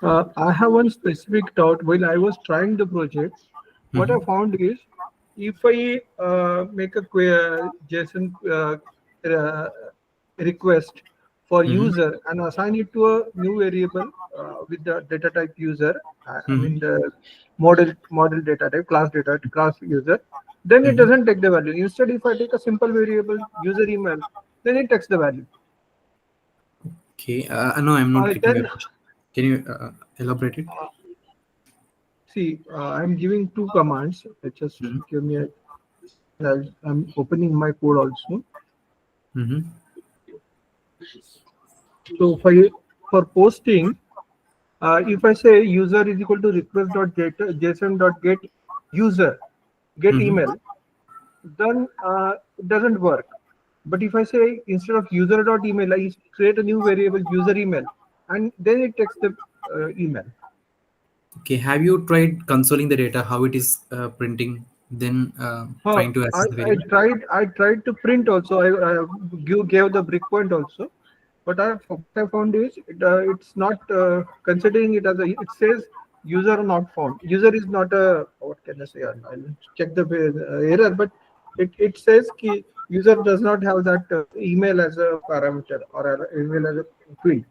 I have one specific doubt while I was trying the project. What I Mm-hmm. found is if I make a JSON uh, request for Mm-hmm. user and assign it to a new variable with the data type user, I Mm-hmm. mean the model data type, class user, then it Mm-hmm. doesn't take the value. Instead, if I take a simple variable user email, then it takes the value. Okay. No, I'm not getting Then your question. Can you elaborate it? see, I'm giving two commands. Just Mm-hmm. give me a. I'm opening my code also. Mm-hmm. So for posting, if I say user is equal to request.json dot get user get Mm-hmm. email, then it doesn't work. But if I say instead of user dot email, I create a new variable user email, and then it takes the email. Okay. Have you tried consoling the data, how it is printing, then trying to I, access the I variable? tried I tried to print also. I gave the breakpoint also, but what I found is it's not considering it as a. It says user not found. User is not a, what can I say? I'll check the error, but it says ki user does not have that email as a parameter or email as a field,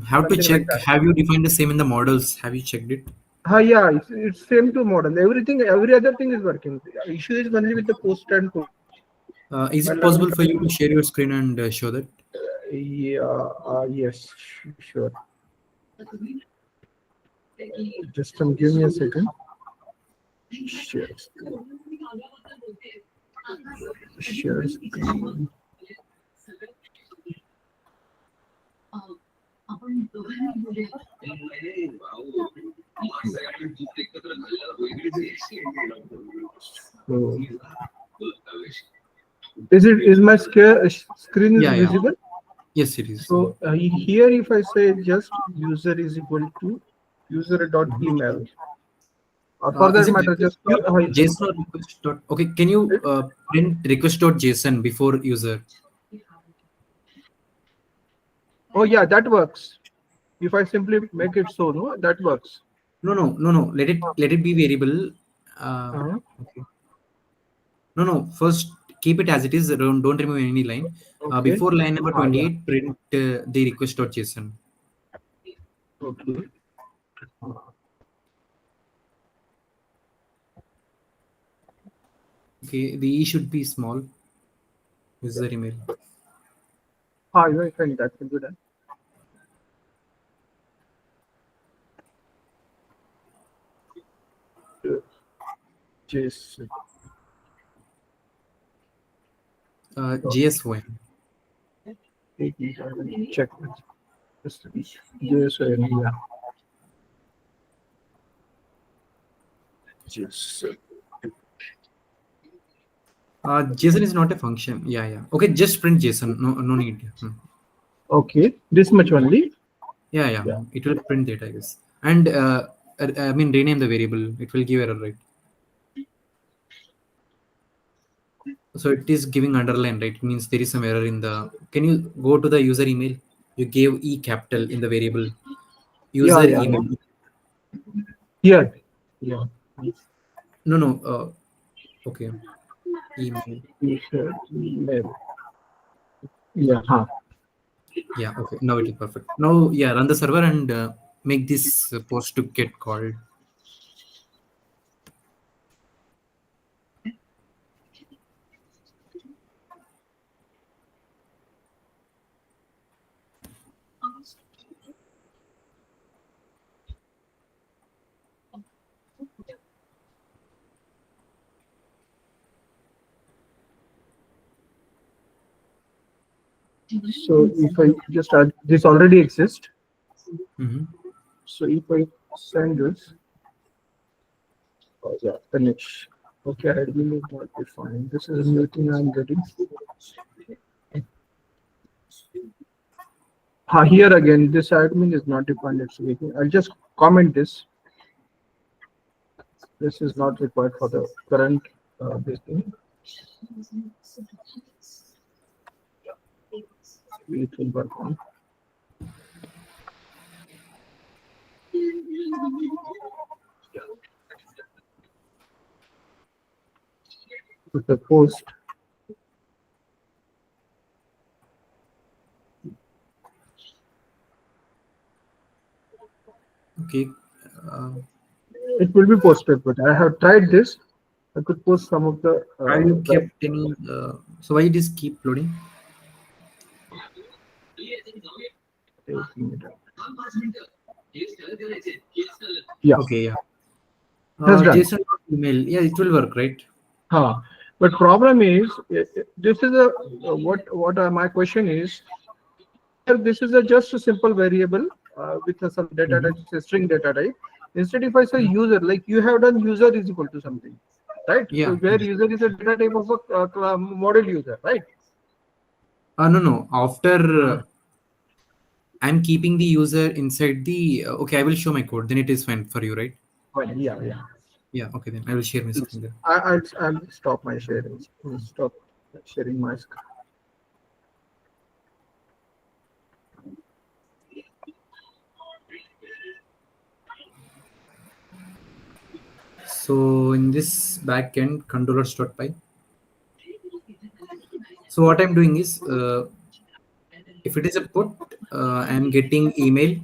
How to something like check? that. Have you defined the same in the models? Have you checked it? Yeah, it's same to model. Every other thing is working. The issue is only with the post and push. Is it While I'm possible for you trying, to share your screen and show that? yeah, yes, sure. Just give me a second. Share screen. Share screen. So, is my screen is Yeah, yeah. visible? Yes, it is. So here, if I say just user is equal to user dot email, or for Is that it matter, request just dot JSON or request dot? Okay, can you print request dot JSON before user? oh yeah, that works. If I simply make it so, no, that works. No, no, no, no. Let it be variable. Uh-huh. Okay. No, no. First, keep it as it is. Don't remove any line. Okay. Before line number Yeah. 28, print the request dot JSON. Okay. Okay, the E should be small. User email. I think that will be done. JSON. JSON. Check. Just JSON. Yeah. JSON. JSON is not a function. Yeah, yeah. Okay, just print JSON. No, no need. Okay. This much only. Yeah, yeah. Yeah. It will print data, I guess. And I mean, rename the variable. It will give error, right? So it is giving underline, right? It means there is some error in the. Can you go to the user email? You gave E capital in the variable Yeah. user Yeah. email. Here. Yeah. No, no. Okay. Email. User email. Yeah. Huh. Yeah. Okay. Now it is perfect. Now, yeah, run the server and make this post to get called. So if I just add this already exists. Mm-hmm. So if I send this, oh yeah, finish. Okay, admin is not defined. This is a new thing I'm getting. Here again, this admin is not defined. It's waiting. I'll just comment this. This is not required for the current this thing. It will work on. with the post. Okay. Uh, It will be posted, but I have tried this. I could post some of the have you kept any? So why it is keep loading? yeah, Okay, yeah. it has done. JSON email. Yeah, it will work, right? Huh. But problem is, this is a what my question is. Here, this is a just a simple variable with some data Mm-hmm. type, it's a string data type. Instead, if I say user, like you have done user is equal to something, right? So Yeah. where Yes. user is a data type of a model user, right? No, no. After Uh, I'm keeping the user inside the. Okay, I will show my code. Then it is fine for you, right? Fine. Yeah, yeah. Yeah. Okay, then I will share my Please. screen there. I'll stop my sharing. Stop sharing my screen. So in this backend controllers.py. So what I'm doing is, if it is a put, I'm getting email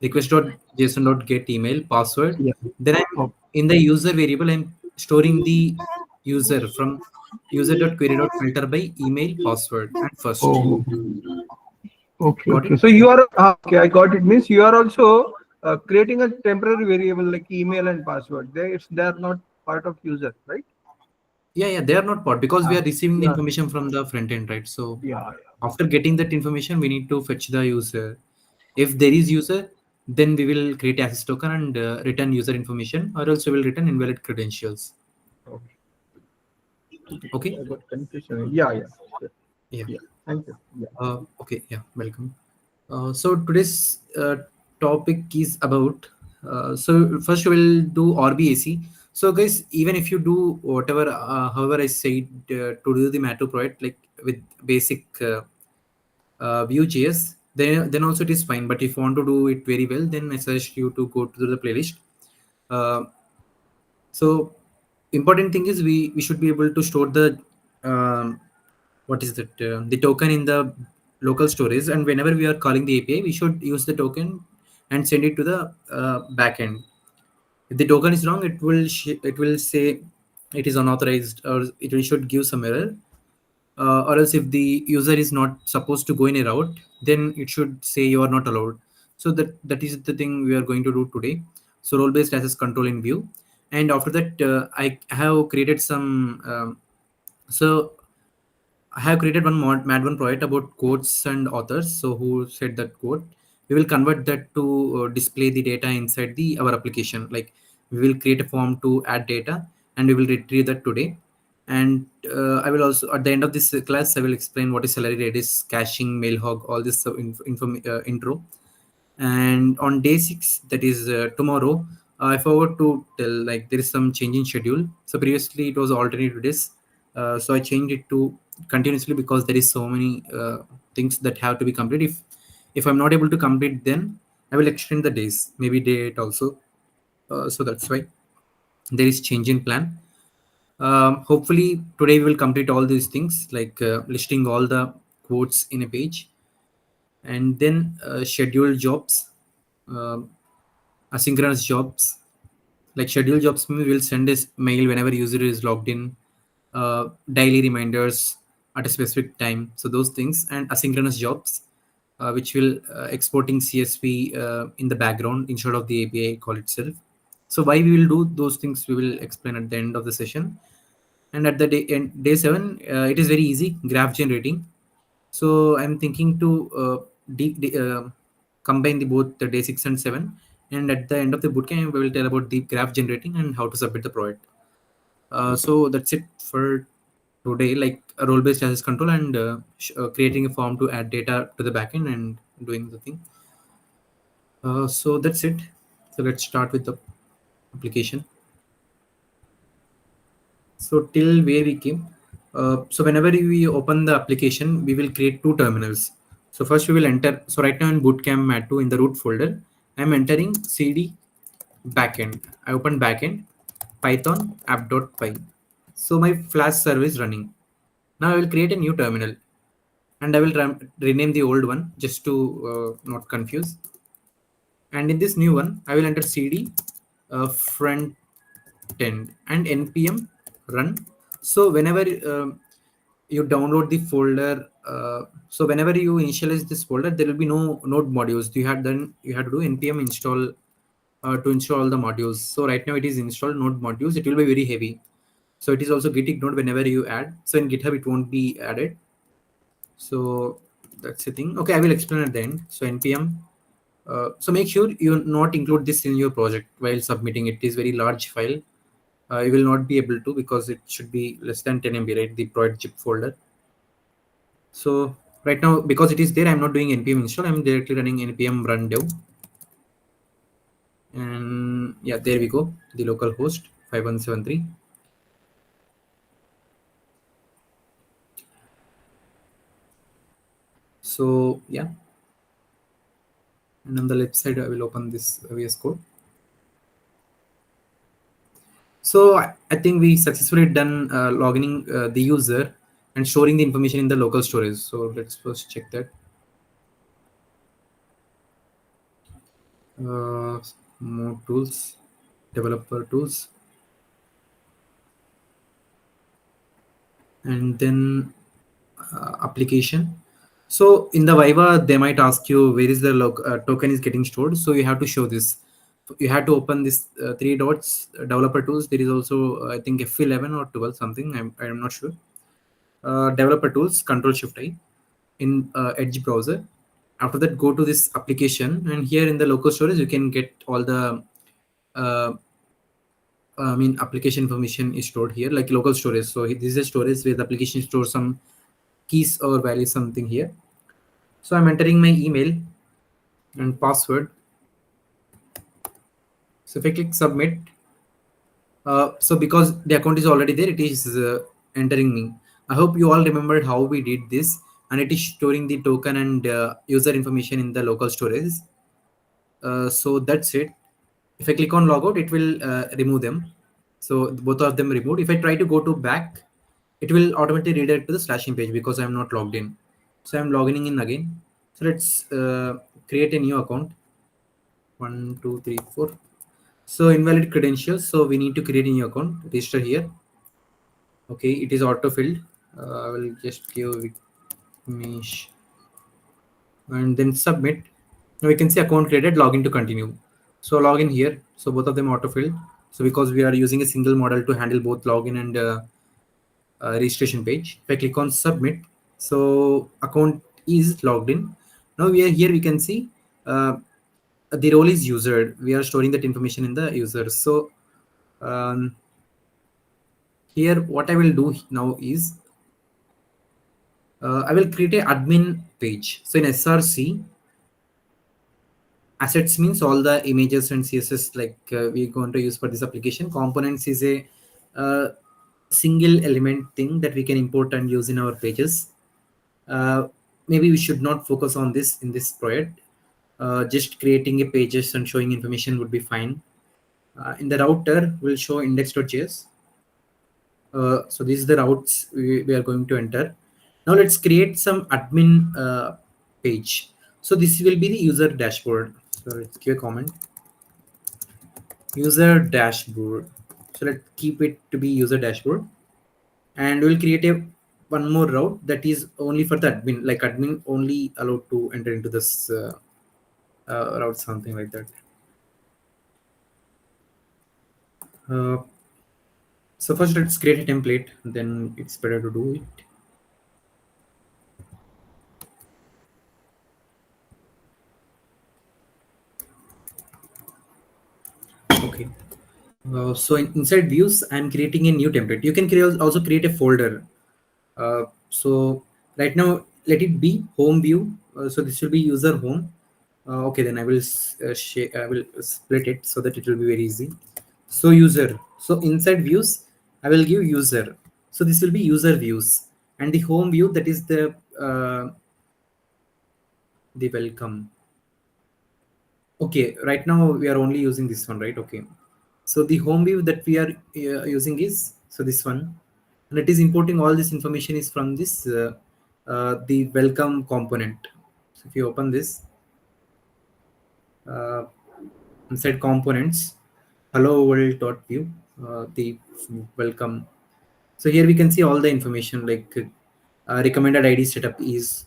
request.json.get email password. Yeah. Then I'm Oh, in the user variable. I'm storing the user from user.query.filter by email password and first. oh, okay, Got okay. it? So you are okay. I got it. Means you are also creating a temporary variable like email and password. They are not part of user, right? Yeah, yeah, they are not part because we Yeah, are receiving the yeah, information from the front end, right? So yeah, after getting that information, we need to fetch the user. If there is user, then we will create access token and return user information, or else we will return invalid credentials. yeah. Okay. Okay. I got confusion. Yeah, yeah, sure. Yeah. Yeah. Thank you. Yeah. Okay. Yeah. Welcome. So today's topic is about. So first we will do RBAC. So guys, even if you do whatever, however I said to do the Matto project like with basic Vue.js, then also it is fine. But if you want to do it very well, then I suggest you to go to the playlist. Uh, so important thing is we should be able to store the what is that the token in the local storage, and whenever we are calling the API, we should use the token and send it to the backend. If the token is wrong, it will say it is unauthorized, or it will should give some error. Or else if the user is not supposed to go in a route, then it should say you are not allowed. So that is the thing we are going to do today. So role based access control in Vue. And after that, I have created some so I have created one mad one project about quotes and authors. So who said that quote? We will convert that to display the data inside the our application. Like we will create a form to add data, and we will retrieve that today. And I will also at the end of this class I will explain what is salary redis, caching, mailhog, all this intro. And on day 6, that is tomorrow, I forgot to tell, like there is some change in schedule. So previously it was alternate days, so I changed it to continuously because there is so many things that have to be completed. If I'm not able to complete, then I will extend the days, maybe day 8 also. So that's why there is change in plan. Hopefully today we will complete all these things, like listing all the quotes in a page, and then schedule jobs, um, asynchronous jobs. Like schedule jobs means we'll send this mail whenever user is logged in, daily reminders at a specific time. So those things, and asynchronous jobs, which will exporting CSV in the background instead of the API call itself. So why we will do those things, we will explain at the end of the session. And at the day 7, it is very easy graph generating. So I'm thinking to combine the both the day 6 and 7, and at the end of the bootcamp, we will tell about the graph generating and how to submit the project. So that's it for today, like a role-based access control and creating a form to add data to the backend and doing the thing. So that's it. So let's start with the application. So till where we came. So whenever we open the application, we will create two terminals. So first we will enter. So right now in Bootcamp Mat2 in the root folder, I'm entering cd backend. I open backend Python app.py. So my Flash server is running. Now I will create a new terminal, and I will rename the old one just to not confuse. And in this new one, I will enter cd front end and npm run. So whenever you download the folder, so whenever you initialize this folder, there will be no node modules. You had to do npm install to install all the modules. So right now it is installed node modules. It will be very heavy. So it is also git ignored whenever you add. So in GitHub it won't be added. So that's the thing. Okay, I will explain at the end. So npm. So make sure you not include this in your project while submitting. It is very large file. You will not be able to, because it should be less than 10 MB, right? The project zip folder. So right now, because it is there, I'm not doing npm install. I'm directly running npm run dev. And yeah, there we go. The local host 5173. So yeah, and on the left side, I will open this VS Code. So I think we successfully done logging the user and storing the information in the local storage. So let's first check that. More tools, developer tools, and then application. So in the Viva, they might ask you where is the token is getting stored. So you have to show this. You have to open this three dots, developer tools. There is also I think F11 or 12 something. I'm not sure. Developer tools, Control Shift I in Edge browser. After that, go to this application, and here in the local storage, you can get all the uh, application information is stored here, like local storage. So this is a storage where the application stores some keys or values, something here. So I'm entering my email and password. So if I click submit, so because the account is already there, it is entering me. I hope you all remembered how we did this, and it is storing the token and user information in the local storage. So that's it. If I click on logout, it will remove them. So both of them removed. If I try to go to back, it will automatically redirect to the slashing page because I'm not logged in. So I'm logging in again. So let's create a new account. 1 2 3 4. So invalid credentials. So we need to create a new account. Register here. Okay, it is auto filled. I will just give Vignesh and then submit. Now we can see account created, login to continue. So login here. So both of them auto filled. So because we are using a single model to handle both login and registration page. If I click on submit, so account is logged in. Now we are here. We can see the role is user. We are storing that information in the user. So um, here, what I will do now is I will create a admin page. So in SRC, assets means all the images and CSS like we're going to use for this application. Components is a single element thing that we can import and use in our pages. Maybe we should not focus on this in this project. Just creating a pages and showing information would be fine. In the router, we'll show index.js. So this is the routes we are going to enter. Now let's create some admin page. So this will be the user dashboard. So let's give a comment. User dashboard. So let's keep it to be user dashboard. And we'll create a one more route that is only for the admin, like admin only allowed to enter into this route, something like that. Uh, so first let's create a template, then it's better to do it. Okay. So inside views, I'm creating a new template. You can also create a folder. So right now, let it be home view. So this will be user home. Okay, then I will split it so that it will be very easy. So user. So inside views, I will give user. So this will be user views, and the home view, that is the welcome. Okay, right now we are only using this one, right? Okay. So the home view that we are using is so this one. and it is importing all this information is from this the welcome component. So if you open this uh, inside components, hello world dot view, the welcome. So here we can see all the information like recommended ID setup is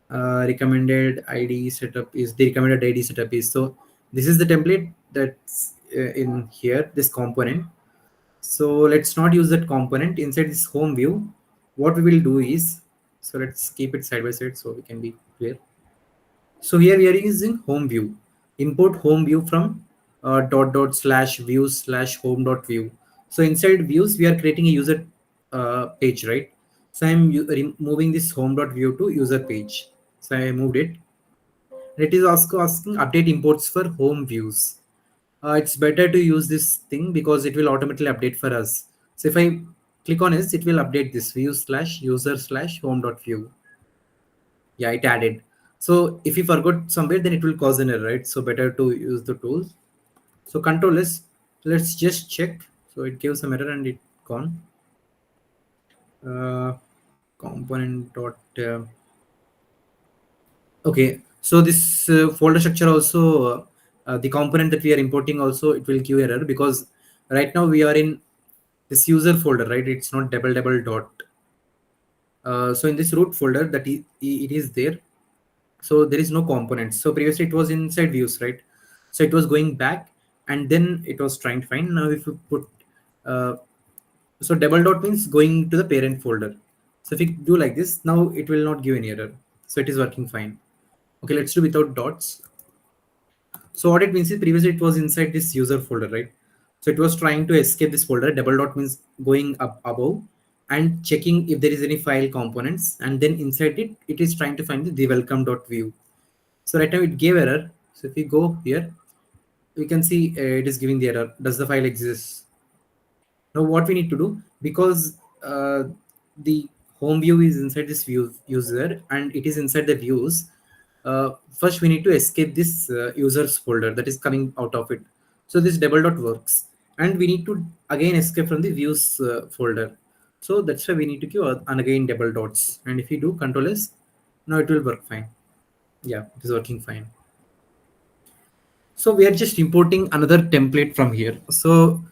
the recommended ID setup is. So this is the template that's in here, this component. So let's not use that component inside this home view. What we will do is, so let's keep it side by side so we can be clear. So here we are using home view. Import home view from dot dot slash views slash home dot view. So inside views, we are creating a user page, right? So I'm moving this home dot view to user page. So I moved it. And it is also asking update imports for home views. It's better to use this thing because it will automatically update for us. So if I click on it, it will update this view slash user slash home dot view. Yeah, it added. So if you forgot somewhere, then it will cause an error, right? So better to use the tools. So control S, let's just check. So it gives some error and it gone. Uh, component dot. Okay, so this folder structure also, the component that we are importing also, it will give error because right now we are in this user folder, right? It's not double double dot. So in this root folder that it is there. So there is no components. So previously it was inside views, right? So it was going back and then it was trying to find. Now if you put uh, so double dot means going to the parent folder. So if you do like this, now it will not give any error. So it is working fine. Okay, let's do without dots. So what it means is previously it was inside this user folder, right? So it was trying to escape this folder. Double dot means going up above and checking if there is any file components, and then inside it, it is trying to find the welcome dot view. So right now it gave error. So if we go here, we can see it is giving the error. Does the file exist? Now what we need to do, because the home view is inside this view user and it is inside the views, first we need to escape this users folder that is coming out of it. So this double dot works and we need to again escape from the views folder. So that's why we need to give and again double dots, and if you do control S, now it will work fine. Yeah, it is working fine. So we are just importing another template from here. So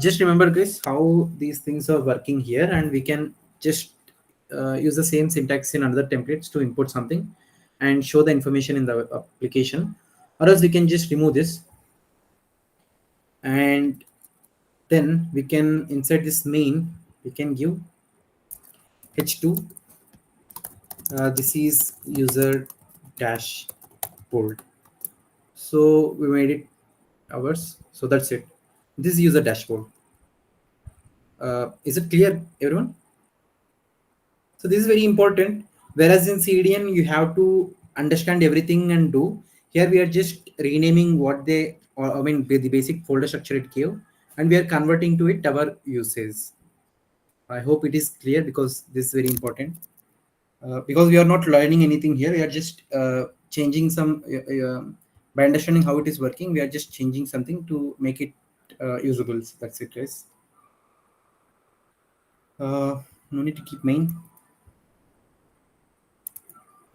just remember guys how these things are working here, and we can just use the same syntax in another templates to import something and show the information in the application, or else we can just remove this and then we can inside this main we can give h2. This is user dashboard. So we made it ours. So that's it. This is user dashboard. Is it clear, everyone? So this is very important. Whereas in CDN, you have to understand everything and do. Here we are just renaming what they, or I mean, the basic folder structure it gave, and we are converting to it our uses. I hope it is clear because this is very important. Because we are not learning anything here, we are just changing some. By understanding how it is working, we are just changing something to make it usable. So that's it, guys. No need to keep main.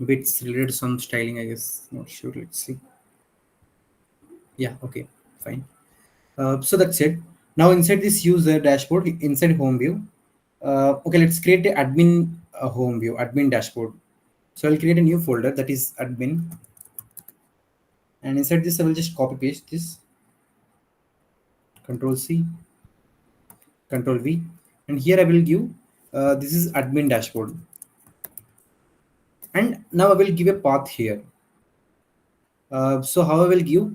Bits related to some styling, I guess. Not sure. Let's see. Yeah, okay, fine. So that's it. Now inside this user dashboard, inside home view, okay, let's create the admin home view, admin dashboard. So I'll create a new folder that is admin, and inside this I will just copy paste this. Control C, Control V, and here I will give this is admin dashboard, and now I will give a path here. So how I will give?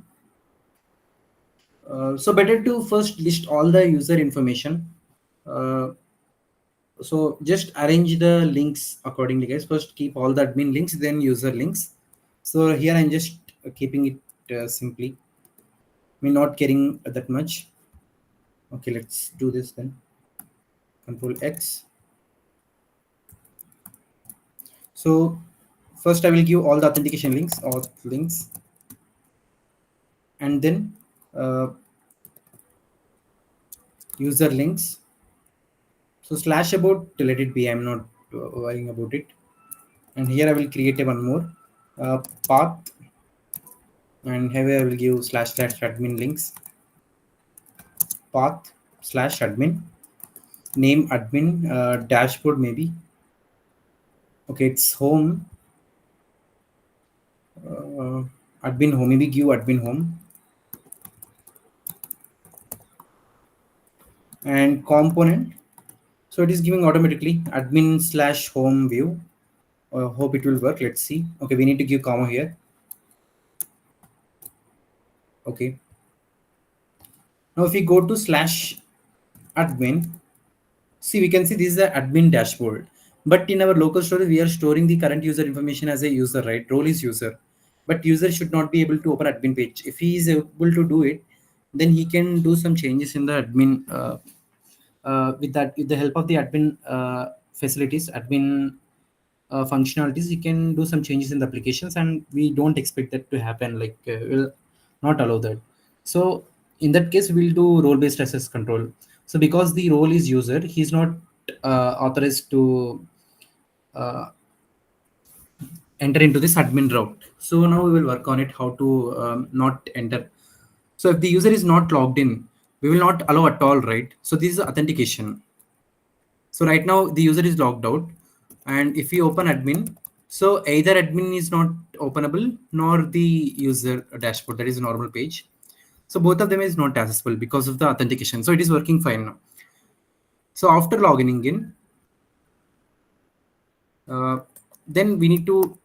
So better to first list all the user information. Uh, so just arrange the links accordingly, guys. First keep all the admin links, then user links. So here I'm just keeping it simply. I mean, not caring that much. Okay, let's do this then. Control X. So first I will give all the authentication links, auth links, and then uh, user links. So slash about, let it be, I'm not worrying about it. And here I will create a one more path, and here I will give slash slash admin links, path slash admin, name admin, dashboard maybe. Okay, it's home, uh, admin home, maybe give admin home, and component. So it is giving automatically admin slash home view. Hope it will work. Let's see. Okay, we need to give comma here. Okay. Now if we go to slash admin, see, we can see this is the admin dashboard. But in our local storage, we are storing the current user information as a user, right? Role is user. But user should not be able to open admin page. If he is able to do it, then he can do some changes in the admin with that, with the help of the admin facilities, admin functionalities. You can do some changes in the applications, and we don't expect that to happen. Like we'll not allow that. So in that case, we'll do role based access control. So because the role is user, he's not authorized to uh, enter into this admin route. So now we will work on it, how to not enter. So if the user is not logged in, we will not allow at all, right? So this is authentication. So right now the user is logged out, and if we open admin, so either admin is not openable nor the user dashboard, that is a normal page. So both of them is not accessible because of the authentication. So it is working fine now. So after logging in, then we need to.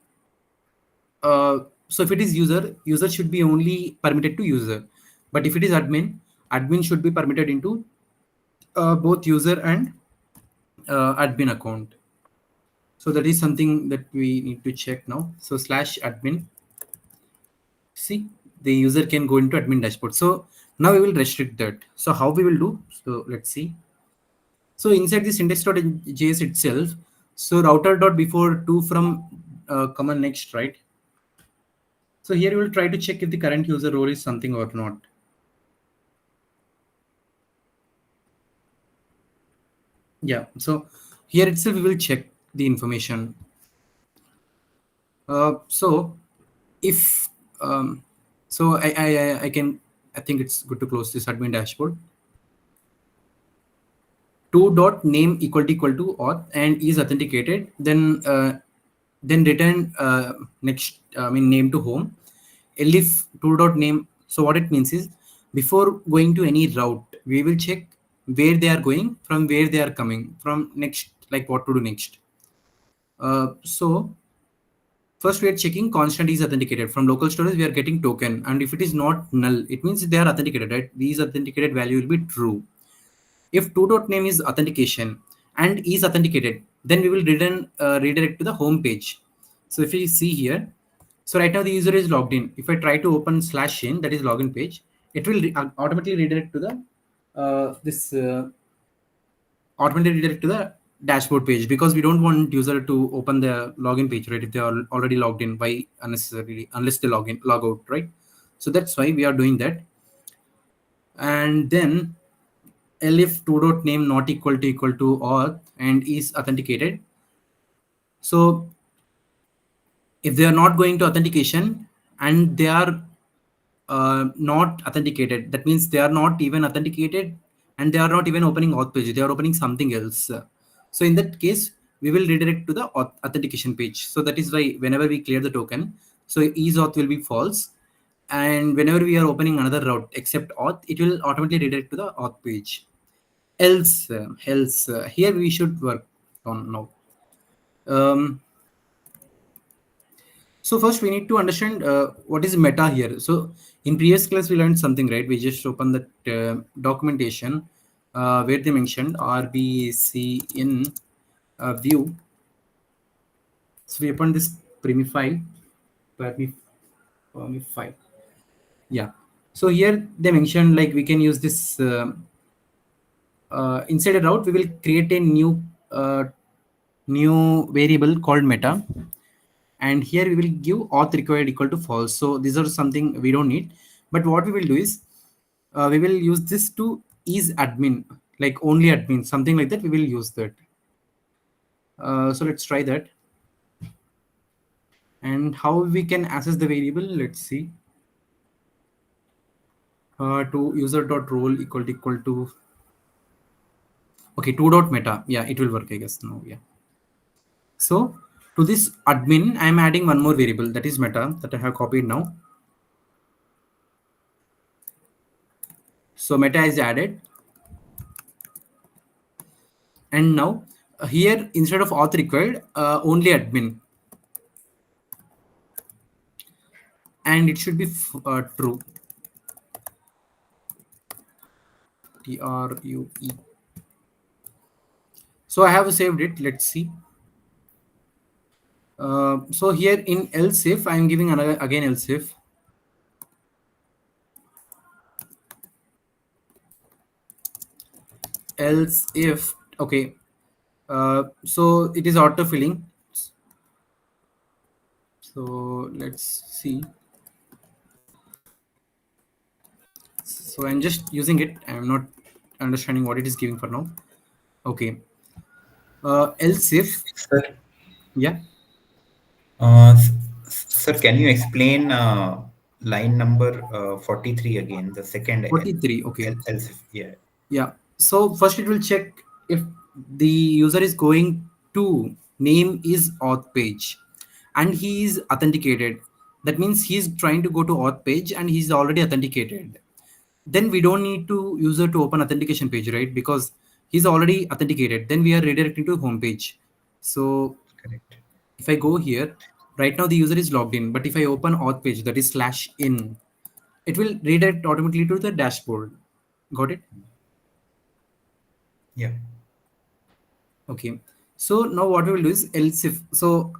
So if it is user, user should be only permitted to user. But if it is admin, admin should be permitted into both user and admin account. So that is something that we need to check now. So slash admin, see, the user can go into admin dashboard. So now we will restrict that. So how we will do? So let's see. So inside this index.js itself, so router dot before to from command next, right? So here you will try to check if the current user role is something or not. Yeah. So here itself we will check the information. So if so I can, I think it's good to close this admin dashboard. To dot name equal to auth and is authenticated, then return next, I mean name to home. Elif to dot name. So what it means is, before going to any route, we will check where they are going, from where they are coming from next, like what to do next. So first we are checking constant is authenticated. From local storage we are getting token, and if it is not null, it means they are authenticated, right? These authenticated value will be true. If to dot name is authentication and is authenticated, then we will return redirect to the home page. So if you see here, so right now the user is logged in. If I try to open slash in, that is login page, it will automatically redirect to the this automatically redirect to the dashboard page, because we don't want user to open the login page, right? If they are already logged in, by unnecessarily, unless they log out, right? So that's why we are doing that. And then elif to dot name not equal to auth and is authenticated. So if they are not going to authentication and they are not authenticated, that means they are not even authenticated and they are not even opening auth page, they are opening something else. So in that case, we will redirect to the authentication page. So that is why whenever we clear the token, so is auth will be false, and whenever we are opening another route except auth, it will automatically redirect to the auth page. Else here we should work on now. So first we need to understand what is meta here. So in previous class we learned something, right? We just opened that documentation where they mentioned RBC in view. So we opened this file, file. Yeah. So here they mentioned like we can use this inside a route. We will create a new variable called meta, and here we will give auth required equal to false. So these are something we don't need, but what we will do is we will use this to is admin. like only admin, something like that. We will use that. So let's try that. And how we can access the variable? Let's see. To user dot role equal to okay, 2 dot meta. Yeah, it will work, I guess. No, yeah. So to this admin, I am adding one more variable, that is meta, that I have copied now. So meta is added, and now here instead of auth required, only admin, and it should be true. TRUE. So I have saved it. Let's see. So here in else if I am giving another again else if okay. So it is auto filling. So let's see. So I'm just using it. I'm not understanding what it is giving for now. Okay. Else if Sir, yeah, sir, can you explain line number 43 again, the second 43. Okay. else if, yeah. Yeah. So first it will check if the user is going to name is auth page and he is authenticated. That means he's trying to go to auth page and he's already authenticated. Then we don't need to user to open authentication page, right? Because he's already authenticated. Then we are redirecting to home page. So Correct. if I go here, right now the user is logged in, but if I open auth page, that is slash in, it will redirect automatically to the dashboard. Got it? Yeah. Okay. So now what we will do is else if so,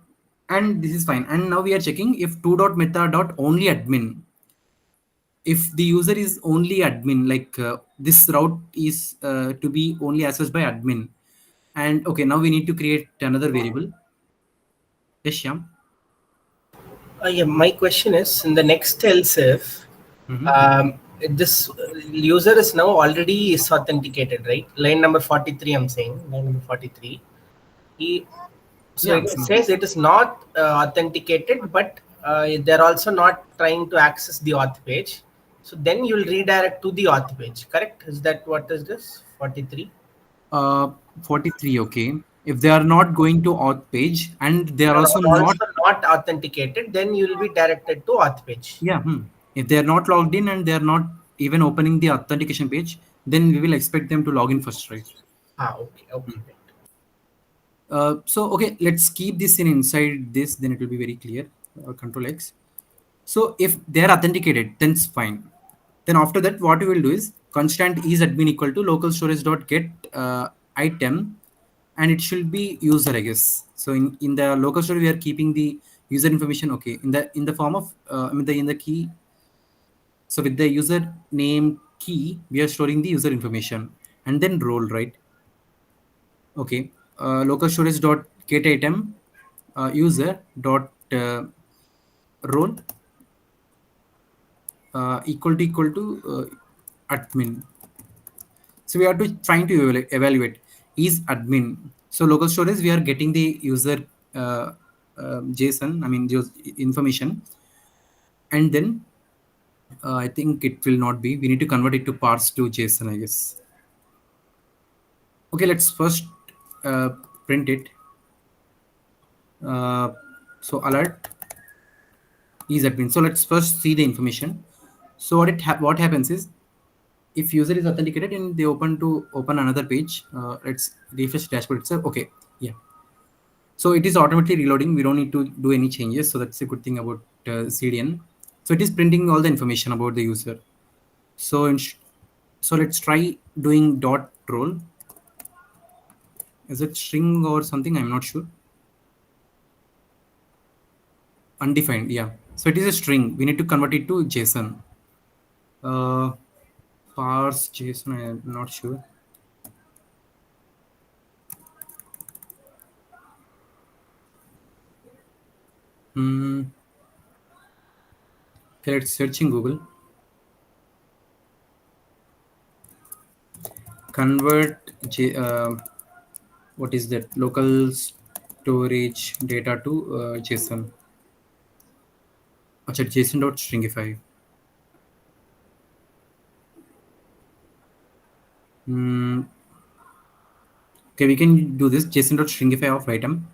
and this is fine. And now we are checking if 2 dot meta dot only admin. If the user is only admin, like this route is to be only accessed by admin. And okay, now we need to create another variable. Yes, Shyam. Yeah, my question is in the next else if Mm-hmm. this user is now already is authenticated, right? Line number 43, I'm saying line number 43. He so Yeah. it says it is not authenticated, but they're also not trying to access the auth page. So then you'll redirect to the auth page, correct? Is that what is this 43? Uh, 43. Okay. If they are not going to auth page and they are They are also not, also not authenticated, then you will be directed to auth page. yeah. If they are not logged in and they are not even opening the authentication page, then we will expect them to log in first, right? Okay, okay, right. So okay, let's keep this in inside this, then it will be very clear. Control X. So if they are authenticated, then it's fine. Then after that, what we will do is constant is admin equal to local storage dot get item, and it should be user, I guess. So in the local storage, we are keeping the user information. Okay, in the form of I mean the in the key. So with the user name key, we are storing the user information and then role, right? Okay. Local storage dot get item user dot role equal to admin. So we are to trying to evaluate is admin. So local storage we are getting the user uh, JSON, I mean information, and then I think it will not be. We need to convert it to parse to JSON, I guess. Okay, let's first uh, print it. So alert is admin. So let's first see the information. So what happens is if user is authenticated and they open another page, let's refresh dashboard itself. Okay, yeah. So it is automatically reloading. We don't need to do any changes. So that's a good thing about CDN. So it is printing all the information about the user. So so let's try doing dot role. Is it string or something? I'm not sure. Undefined, yeah. So it is a string. We need to convert it to JSON. Uh, Parse JSON. I'm not sure. Hmm. Okay, let's search in Google. convert what is that, local storage data to JSON. Acha, JSON.stringify. Hmm. Okay, we can do this. JSON.stringify of item.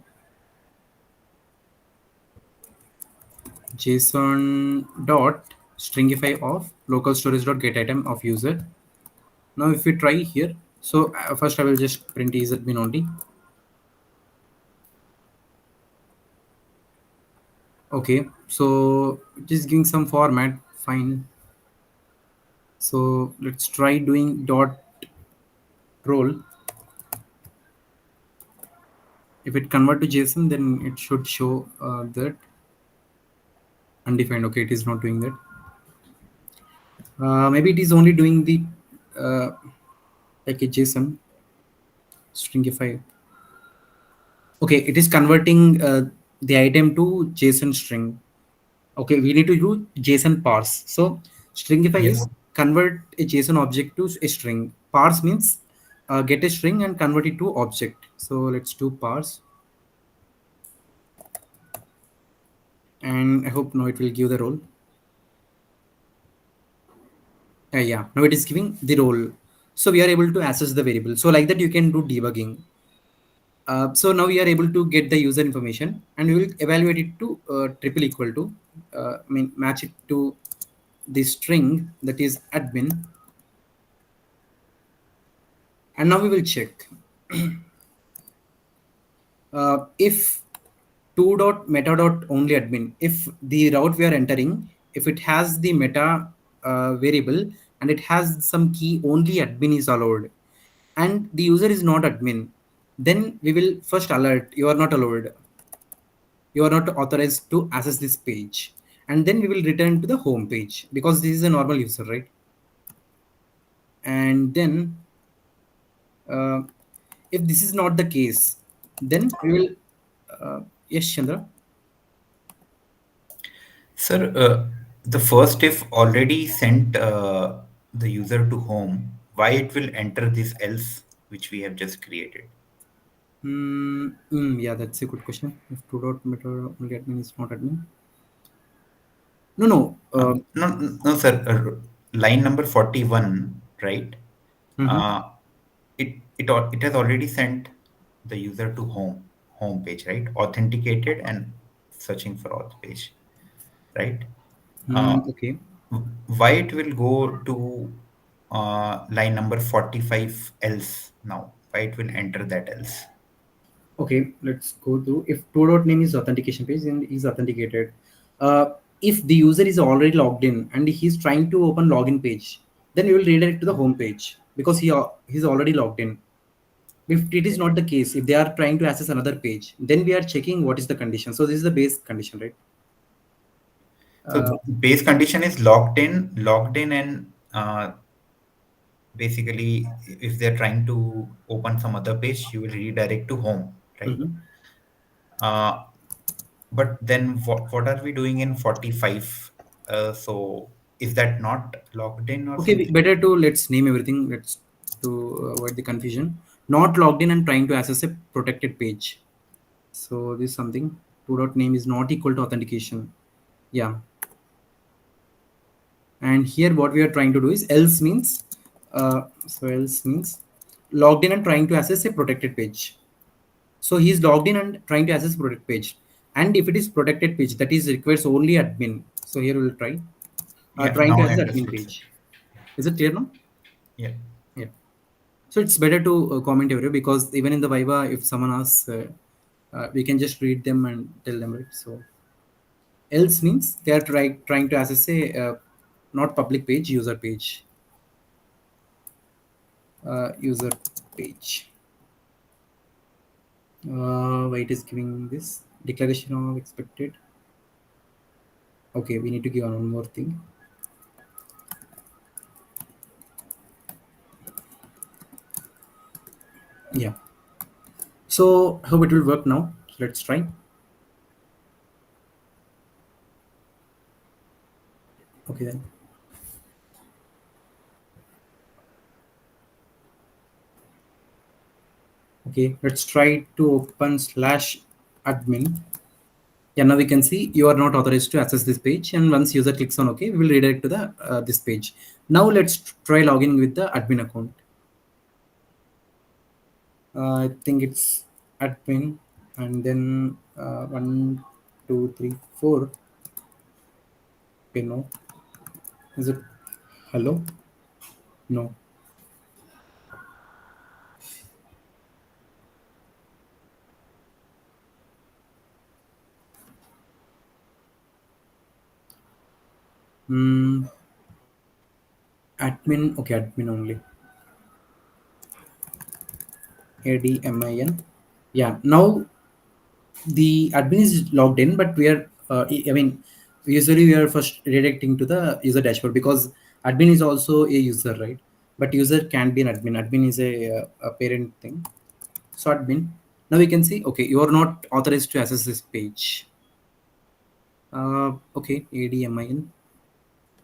JSON.stringify of local storage dot get item of user. Now, if we try here, so first I will just print user bin only. Okay, so it is giving some format. Fine. So let's try doing dot role. If it convert to JSON, then it should show that undefined. Okay, it is not doing that. Maybe it is only doing the uh, like a JSON stringify. Okay, it is converting the item to JSON string. Okay, we need to do JSON parse. So stringify Yes. is convert a JSON object to a string. Parse means get a string and convert it to object. So let's do parse. And I hope now it will give the role. Yeah, now it is giving the role. So we are able to access the variable. So like that you can do debugging. So now we are able to get the user information and we will evaluate it to triple equal to, match it to the string that is admin. And now we will check if 2.meta dot only admin, if the route we are entering, if it has the meta variable and it has some key only admin is allowed and the user is not admin, then we will first alert you are not allowed, you are not authorized to access this page, and then we will return to the home page because this is a normal user, right? And then uh, if this is not the case, then we will yes, Chandra. Sir, the first if already sent the user to home, why it will enter this else which we have just created? Yeah, that's a good question. If 2.meta only admin is not admin, no. No, no, sir. Line number 41, right? Mhm. Uh, it has already sent the user to home page, right? Authenticated and searching for auth page, right? Okay. Why it will go to line number 45 else now? Why it will enter that else? Okay, let's go to if two dot name is authentication page and is authenticated. If the user is already logged in and he's trying to open login page, then we will redirect to the home page because he's already logged in. If it is not the case, if they are trying to access another page, then we are checking what is the condition. So this is the base condition, right? So Uh, base condition is logged in, and basically, if they're trying to open some other page, you will redirect to home, right? mhm. Uh, but then what are we doing in 45? So is that not logged in or Okay, something? better to let's name everything. Let's to avoid the confusion. Not logged in and trying to access a protected page. So this is something. Two dot name is not equal to authentication. Yeah. And here what we are trying to do is else means else means logged in and trying to access a protected page. So he is logged in and trying to access protected page. And if it is protected page, that is requires only admin. So here we will try Yeah, trying to now I access admin understood, sir. page. Is it clear now? Yeah. Yeah. So it's better to comment everywhere because even in the Viva, if someone asks, we can just read them and tell them, right? So else means they are trying to access a not public page, user page. User page. Why it is giving this declaration of expected. Okay, we need to give one more thing. Yeah. So hope it will work now. So let's try. Okay then. Okay, let's try to open slash admin. Yeah, now we can see you are not authorized to access this page, and once user clicks on OK, we will redirect to the this page. Now let's try logging with the admin account. I think it's admin, and then 1, 2, 3, 4. Okay, no. Is it hello? No. Hmm. Admin. Okay, admin only. ADMIN. Yeah. Now the admin is logged in, but we are. I mean, usually we are first redirecting to the user dashboard because admin is also a user, right? But user can be an admin. Admin is a parent thing. So admin. Now we can see. Okay, you are not authorized to access this page. Okay, ADMIN.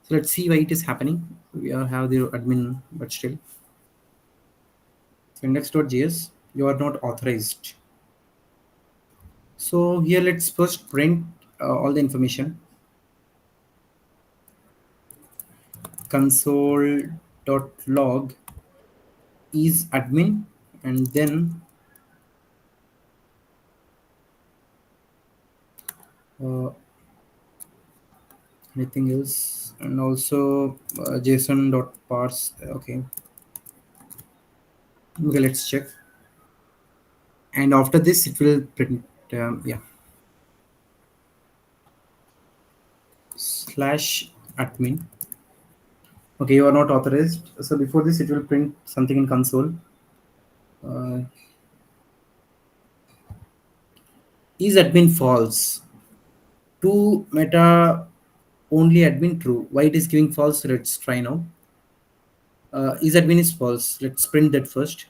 So let's see why it is happening. We have the admin, but still. So index.js, you are not authorized. So here let's first print all the information. Console.log is admin, and then uh, anything else, and also json.parse. Okay, let's check. And after this, it will print. Yeah, slash admin. Okay, you are not authorized. So before this, it will print something in console. Uh, is admin false? To meta only admin true. Why it is giving false? Let's try now. Is admin is false. Let's print that first.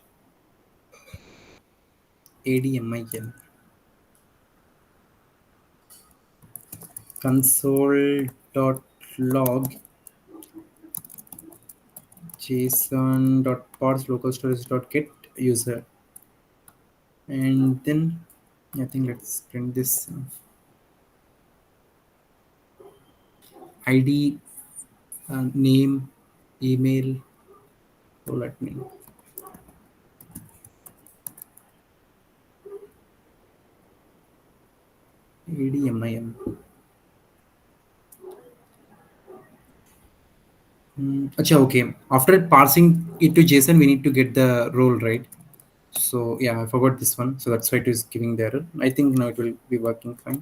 ADMIN console.log json.parse local storage.get user, and then I think let's print this ID, name, email, role admin. ADMIN. Acha, okay. After parsing it to JSON, we need to get the role, right? So yeah, I forgot this one. So that's why it is giving the error. I think now it will be working fine.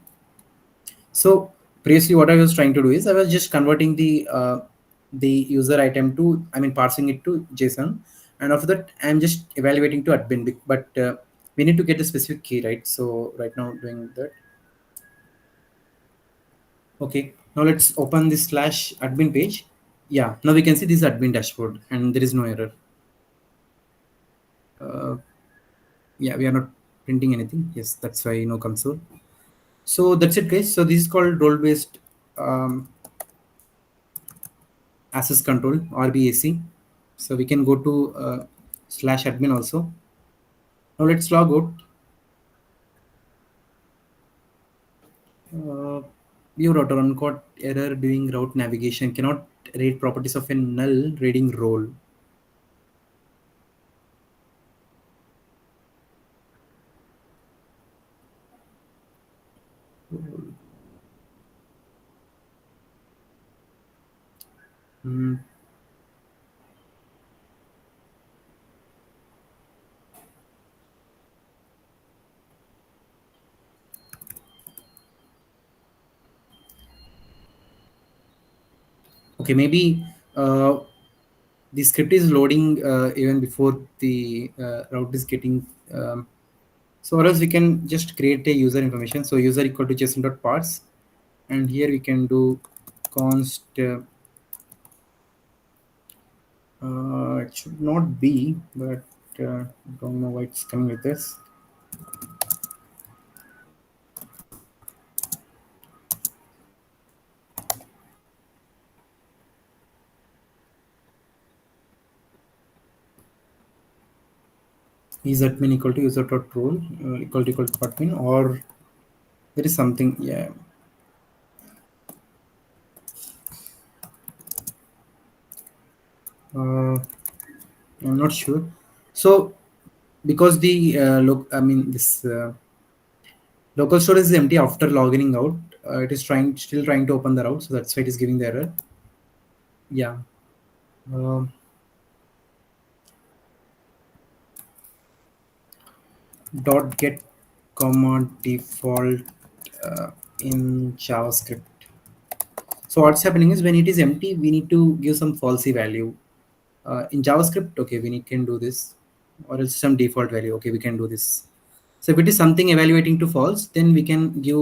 So previously, what I was trying to do is I was just converting the user item to, I mean, parsing it to JSON, and after that, I'm just evaluating to admin. But we need to get a specific key, right? So right now, doing that. Okay, now let's open this slash admin page. Yeah, now we can see this admin dashboard, and there is no error. Uh, yeah, we are not printing anything. Yes, that's why no console. So that's it, guys. So this is called role based um, access control, RBAC. So we can go to slash admin also. Now let's log out. View router uncaught error during route navigation, cannot read properties of a null reading role. Hmm. Okay, maybe the script is loading even before the route is getting. So or else we can just create a user information. So user equal to json.parse, and here we can do const. It should not be, but don't know why it's coming with this. is admin equal to user dot role equal to admin, or there is something, yeah. uh, I'm not sure. So because the this local storage is empty after logging out, it is still trying to open the route, so that's why it is giving the error. Yeah. um, dot get comma default in JavaScript. So what's happening is when it is empty, we need to give some falsy value. In JavaScript, okay, can do this, or else some default value. Okay, we can do this. So if it is something evaluating to false, then we can give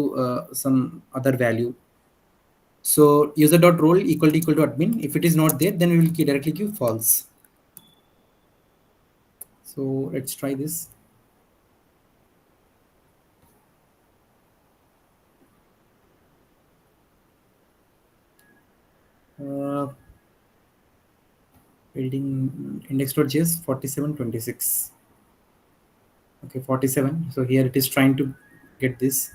some other value. So user dot role equal to admin. If it is not there, then we will directly give false. So let's try this. Uh, Building index.js 4726. Okay, 47. So here it is trying to get this.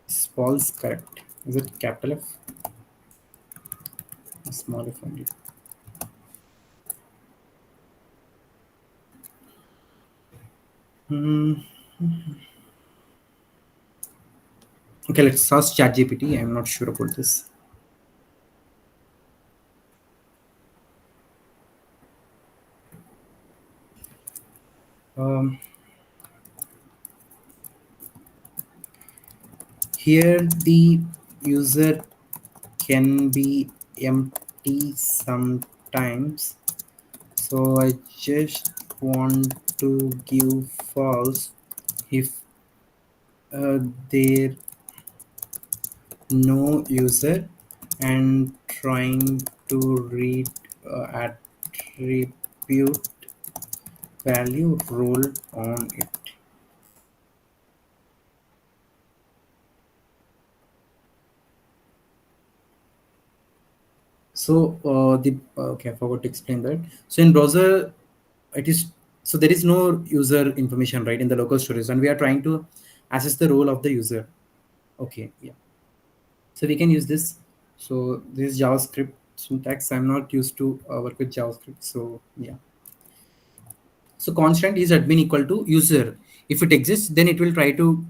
Is false correct? Is it capital F? Small f only. Hmm. Okay, let's ask ChatGPT. I'm not sure about this. Um, Here the user can be empty sometimes. So I just want to give false if there no user and trying to read attribute value role on it. So the okay, I forgot to explain that. So in browser, it is, so there is no user information, right, in the local storage, and we are trying to access the role of the user. Okay, yeah. So we can use this. So this is JavaScript syntax. I'm not used to work with JavaScript, so yeah. So constant is admin equal to user. If it exists, then it will try to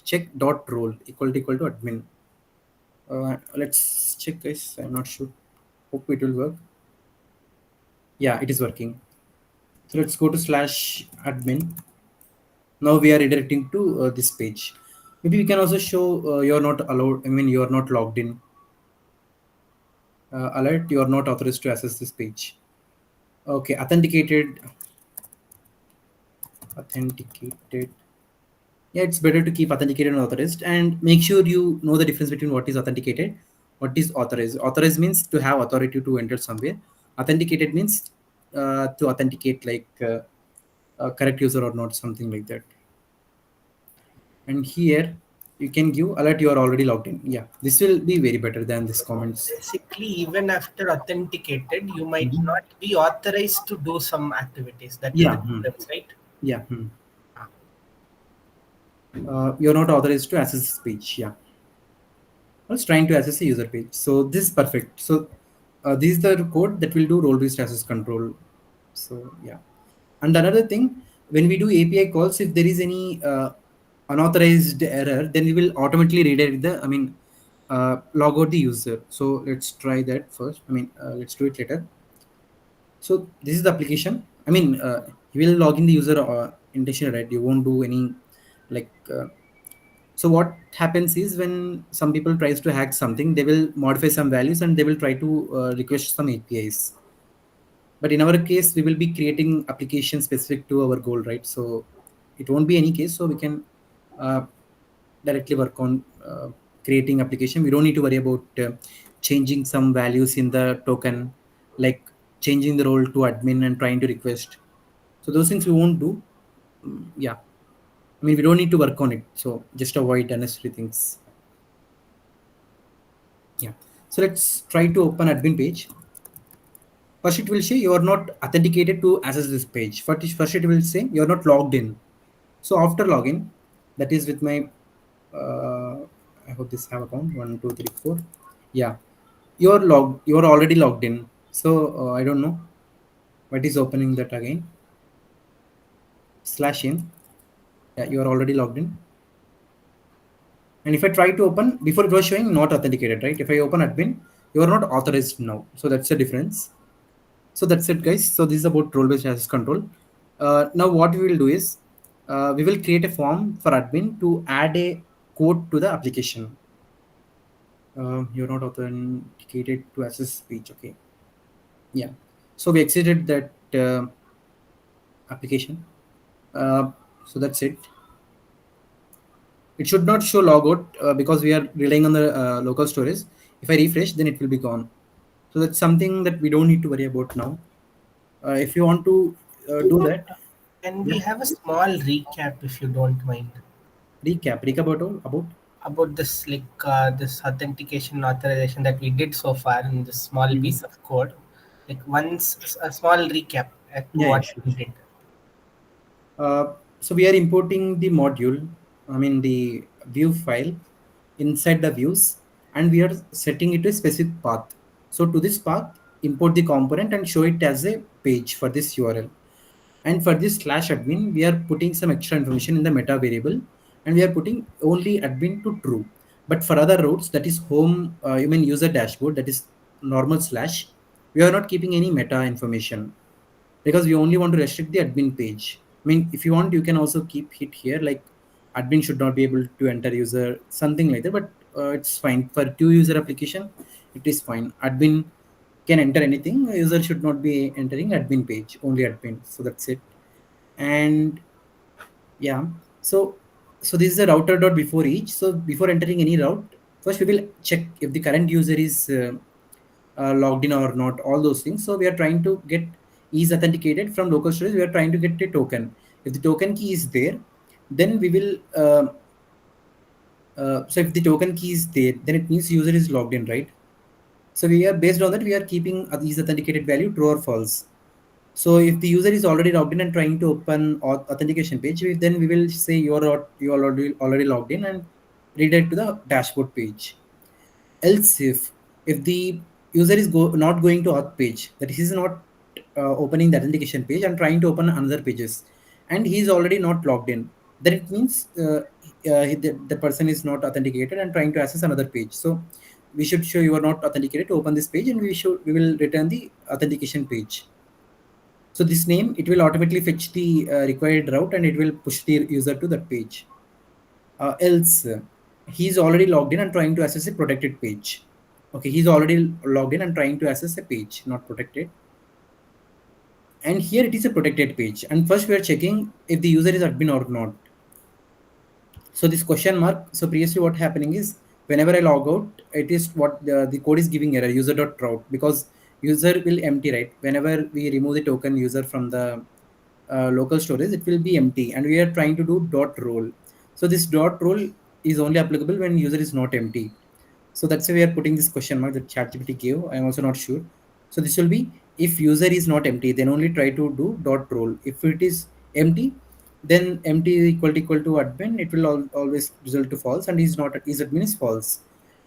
check dot role equal to admin. Let's check, guys. I'm not sure. Hope it will work. Yeah, it is working. So let's go to slash admin. Now we are redirecting to this page. Maybe we can also show you're not allowed. I mean, you're not logged in. Alert, you are not authorized to access this page. Okay, authenticated. Yeah, it's better to keep authenticated and authorized, and make sure you know the difference between what is authenticated, what is authorized. Authorized means to have authority to enter somewhere. Authenticated means to authenticate, like a correct user or not, something like that. And here you can give alert you are already logged in. Yeah, this will be very better than this comments. Basically, even after authenticated, you might not be authorized to do some activities. That is Yeah. the difference, right? Yeah. You're not authorized to access this page. Yeah. I was trying to access a user page. So this is perfect. So this is the code that will do role-based access control. So yeah. And another thing, when we do API calls, if there is any unauthorized error, then we will automatically redirect the, log out the user. So let's try that first. Let's do it later. So this is the application. You will log in the user intention, right? You won't do any like. So what happens is when some people tries to hack something, they will modify some values and they will try to request some APIs. But in our case, we will be creating application specific to our goal, right? So it won't be any case. So we can uh, directly work on creating application. We don't need to worry about changing some values in the token, like changing the role to admin and trying to request. So those things we won't do. Yeah. We don't need to work on it. So just avoid unnecessary things. Yeah. So let's try to open admin page. First it will say you are not authenticated to access this page. First it will say you are not logged in. So after login, that is with my uh, I hope this have account 1 2 3 4. Yeah, you are already logged in. So I don't know what is opening that again. Slash in. Yeah, you are already logged in. And if I try to open, before it was showing not authenticated, right? If I open admin, you are not authorized now. So that's the difference. So that's it, guys. So this is about role-based access control. Now what we will do is we will create a form for admin to add a code to the application. You're not authenticated to access page. Okay. Yeah. So we exited that application. Uh, so that's it. It should not show logout because we are relying on the local storage. If I refresh, then it will be gone. So that's something that we don't need to worry about now. If you want to do that, Can yeah. we have a small recap, if you don't mind, Recap about. about this, like this authentication authorization that we did so far in this small Mhm. piece of code? Like once a small recap as to Yeah, yeah, what sure, we sure. did. So we are importing the module, I mean the view file inside the views, and we are setting it to a specific path. So to this path, import the component and show it as a page for this URL. And for this slash admin, we are putting some extra information in the meta variable, and we are putting only admin to true. But for other routes, that is home, you mean user dashboard, that is normal slash, we are not keeping any meta information because we only want to restrict the admin page. I mean, if you want, you can also keep it here like admin should not be able to enter user, something like that. But it's fine for two user application. It is fine. Admin can enter anything. User should not be entering admin page, only admin. So that's it. And yeah, so this is a router dot before each. So before entering any route, first we will check if the current user is logged in or not, all those things. So we are trying to get is authenticated from local storage. We are trying to get a token. If the token key is there, then we will so if the token key is there, then it means user is logged in, right? So we are based on that, we are keeping is authenticated value true or false. So if the user is already logged in and trying to open authentication page, then we will say you are already logged in and redirect to the dashboard page. Else if the user is not going to auth page, that he is not opening the authentication page and trying to open another pages, and he is already not logged in, then it means the person is not authenticated and trying to access another page. So we should show you are not authenticated to open this page, and we will return the authentication page. So this name, it will automatically fetch the required route and it will push the user to that page. Else he's already logged in and trying to access a protected page. Okay, he's already logged in and trying to access a page not protected, and here it is a protected page, and first we are checking if the user is admin or not. So this question mark, so previously what happening is whenever I log out, it is what the code is giving error user.route, because user will empty, right? Whenever we remove the token user from the local storage, it will be empty, and we are trying to do dot role. So this dot role is only applicable when user is not empty. So that's why we are putting this question mark that ChatGPT gave. I'm also not sure. So this will be if user is not empty, then only try to do dot role. If it is empty, then empty is equal to admin. It will always result to false, and is not is admin is false.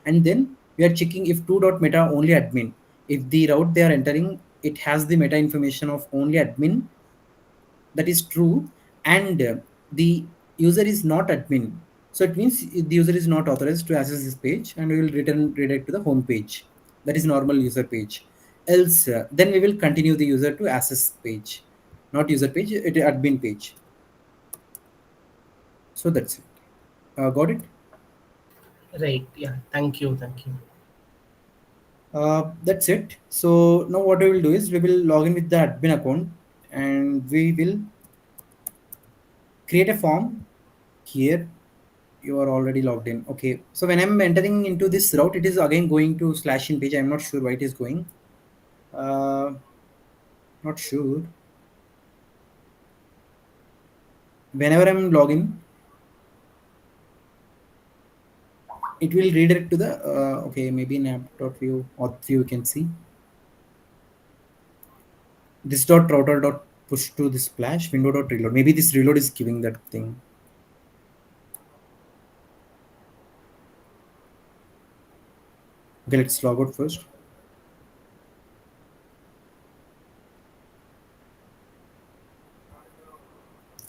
And then we are checking if two dot meta only admin. If the route they are entering, it has the meta information of only admin, that is true, and the user is not admin, so it means the user is not authorized to access this page, and we will return redirect to the home page, that is normal user page. Else then we will continue the user to access page, not user page, it is admin page. So that's it. Got it. Right. Yeah. Thank you. Thank you. That's it. So now what we will do is we will log in with the admin account, and we will create a form here. You are already logged in. Okay, so when I'm entering into this route, it is again going to slash in page. I'm not sure why it is going, uh not sure. Whenever I'm logging, it will redirect to the okay, maybe in app.view or view you can see. this dot router dot push to this splash window dot reload. Maybe this reload is giving that thing. Okay, let's log out first.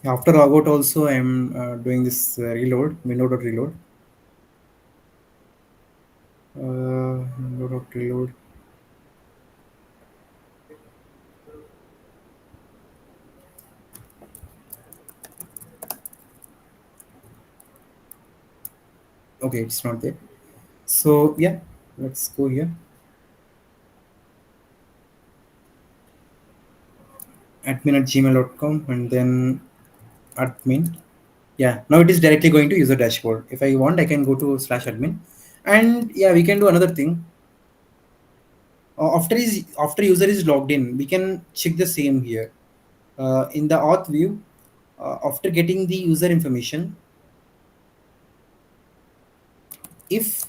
After logout also, I'm doing this reload, window dot reload. Window dot reload. Okay, it's not there. So yeah, let's go here. admin@gmail.com and then admin. Yeah, now it is directly going to user dashboard. If I want, I can go to /admin, and yeah, we can do another thing. After user is logged in, we can check the same here in the auth view. After getting the user information, if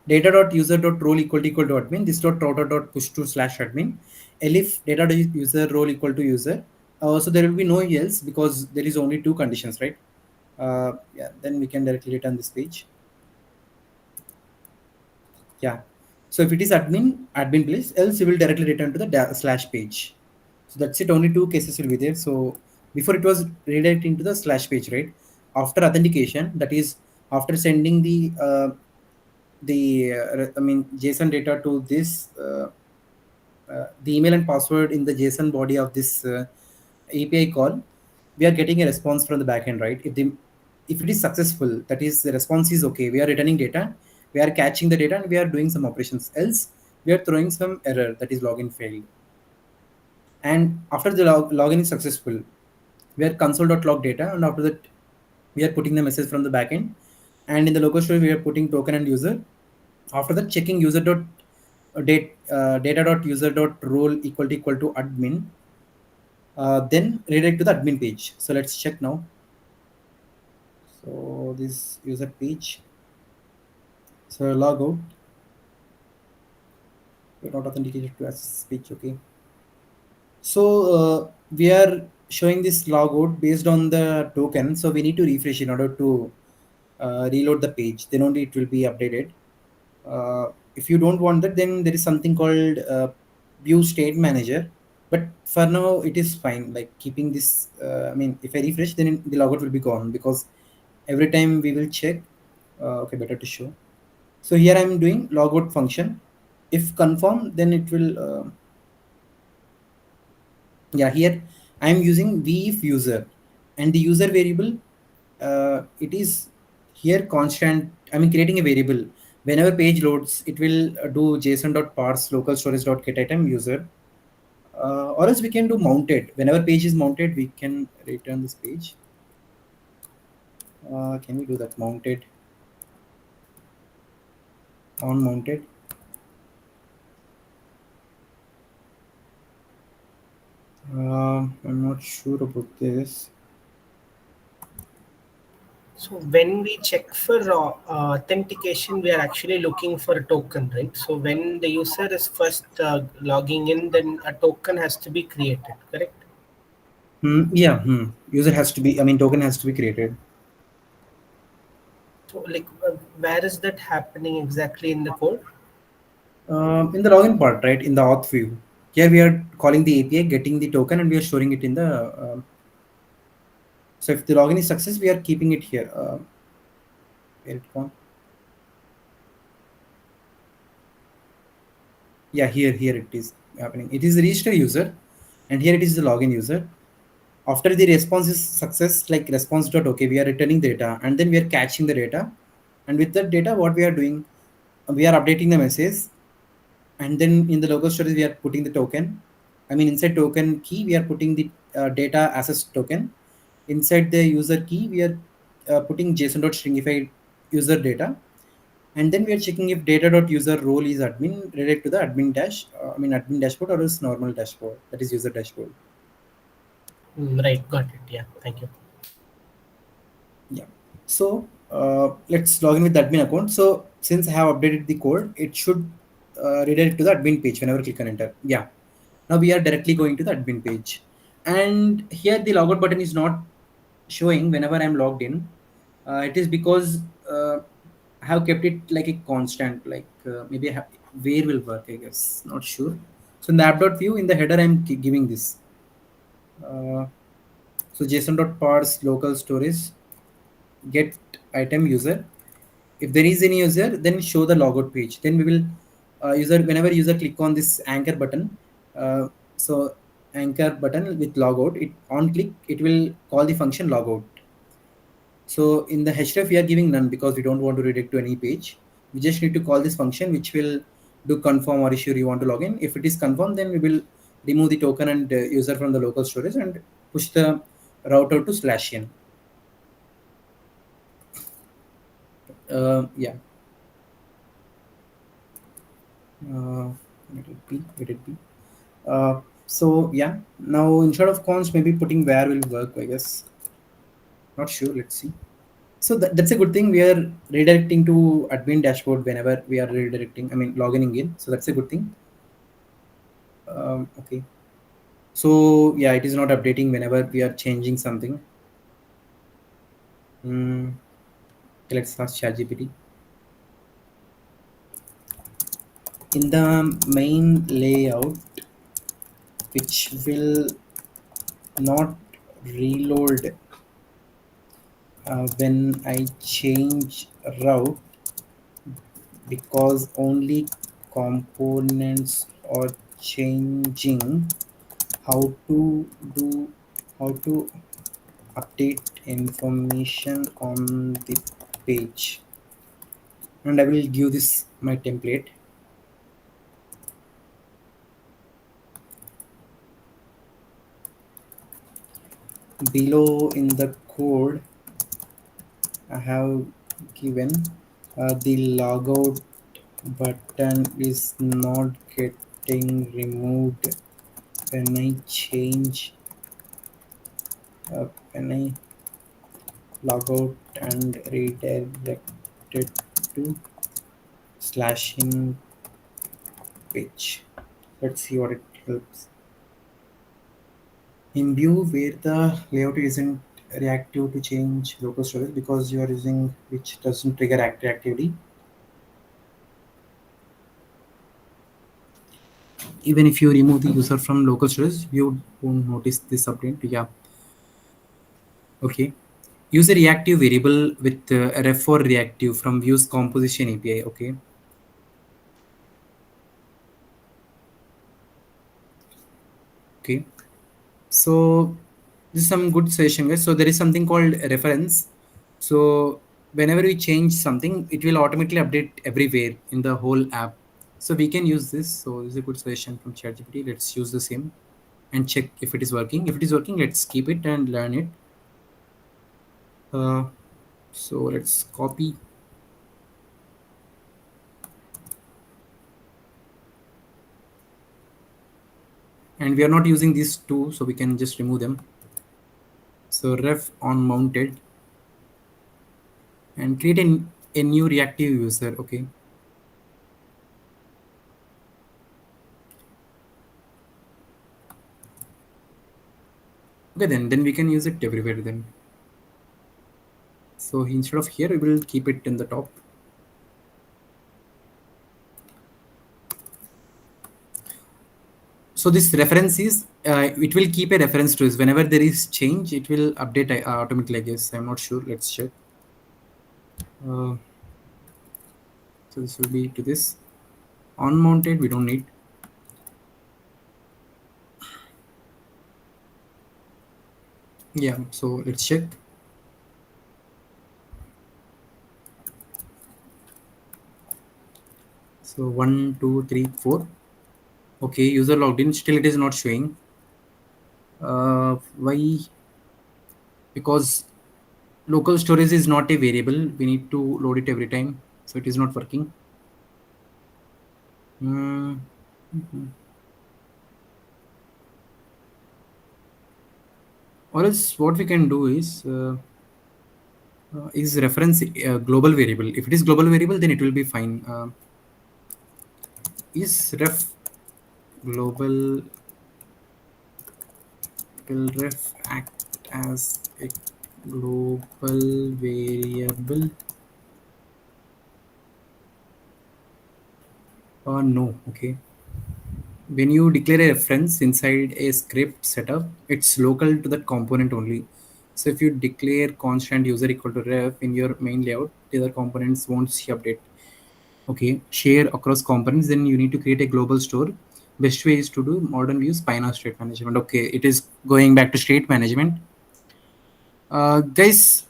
data.user.role equal to admin, this dot router dot push to /admin, elif data.user role equal to user. So there will be no else because there is only two conditions, right? Yeah, then we can directly return this page. Yeah, so if it is admin place, else you will directly return to the slash page. So that's it, only two cases will be there. So before it was redirecting to the slash page, right? After authentication, that is after sending the JSON data to this the email and password in the JSON body of this API call, we are getting a response from the backend, right? If it is successful, that is the response is okay, we are returning data, we are catching the data, and we are doing some operations. Else, we are throwing some error, that is login failed. And after the login is successful, we are console.log data, and after that, we are putting the message from the backend. And in the local storage, we are putting token and user. After that, checking user dot data dot user dot role equal to admin. Then redirect to the admin page. So let's check now. So this user page. So log out. We're not authenticated to access page. Okay. So we are showing this logout based on the token. So we need to refresh in order to reload the page. Then only it will be updated. If you don't want that, then there is something called view state manager. But for now, it is fine. Like keeping this. If I refresh, then the logout will be gone because every time we will check. Okay, better to show. So here I am doing logout function. If confirm, then it will. Yeah, here I am using if user, and the user variable. It is here constant. Creating a variable. Whenever page loads, it will do json.parse local storage.get item user. Or else we can do mounted. Whenever page is mounted, we can return this page. Can we do that mounted? On mounted. I'm not sure about this. So when we check for authentication, we are actually looking for a token, right? So when the user is first logging in, then a token has to be created, correct? Yeah. User has to be. Token has to be created. So like, where is that happening exactly in the code? In the login part, right? In the auth view. Here we are calling the API, getting the token, and we are storing it in the. So if the login is success, we are keeping it here. Where it gone? Yeah, here it is happening. It is the register user, and here it is the login user. After the response is success, like response.okay, we are returning data, and then we are catching the data. And with that data, what we are doing, we are updating the message, and then in the local storage, we are putting the token. Inside token key, we are putting the data access token. Inside the user key, we are putting json.stringify user data. And then we are checking if data.user role is admin, redirect to the admin dashboard or else normal dashboard, that is user dashboard. Right, got it. Yeah, thank you. Yeah. So let's log in with the admin account. So since I have updated the code, it should redirect to the admin page whenever I click on enter. Yeah. Now we are directly going to the admin page, and here the logout button is not showing whenever I'm logged in. It is because I have kept it like a constant, like maybe where will work, I guess, not sure. So in the app.view, in the header, I'm giving this. Uh, so json.parse local storage get item user. If there is any user, then show the logout page. Then we will user whenever user click on this anchor button. Uh, so anchor button with logout, it on click it will call the function logout. So in the href we are giving none because we don't want to redirect to any page. We just need to call this function which will do confirm or issue you want to log in. If it is confirmed, then we will remove the token and user from the local storage and push the router to /n. Yeah. Let it be. So yeah, now instead of cons, maybe putting where will work, I guess. Not sure. Let's see. So that's a good thing. We are redirecting to admin dashboard whenever we are redirecting. I mean, logging in. So that's a good thing. Okay. So yeah, it is not updating whenever we are changing something. Let's ask ChatGPT. In the main layout, which will not reload when I change route, because only components are changing. How to do how to update information on the page, and I will give this my template. Below in the code I have given the logout button is not getting removed when I change when I log out and redirected to /in page. Let's see what it helps. In view where the layout isn't reactive to change local storage because you are using which doesn't trigger activity. Even if you remove the user from local storage, you won't notice this update. Yeah. Okay. Use a reactive variable with ref for reactive from views composition API. Okay. Okay. So this is some good session, guys. So there is something called reference. So whenever we change something, it will automatically update everywhere in the whole app. So we can use this. So this is a good suggestion from ChatGPT. Let's use the same and check if it is working. If it is working, let's keep it and learn it. So let's copy. And we are not using these two, so we can just remove them. So ref on mounted and create a new reactive user. Okay. Okay, then we can use it everywhere then. So instead of here, we will keep it in the top. So this reference is, it will keep a reference to this. Whenever there is change, it will update automatically, I guess. I'm not sure. Let's check. So this will be to this. Unmounted, we don't need. Yeah, so let's check. So 1, 2, 3, 4. Okay, user logged in. Still, it is not showing. Why? Because local storage is not a variable. We need to load it every time. So it is not working. Or else what we can do is reference global variable. If it is global variable, then it will be fine. Is ref global will ref act as a global variable or no? Okay. When you declare a reference inside a script setup, it's local to that component only. So if you declare constant user equal to ref in your main layout, the other components won't see update. Okay, share across components, then you need to create a global store. Best way is to do modern view spina state management. Okay, it is going back to state management. Guys,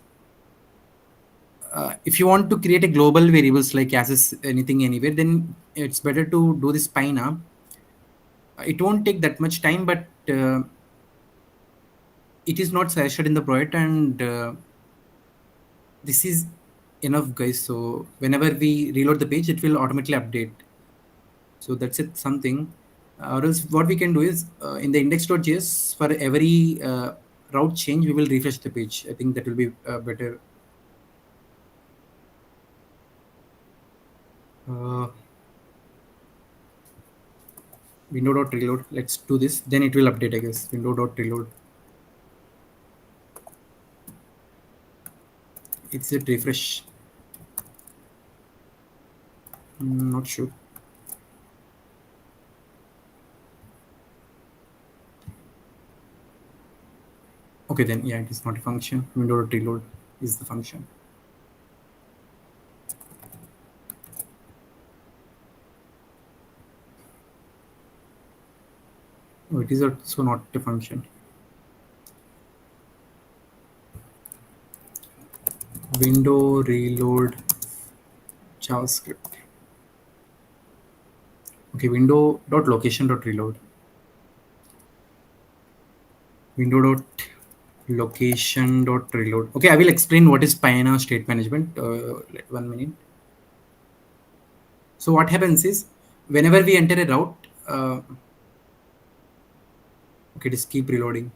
if you want to create a global variables like access anything anywhere, then it's better to do this spina. It won't take that much time, but it is not suggested in the project, and this is enough, guys. So whenever we reload the page, it will automatically update. So that's it, something. Or else what we can do is in the index.js, for every route change, we will refresh the page. I think that will be better. Window.reload. Let's do this. Then it will update, I guess. Window.reload. It's a refresh. Not sure. Okay, then yeah, it is not a function. Window.reload is the function. Oh, it is also not a function. Window reload JavaScript. Okay, window.location.reload. Window.location.reload. Okay, I will explain what is Pioneer state management. 1 minute. So what happens is whenever we enter a route, okay, just keep reloading.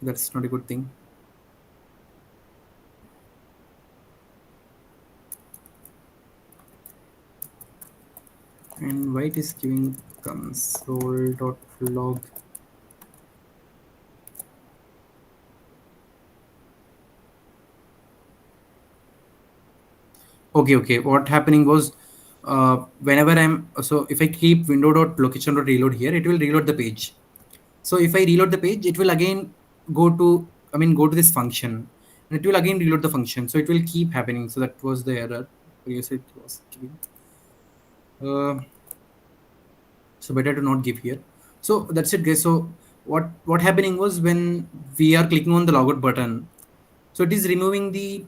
That's not a good thing. And why it is giving console.log. Okay. What happening was whenever so if I keep window.location.reload here, it will reload the page. So if I reload the page, it will again go to this function, and it will again reload the function. So it will keep happening. So that was the error. Yes, it was giving. So better to not give here. So that's it, guys. So what happening was when we are clicking on the logout button, so it is removing the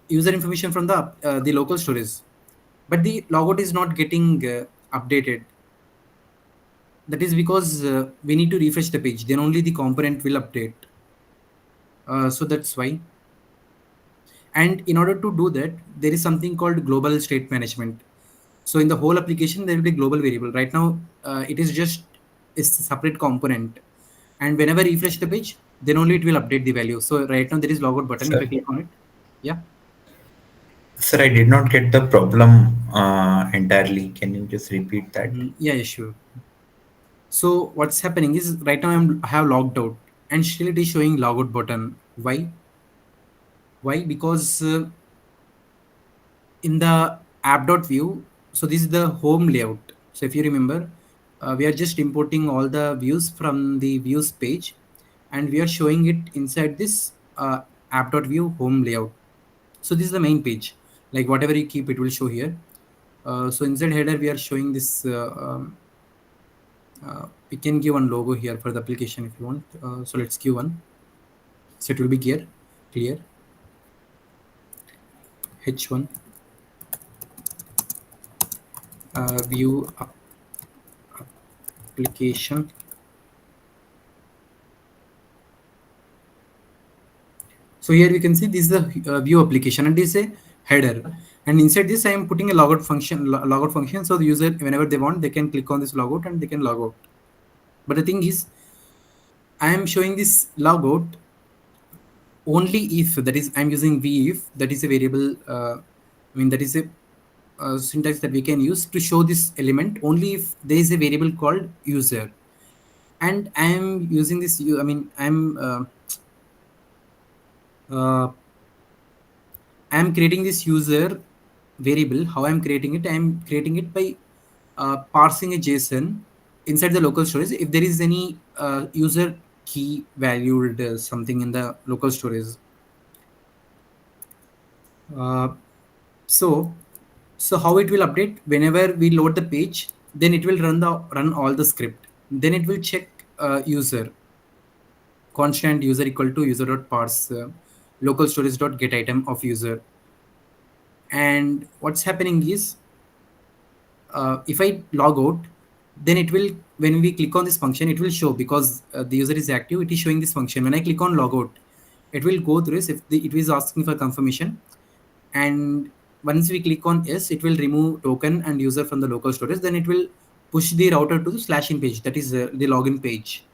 user information from the local storage, but the logout is not getting updated. That is because we need to refresh the page, then only the component will update. So that's why. And in order to do that, there is something called global state management. So in the whole application, there will be global variable. Right now, it is just a separate component. And whenever I refresh the page, then only it will update the value. So right now there is logout button. Sir? If I click on it, yeah. Sir, I did not get the problem entirely. Can you just repeat that? Yeah, sure. So what's happening is right now I have logged out, and still it is showing logout button. Why? Because in the app.view, so this is the home layout. So if you remember, we are just importing all the views from the views page, and we are showing it inside this app.view home layout. So this is the main page. Like whatever you keep, it will show here. So inside header, we are showing this. We can give one logo here for the application if you want. So let's give one. So it will be clear. H1 view application. So here we can see this is the view application, and this is a header. And inside this, I am putting a logout function. So the user, whenever they want, they can click on this logout and they can log out. But the thing is, I am showing this logout only if, that is, I'm using if, that is a variable. That is a syntax that we can use to show this element only if there is a variable called user. and I'm using this I mean uh, I'm creating this user variable. How I'm creating it? I'm creating it by parsing a JSON inside the local storage. If there is any user key valued something in the local storage, uh, so so how it will update whenever we load the page, then it will run all the script. Then it will check user constant user equal to user dot parse local storage dot get item of user. And what's happening is, if I log out, then it will, when we click on this function, it will show, because the user is active, it is showing this function. When I click on logout, it will go through this. If it is asking for confirmation, and once we click on yes, it will remove token and user from the local storage. Then it will push the router to the /in page, that is the login page.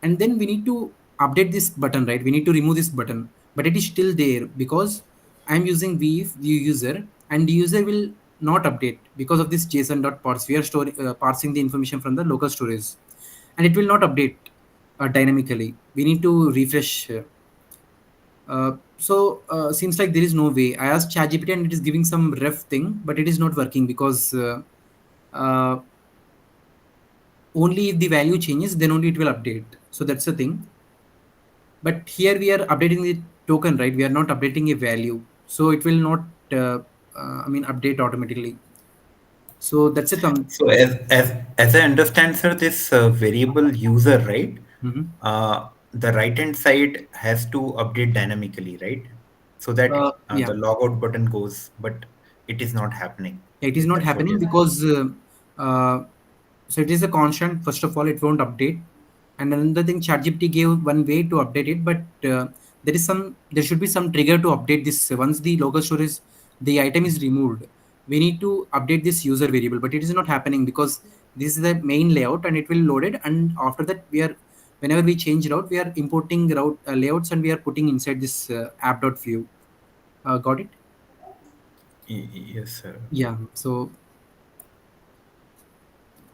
And then we need to update this button, right? We need to remove this button, but it is still there because I'm using weave view user, and the user will not update because of this json.parse. We are parsing the information from the local storage, and it will not update dynamically. We need to refresh. Seems like there is no way. I asked ChatGPT and it is giving some ref thing, but it is not working because uh, only if the value changes, then only it will update. So that's the thing. But here we are updating the token, right? We are not updating a value, so it will not update automatically. So that's it. So as I understand, sir, this variable user, right? Mhm. The right hand side has to update dynamically, right? So that Yeah, the logout button goes, but it is not happening. it is not That's what happening you're saying. because uh, so it is a constant. First of all, it won't update. And another thing, ChatGPT gave one way to update it, but there should be some trigger to update this. Once the local storage, the item is removed, we need to update this user variable, but it is not happening because this is the main layout and it will load it. And after that, whenever we change route, we are importing route layouts, and we are putting inside this app.view. Got it? Yes, sir. Yeah. So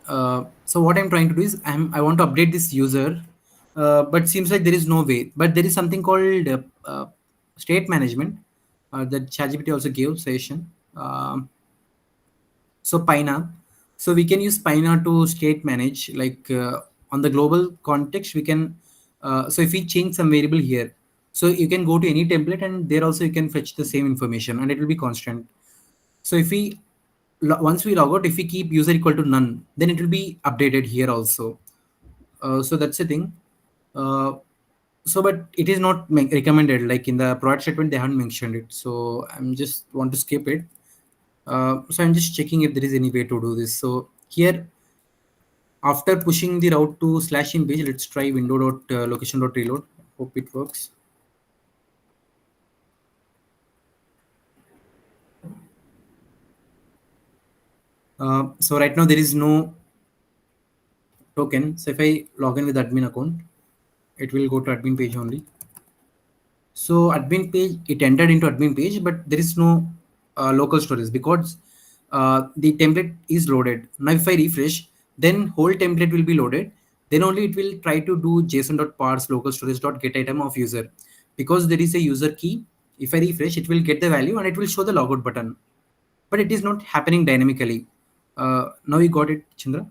what I'm trying to do is I want to update this user, but seems like there is no way. But there is something called state management that ChatGPT also gave session. So Pina, so we can use Pina to state manage, like on the global context. We can so if we change some variable here, so you can go to any template and there also you can fetch the same information and it will be constant. So if we once we log out, if we keep user equal to none, then it will be updated here also. So that's the thing. Uh, but it is not recommended. Like in the product statement, they haven't mentioned it. So I'm just want to skip it. So I'm just checking if there is any way to do this. So here, after pushing the route to /in page, let's try window dot location dot reload. Hope it works. So right now there is no token. So if I log in with admin account, it will go to admin page only. So admin page, it entered into admin page, but there is no local storage because the template is loaded. Now if I refresh, then whole template will be loaded. Then only it will try to do json.parse local storage dot get item of user, because there is a user key. If I refresh, it will get the value and it will show the logout button, but it is not happening dynamically. Now you got it, Chandra?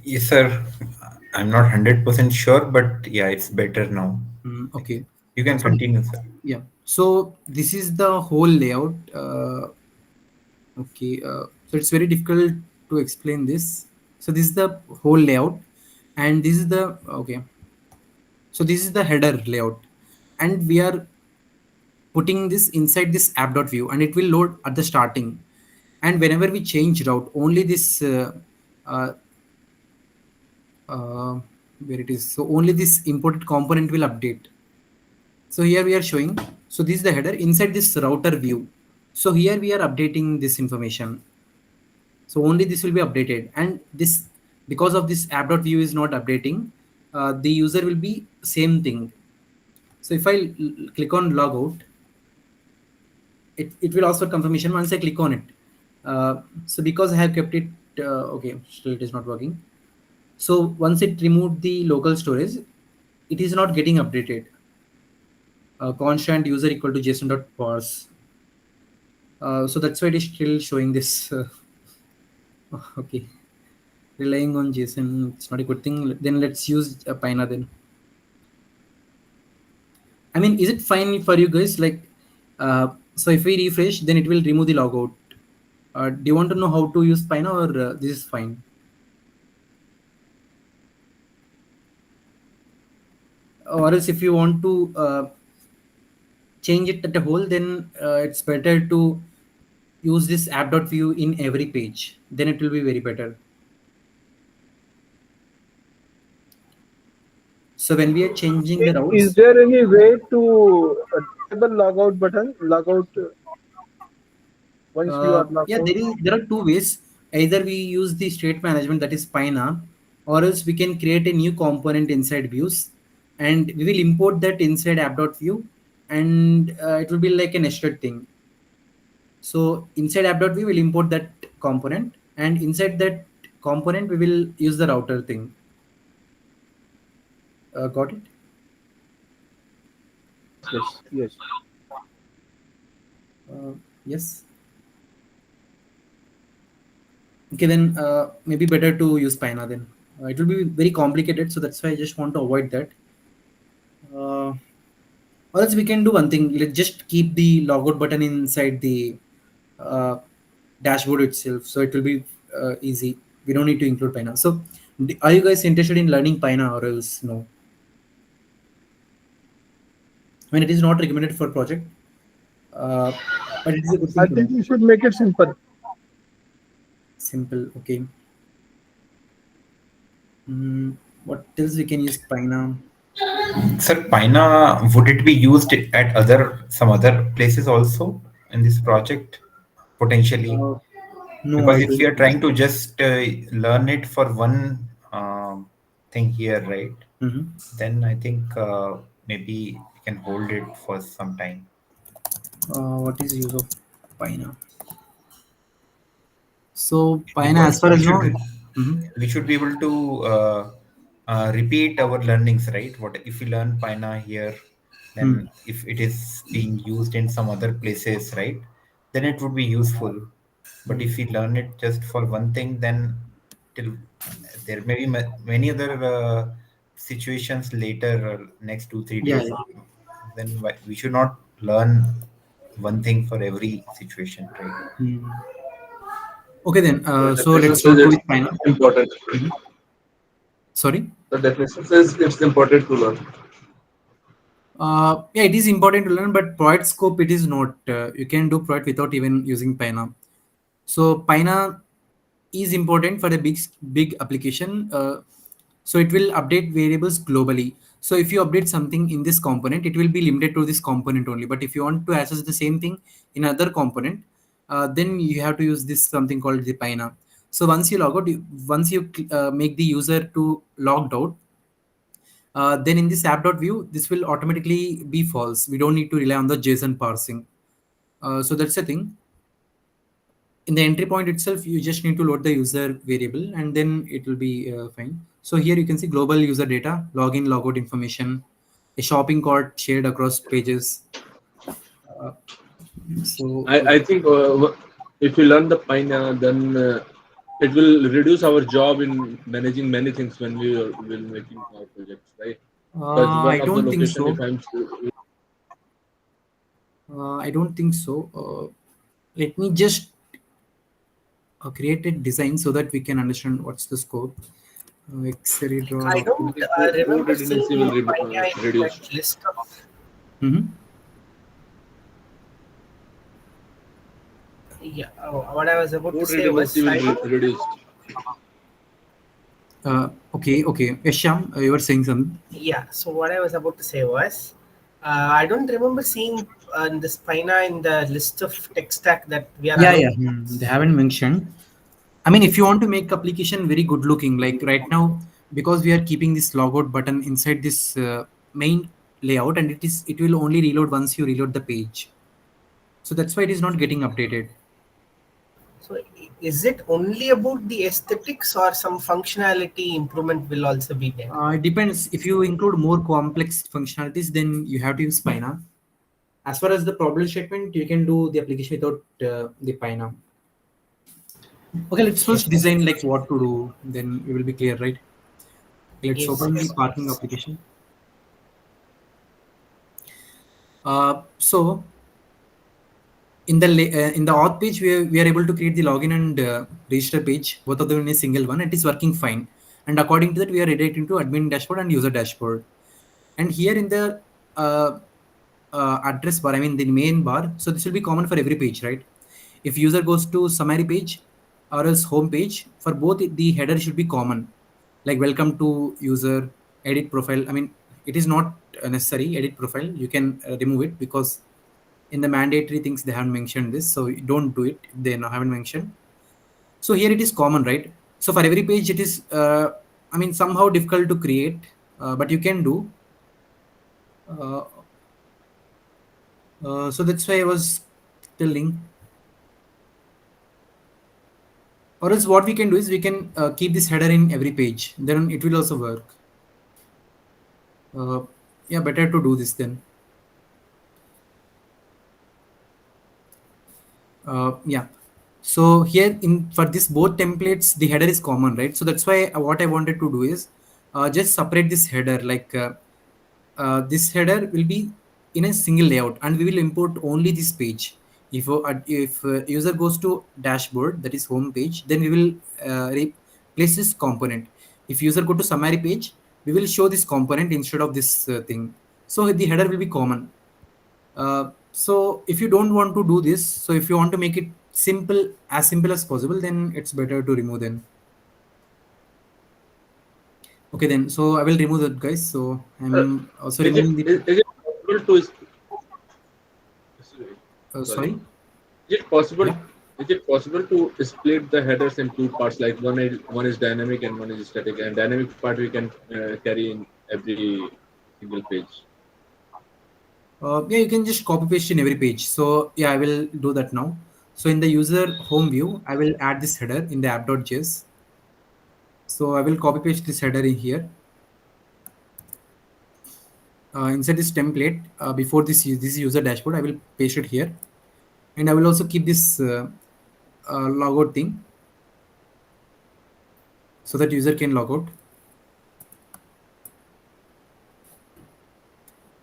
Yes, sir. I'm not 100% sure, but yeah, it's better now. Okay. You can So continue, sir. yeah. So this is the whole layout. Okay, so it's very difficult to explain this. So this is the whole layout, and this is the okay. So this is the header layout, and we are putting this inside this app.view, and it will load at the starting. And whenever we change route, only this uh, uh, where it is. So only this imported component will update. So here we are showing. So this is the header inside this router view. So here we are updating this information. So only this will be updated, and this, because of this app.view is not updating, the user will be same thing. So if I click on logout, it will also confirmation once I click on it. So because I have kept it okay, still it is not working. So once it removed the local storage, it is not getting updated. Constant user equal to json.parse. So that's why it is still showing this. Okay, relying on JSON, it's not a good thing. Then let's use Pina then. I mean, is it fine for you guys? Like, so if we refresh, then it will remove the logout. Do you want to know how to use Pina, or this is fine? Or else, if you want to change it at a whole, then it's better to use this app.view in every page. Then it will be very better. So when we are changing the Is routes, there any way to disable logout button? Logout once you are logged yeah, out. there are two ways. Either we use the state management, that is Pina, or else we can create a new component inside views, and we will import that inside app.view, and it will be like a nested thing. So inside app.view, we'll import that component, and inside that component, we will use the router thing. Got it? Yes, yes. Yes. Okay, then maybe better to use Pina then. It will be very complicated, so that's why I just want to avoid that. Or else we can do one thing. Let's just keep the logout button inside the uh, dashboard itself, so it will be easy. We don't need to include Pina. So, are you guys interested in learning Pina, or else no? I mean, it is not recommended for project, uh, but it is a good I thing to think know. you should make it simple. Simple, okay. What else we can use Pina? Sir, Pina, would it be used at some other places also in this project potentially? Uh, no, Because I if we don't are think trying so. to just learn it for one thing here, right? Mhm. Then I think maybe we can hold it for some time. What is use of Pina? So Pina, as Because far as you know, mhm. we should be able to repeat our learnings, right? What if we learn Pina here, Hmm. then if it is being used in some other places, right? Then it would be useful. But Hmm. if we learn it just for one thing, then till there may be many other situations later, next 2 3 Yeah, days. yeah. Then we should not learn one thing for every situation, right? Hmm. Okay then. The So definition let's go says through it's with Pina. important. Mhm. Sorry. The definition says it's important to learn. Yeah, it is important to learn, but project scope it is not. You can do project without even using Pina. So Pina is important for a big application. So it will update variables globally. So if you update something in this component, it will be limited to this component only. But if you want to access the same thing in other component, then you have to use this something called the Pina. So once you log out, once you make the user to logged out, then in this app.view, this will automatically be false. We don't need to rely on the JSON parsing. So that's the thing. In the entry point itself, you just need to load the user variable, and then it will be fine. So here you can see global user data, login, logout information, a shopping cart shared across pages. Uh, so I think if you learn the Pina, then it will reduce our job in managing many things when we are will making our projects, right? Because I one of the don't think location, if so. I'm I don't think so. Let me just create a design so that we can understand what's the scope. I Xery I don't think code remember seeing redundancy will Pioneer in reduce. that list of. Mm-hmm. Yeah, what I was about to Code say redundancy was will I don't. reduce. Okay. Yes, Shyam, you were saying something. Yeah, so what I was about to say was, I don't remember seeing the Spina in the list of tech stack that we are Yeah. allowed. They haven't mentioned. I mean, if you want to make application very good looking, like right now, because we are keeping this logout button inside this main layout, and it will only reload once you reload the page. So that's why it is not getting updated. So is it only about the aesthetics or some functionality improvement will also be there? It depends. If you include more complex functionalities, then you have to use Pyna. As far as the problem statement, you can do the application without the Pyna. Okay, let's Okay. first design like what to do. Then we will be clear, right? Let's Yes, open the yes, parking yes. application. So in the auth page, we are able to create the login and register page, both of them in a single one. It is working fine. And according to that, we are redirecting to admin dashboard and user dashboard. And here in the address bar, I mean the main bar, so this will be common for every page, right? If user goes to summary page or else home page, for both the header should be common, like welcome to user, edit profile. I mean, it is not necessary edit profile. You can remove it because in the mandatory things they haven't mentioned this, so don't do it if they haven't mentioned. So here it is common, right? So for every page it is I mean somehow difficult to create, but you can do. uh, so that's why I was telling. Or else what we can do is we can keep this header in every page, then it will also work. uh, yeah, better to do this then. Yeah, so here in for this both templates the header is common, right? So that's why what I wanted to do is just separate this header, like this header will be in a single layout and we will import only this page. If user goes to dashboard, that is home page, then we will replace this component. If user go to summary page, we will show this component instead of this thing. So the header will be common. So if you don't want to do this, so if you want to make it simple as possible, then it's better to remove them. Okay, then so I will remove that, guys. So Uh, I'm also is it removing the is it possible to sorry? sorry. Is it possible? Yeah. Is it possible to split the headers in two parts? Like one is dynamic and one is static. And dynamic part we can carry in every single page. Yeah, you can just copy paste in every page. So yeah, I will do that now. So in the user home view, I will add this header in the app.js. So I will copy paste this header in here. Inside this template, before this user dashboard, I will paste it here, and I will also keep this logout thing so that user can log out.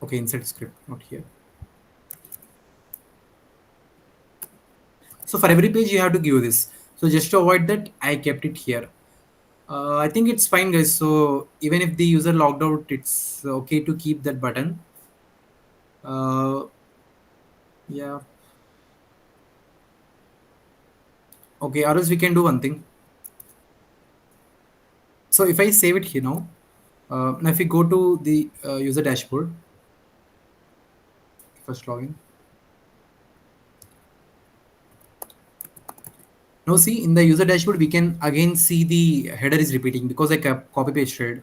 Okay, inside script, not here. So for every page you have to give this. So just to avoid that, I kept it here. I think it's fine, guys. So even if the user logged out, it's okay to keep that button. Yeah. Okay, or else we can do one thing. So if I save it here now if we go to the user dashboard, first login. Now see in the user dashboard, we can again see the header is repeating because I copy pasted.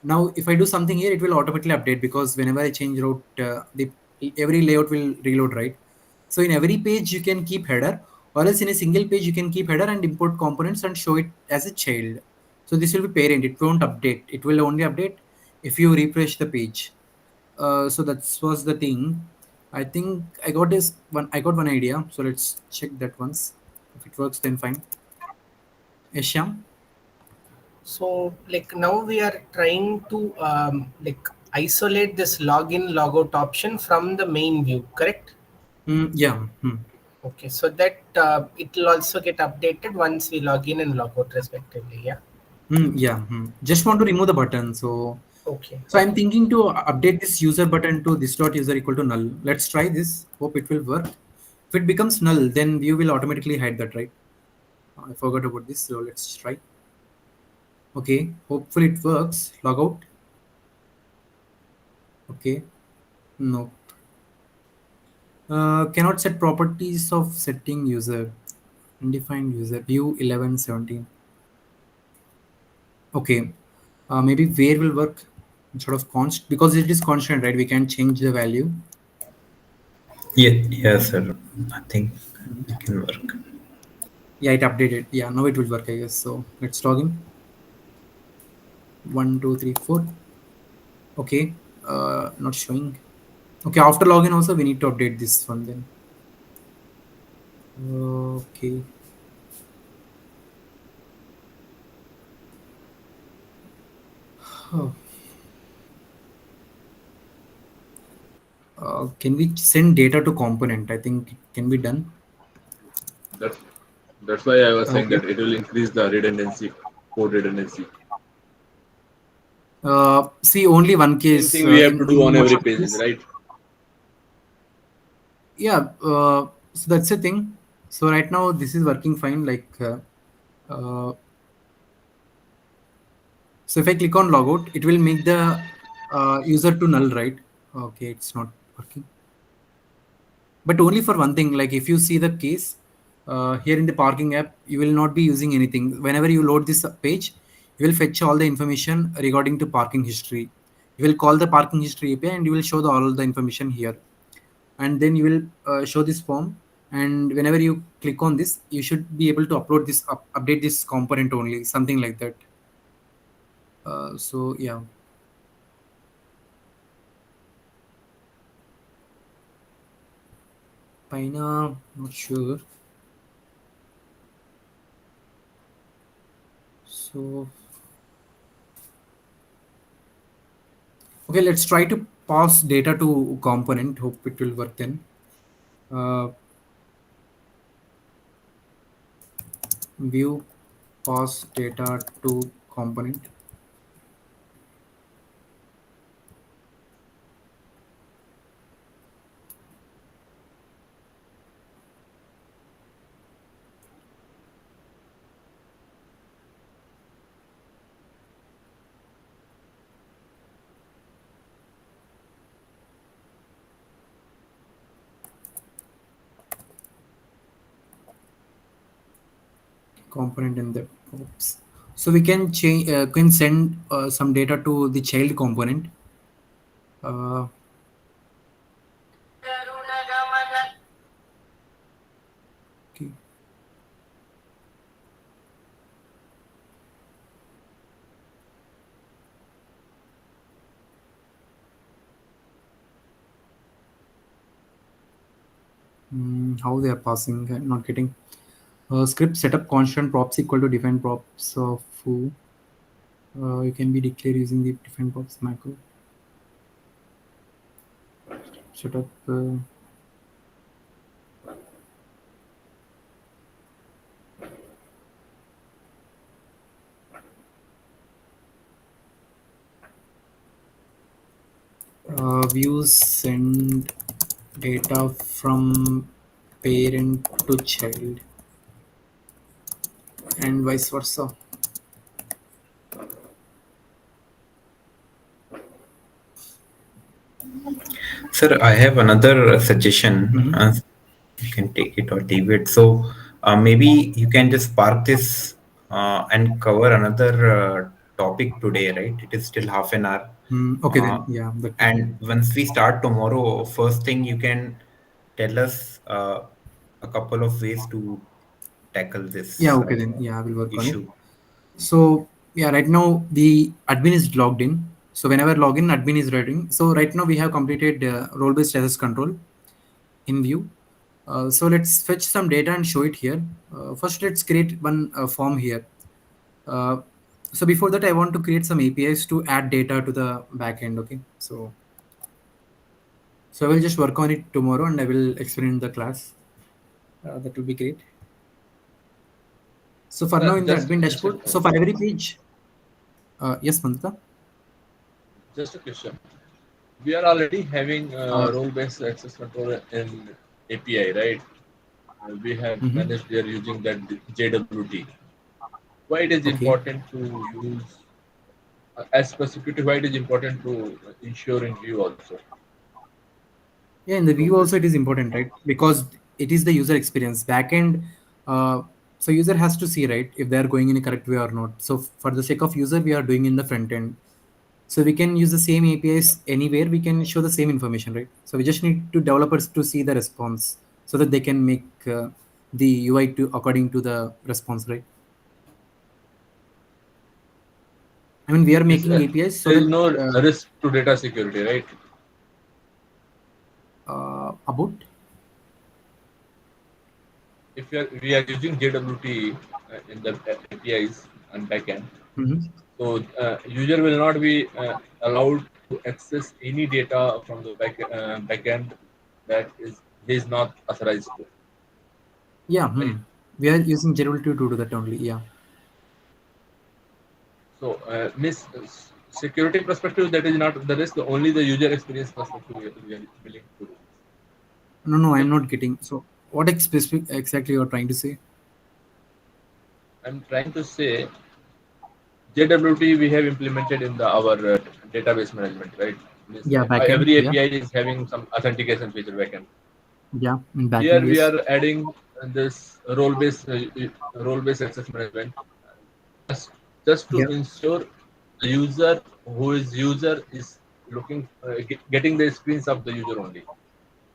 Now if I do something here, it will automatically update because whenever I change route, the every layout will reload, right? So in every page you can keep header, or else in a single page you can keep header and import components and show it as a child. So this will be parent. It won't update. It will only update if you refresh the page. So that was the thing. I think I got one idea. So let's check that once. If it works, then fine. Esham. So like now we are trying to like isolate this login logout option from the main view, correct? Yeah. Okay, so that it will also get updated once we log in and log out respectively. Yeah. Yeah. Just want to remove the button. Okay. So I'm Okay. thinking to update this user button to this dot user equal to null. Let's try this. Hope it will work. If it becomes null, then view will automatically hide that, right? I forgot about this. So let's try. Okay. Hopefully it works. Log out. Okay. No. Cannot set properties of setting user. Undefined user. View 1117. Okay. Maybe where will work instead of const, because it is constant, right? We can change the value. Yeah, yeah, sir. I think it can work. Yeah, it updated. Yeah, now it will work, I guess. So let's log in. 1 2 3 4. Okay, not showing. Okay, after login also we need to update this one then. Okay. Oh, can we send data to component? I think it can be done. That's that's why I was saying Okay. that it will increase the redundancy, code redundancy. See, only one Same case thing we have to in do on most every of the page, case. right? Yeah. So that's the thing. So right now this is working fine. Uh, so if I click on logout, it will make the user to null, right? Okay, it's not working. But only for one thing. Like if you see the case here in the parking app, you will not be using anything. Whenever you load this page, you will fetch all the information regarding to parking history. You will call the parking history API and you will show all the information here. And then you will show this form. And whenever you click on this, you should be able to upload this, update this component only, something like that. So yeah, Pina, not sure. So okay, let's try to pass data to component. Hope it will work then. Uh, View pass data to component. Component in the oops. So we can change, can send some data to the child component. Uh, okay. How they are passing? I'm not getting. Script setup constant props equal to define props of foo. You can be declared using the define props macro. Setup. Views send data from parent to child and vice versa. Sir, I have another suggestion. Mhm. You can take it or leave it. So maybe you can just park this and cover another topic today, right? It is still half an hour. Okay, Uh, then yeah, that will be. and once we start tomorrow, first thing you can tell us a couple of ways to tackle Yeah, this okay, then yeah, I will work on it. issue. So yeah, right now the admin is logged in. So whenever login, admin is writing. So right now we have completed role-based access control in view. So let's fetch some data and show it here. First, let's create one form here. Uh, so before that, I want to create some APIs to add data to the backend. Okay, so I will just work on it tomorrow and I will explain in the class. That will be great. So for now, in the admin Just dashboard, so for every page, yes, Mantha. a question. We are already having Uh, role-based access control in API, right? We have mhm. managed we are using that JWT. Why it is Okay. important to use as specifically why it is important to ensure in view also Yeah, in the view also role-based. it is important, right? Because it is the user experience. Backend, so user has to see, right, if they are going in a correct way or not. So for the sake of user, we are doing in the front end. So we can use the same APIs anywhere. We can show the same information, right? So we just need to developers to see the response so that they can make the UI to according to the response, right? I mean, we are It's, making APIs so there is that no risk to data security, right? about. If we are using JWT in the APIs and backend, Mhm. so user will not be allowed to access any data from the backend that he is not authorized to, Yeah, right? we are using JWT to do that only. Yeah. So, miss security perspective, that is not the risk. Only the user experience perspective we are willing to do. No, no, I'm Okay, not getting. So, what specific exactly you're trying to say? I'm trying to say JWT we have implemented in our database management, right? Means, Yeah, backend. every Yeah, API is having some authentication feature backend. yeah, in Here backend, we yes. are adding this role-based access management just, just to Yeah. ensure the user is looking getting the screens of the user only.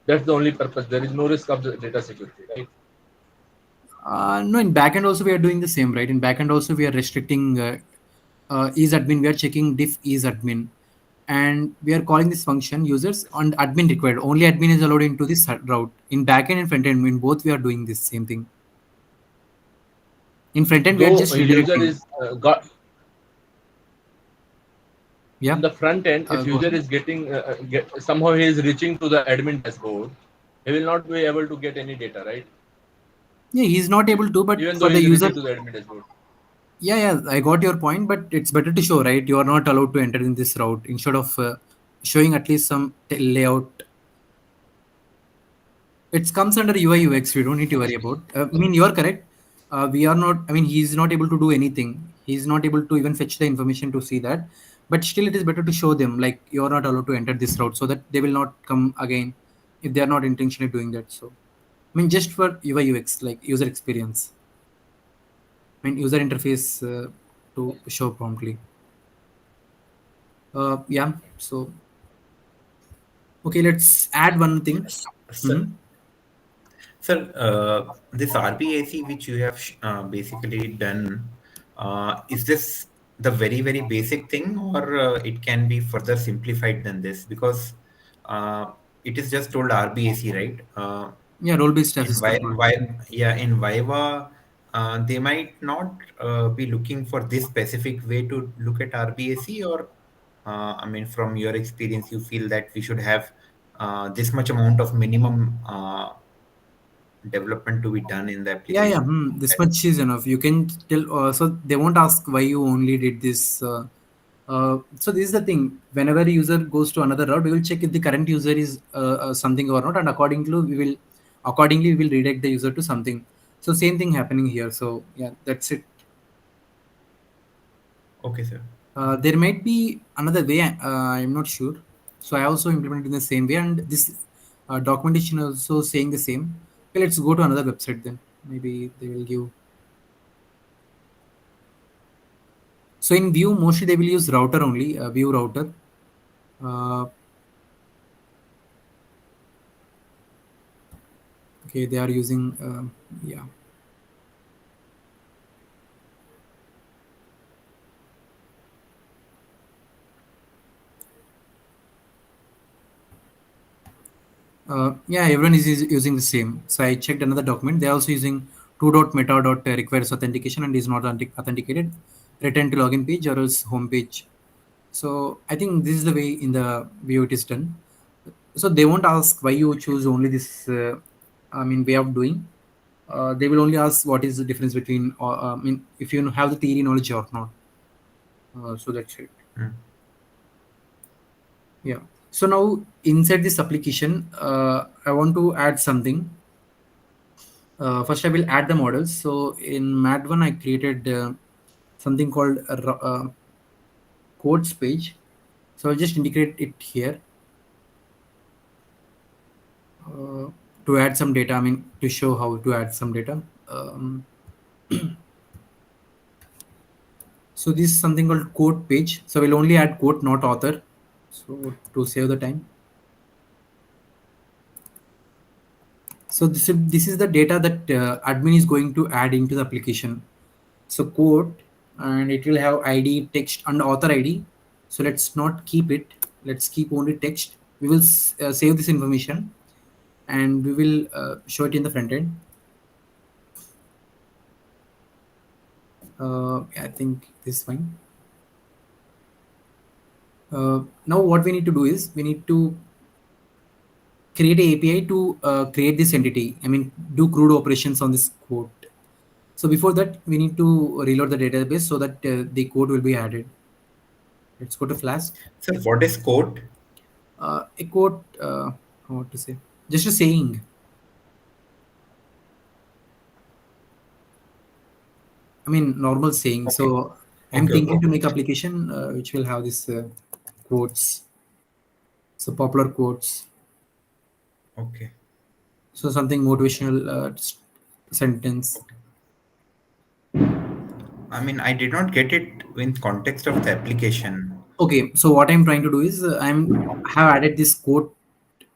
That's the only purpose. There is no risk of the data security, right? No, in backend also we are doing the same, right? In backend also we are restricting is admin. We are checking diff is admin, and we are calling this function users and admin required. Only admin is allowed into this route. In backend and frontend, in both we are doing this same thing. In frontend, we are Though just a user redirecting. is got Yeah. in the front end, if Go user ahead. is getting somehow he is reaching to the admin dashboard, he will not be able to get any data, right? Yeah, he's not able to, but Even though for he the is user, reaching to the admin dashboard. yeah, yeah, I got your point, but it's better to show, right? You are not allowed to enter in this route instead of showing at least some layout. It comes under UI UX. We don't need to worry about. I mean, you are correct. We are not. I mean, he's not able to do anything. He's not able to even fetch the information to see that. But still, it is better to show them like you are not allowed to enter this route, so that they will not come again if they are not intentionally doing that. So, I mean, just for UI UX, like user experience. I mean, user interface to show promptly. Yeah. So, okay, let's add one thing. So, Mhm. Sir, this RBAC which you have basically done, is this the very, very basic thing, or it can be further simplified than this? Because it is just told RBAC, right? Yeah, role-based In assistant. Yeah, in Viva, they might not be looking for this specific way to look at RBAC, or I mean, from your experience, you feel that we should have this much amount of minimum development to be done in the Yeah, yeah. application. This much is enough. You can tell. So they won't ask why you only did this. So this is the thing. Whenever a user goes to another route, we will check if the current user is something or not, and accordingly we will redirect the user to something. So same thing happening here. So yeah, that's it. Okay, sir. There might be another way. I'm not sure. So I also implemented in the same way, and this documentation also saying the same. Okay, let's go to another website then. Maybe they will give. So in Vue, mostly they will use router only, Vue router. Uh, okay, they are using, yeah. Yeah, everyone is using the same. So I checked another document. They're also using 2.meta requires authentication and is not authenticated. Return to login page or else home page. So I think this is the way in the Vue it is done. So they won't ask why you choose only this. I mean, way of doing. They will only ask what is the difference between. I mean, if you have the theory knowledge or not. So that's it. Hmm. Yeah. So now inside this application, I want to add something. First, I will add the models. So in Mad1, I created something called a codes page. So I'll just integrate it here uh, to add some data. I mean, to show how to add some data. So this is something called code page. So we'll only add code, not author. So to save the time. So this is the data that admin is going to add into the application. So quote, and it will have ID, text, and author ID. So let's not keep it. Let's keep only text. We will save this information, and we will show it in the front end. I think this is fine. Now what we need to do is we need to create a API to create this entity. I mean, do CRUD operations on this quote. So before that, we need to reload the database so that the code will be added. Let's go to Flask. Sir, what is code? A quote, how to say, just a saying. I mean, normal saying. Okay. So I'm Okay, thinking okay. to make application which will have this quotes. So popular quotes. Okay. So something motivational sentence. I mean, I did not get it in context of the application. Okay, so what I'm trying to do is have added this quote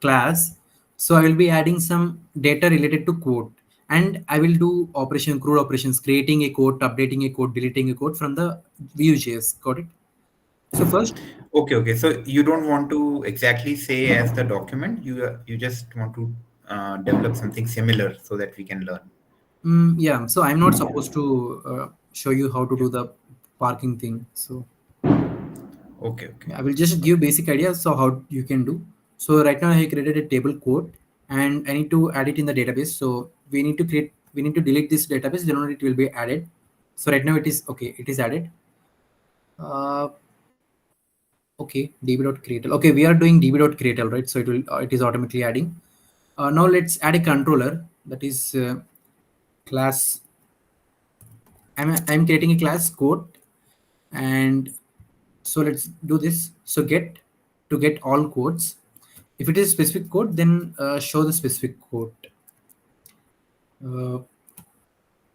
class. So I will be adding some data related to quote, and I will do operation CRUD operations, creating a quote, updating a quote, deleting a quote from the Vue.js. Got it? So first, Okay, okay. So you don't want to exactly say as the document. You just want to develop something similar so that we can learn. yeah. So I'm not supposed to show you how to do the parking thing. So Okay, okay. I will just give basic ideas so how you can do. So right now I created a table code and I need to add it in the database. So we need to delete this database, then only it will be added. So right now it is okay, it is added. Uh, okay, db.createl. Okay, we are doing db.createl, right? So it is automatically adding. Now let's add a controller that is class. I'm creating a class code, and so let's do this. So get all codes. If it is specific code, then show the specific code. Uh,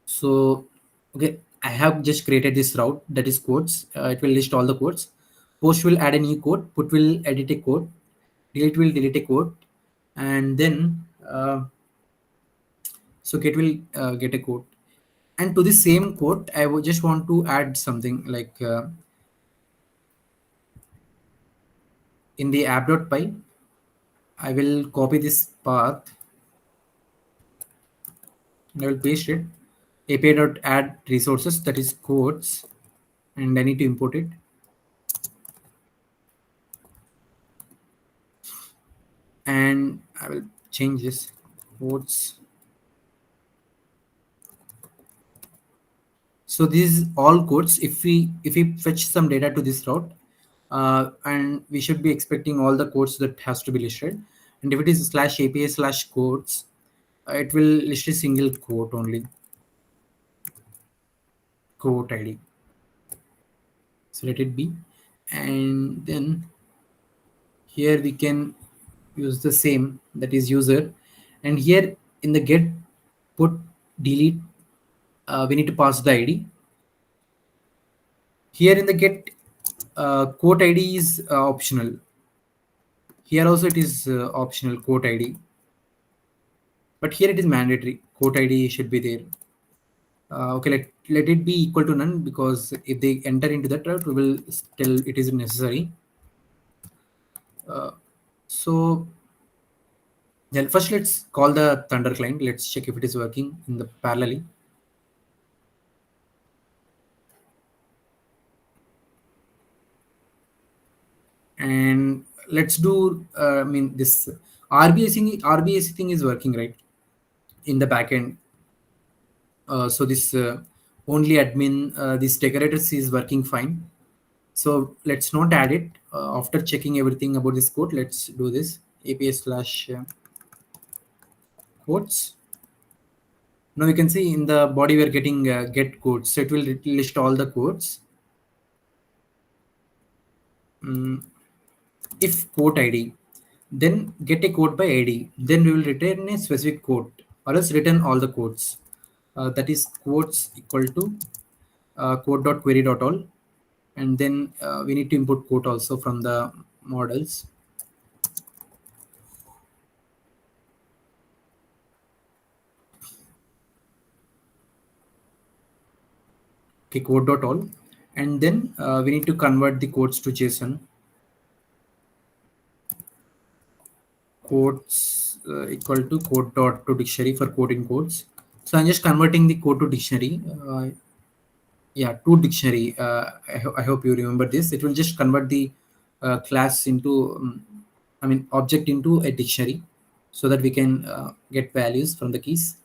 so okay, I have just created this route that is codes. It will list all the codes. Post will add a new code. Put will edit a code. Delete will delete a code, and then so get will get a code. And to the same code, I would just want to add something like in the app.py. I will copy this path and I will paste it. API.add resources, that is codes, and I need to import it. And I will change this codes. So these all codes. If we fetch some data to this route, and we should be expecting all the codes that has to be listed. And if it is /API/codes, it will list a single code only. Quote ID. So let it be, and then here we can use the same, that is user, and here in the get put delete we need to pass the ID. Here in the get quote ID is optional. Here also it is optional quote ID, but here it is mandatory. Quote ID should be there. Okay, let it be equal to none, because if they enter into that route, we will tell it is necessary. So yeah, first let's call the Thunder client. Let's check if it is working in the parallelly. And let's do I mean this RBAC thing is working right in the backend. So this only admin this decorators is working fine. So let's not add it. After checking everything about this code, let's do this API/codes. Now you can see in the body we are getting get codes. So it will list all the codes. If quote ID, then get a code by ID, then we will return a specific code, or else return all the codes. That is quotes equal to code.query.all, and then we need to import code also from the models. Okay, code dot all, and then we need to convert the codes to JSON. Codes equal to code dot to dictionary for coding codes. So I'm just converting the code to dictionary. Yeah, to dictionary. I hope you remember this. It will just convert the class into, I mean, object into a dictionary, so that we can get values from the keys.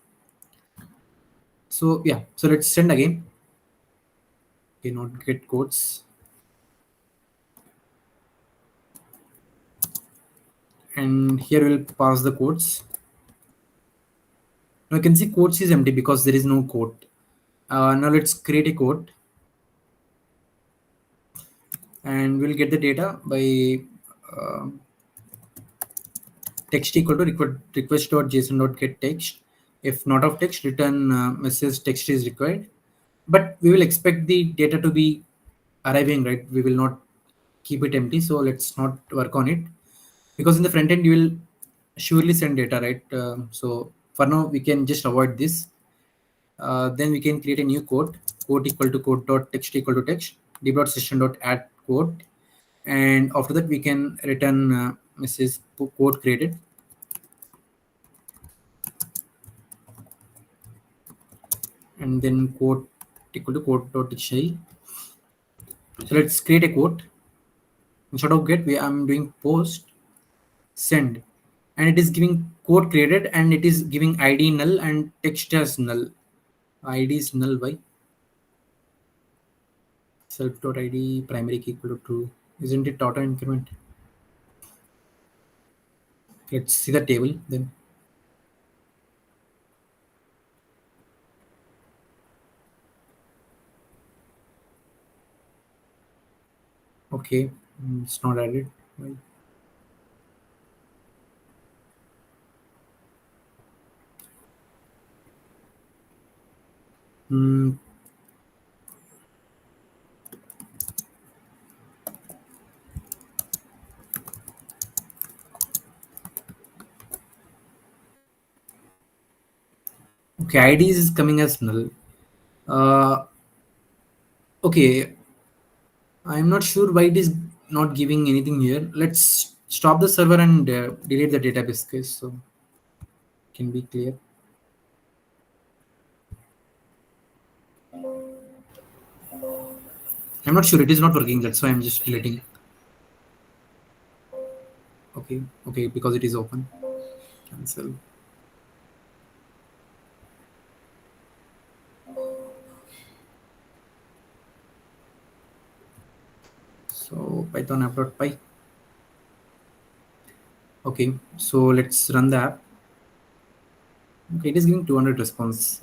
So yeah, so let's send again. Okay, not get codes. And here we'll pass the codes. Now you can see codes is empty because there is no code. Now let's create a code, and we'll get the data by uh, text equal to request.json.get text. If not of text, return message text is required. But we will expect the data to be arriving, right? We will not keep it empty. So let's not work on it, because in the front end you will surely send data, right? So for now we can just avoid this. Then we can create a new code. Code equal to code dot text equal to text system dot add code, and after that we can return message code created. And then code equal to code dot dictionary. So let's create a code. Instead of get, I'm doing post send, and it is giving code created, and it is giving ID null and text as null. ID is null by self dot ID primary key equal to true. Isn't it auto increment? Let's see the table then. Okay, it's not added. Why? Hmm. Okay, ID is coming as null. Okay, I'm not sure why it is not giving anything here. Let's stop the server and delete the database case, so it can be clear. I'm not sure, it is not working. That's why I'm just deleting. Okay, because it is open. Cancel. So python app.py. Okay, so let's run the app. Okay, it is giving 200 response.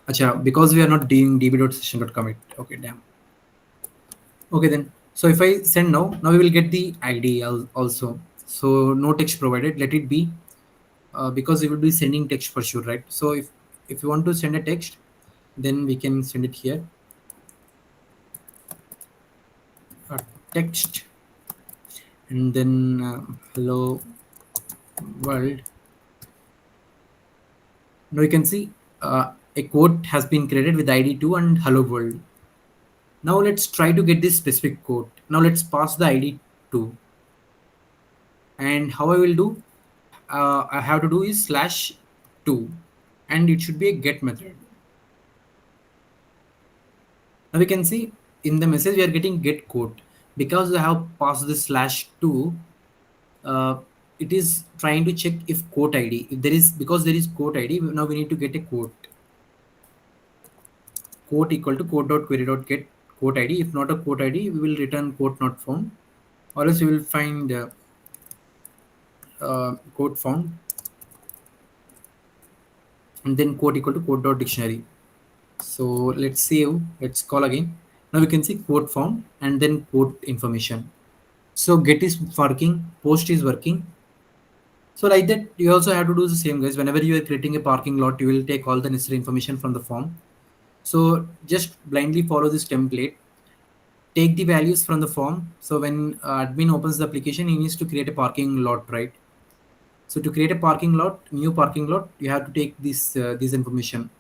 Acha, because we are not doing db.session.commit. Okay, damn. Okay then. So if I send now we will get the ID also. So no text provided. Let it be, because we will be sending text for sure, right? So if you want to send a text, then we can send it here. Text, and then hello world. Now you can see a code has been created with ID 2 and hello world. Now let's try to get this specific code. Now let's pass the ID 2. And how I will do, I have to do is /2, and it should be a get method. Now we can see in the message we are getting get code, because I have passed this /2. It is trying to check if code ID, if there is, because there is code ID, now we need to get a code. Code equal to code dot query dot get code ID. If not a code ID, we will return code not found, or else we will find code found, and then code equal to code dot dictionary. So let's save, let's call again. Now we can see code found and then code information. So get is working, post is working. So like that, you also have to do the same, guys. Whenever you are creating a parking lot, you will take all the necessary information from the form. So just blindly follow this template. Take the values from the form. So when admin opens the application, he needs to create a parking lot, right? So to create a parking lot, new parking lot, you have to take this information.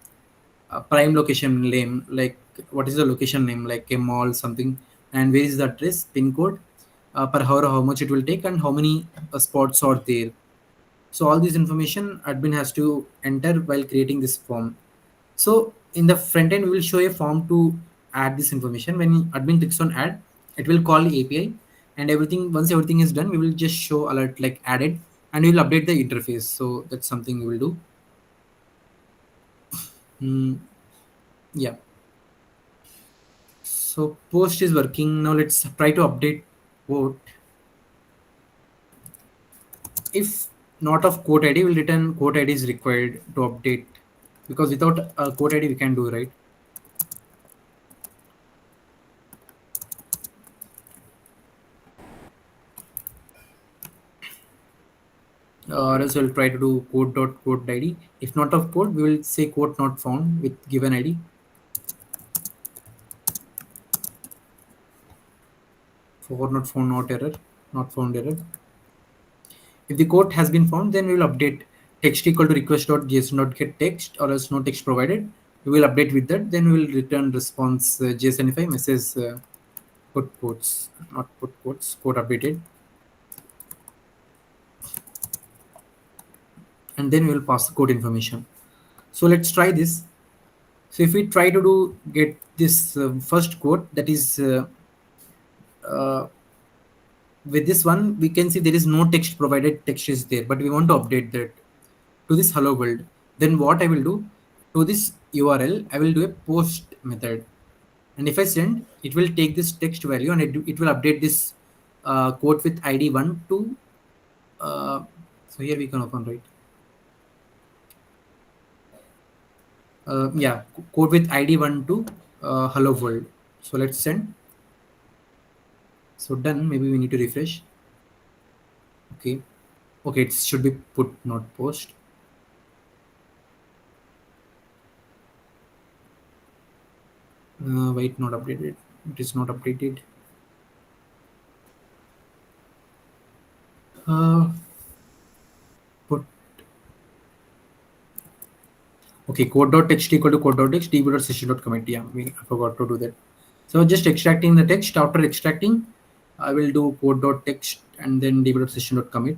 Prime location name, like what is the location name, like a mall something, and where is the address, pin code, per hour how much it will take, and how many spots are there. So all this information admin has to enter while creating this form. So in the front end, we will show a form to add this information. When admin clicks on add, it will call the API, and everything. Once everything is done, we will just show alert like added, and we will update the interface. So that's something we will do. Mm, yeah. So post is working now. Let's try to update quote. If not of quote ID, will return quote ID is required to update, because without a quote ID we can do, right. Or else we'll try to do code dot quote ID. If not of code, we will say quote not found with given ID. For not found, not error, not found error. If the quote has been found, then we will update text equal to request dot json dot get text, or else no text provided. We will update with that. Then we will return response JSONify message put quotes, not put quotes, quote updated, and then we will pass the code information. So let's try this. So if we try to do get this first quote, that is uh, with this one, we can see there is no text provided, text is there, but we want to update that to this hello world. Then what I will do, to this URL, I will do a post method. And if I send, it will take this text value and it will update this quote with ID 1 to, so here we can open, right? Yeah, code with ID 1 to hello world. So let's send. So done. Maybe we need to refresh. Okay. Okay, it should be put, not post. Wait, not updated. It is not updated. Put. Okay, code.txt equal to code.text, db.session.commit. Yeah, I forgot to do that. So just extracting the text. After extracting, I will do code.text and then db.session.commit.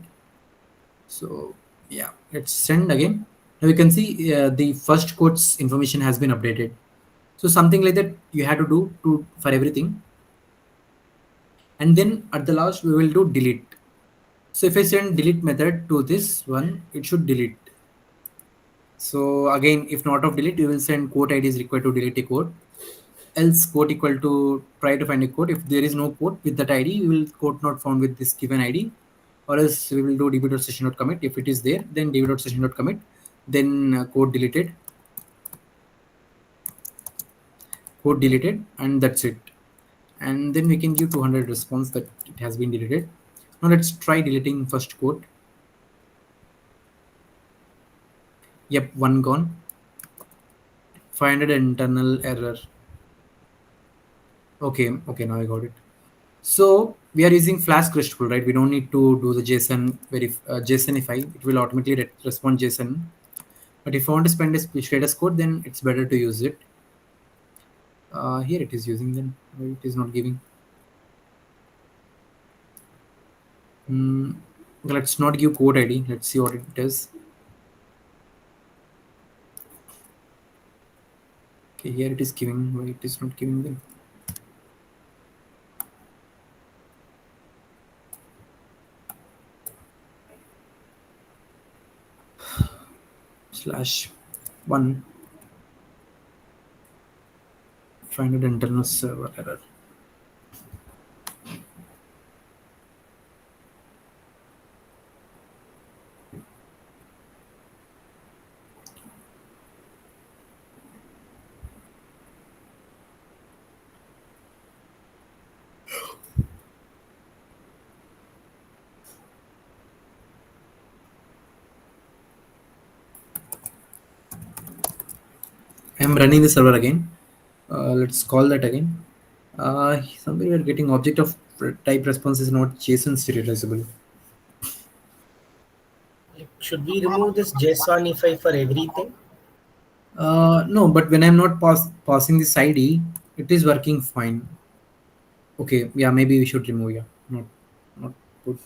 So yeah, let's send again. Now you can see the first quote's information has been updated. So something like that you have to do for everything. And then at the last we will do delete. So if I send delete method to this one, it should delete. So again, if not of delete, you will send quote ID is required to delete a quote. Else quote equal to try to find a quote. If there is no quote with that ID, we will quote not found with this given ID. Or else we will do db.session.commit. If it is there, then db.session.commit. Then code deleted. Code deleted, and that's it. And then we can give 200 response that it has been deleted. Now let's try deleting first quote. Yep, one gone. 500 internal error. Okay, now I got it. So we are using Flask RESTful, right? We don't need to do the JSON JSONify. It will automatically respond JSON. But if you want to spend a status code, then it's better to use it. Here it is using, then it is not giving. Let's not give code ID. Let's see what it does. Okay, here it is giving. Why it is not giving them? /1 find an internal server error. I'm running the server again. Let's call that again. Something we are getting object of type response is not JSON serializable. Should we remove this JSONify for everything? No, but when I'm not passing this ID, it is working fine. Okay, yeah, maybe we should remove. Yeah, not good.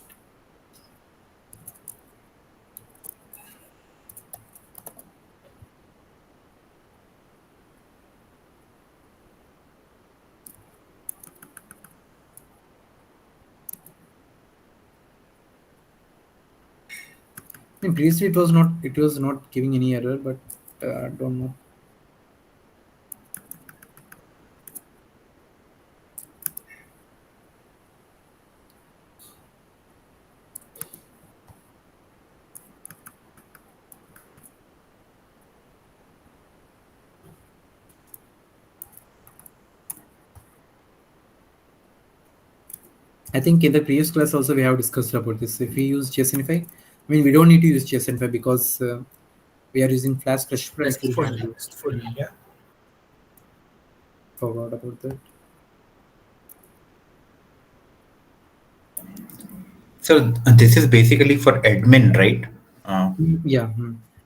I mean, previously it was not giving any error, but I don't know. I think in the previous class also we have discussed about this. If we use JSONify, I mean we don't need to use JSONify because we are using Flash Plus Crush full, only. it's full, yeah. Forgot about that. So this is basically for admin, right? Yeah.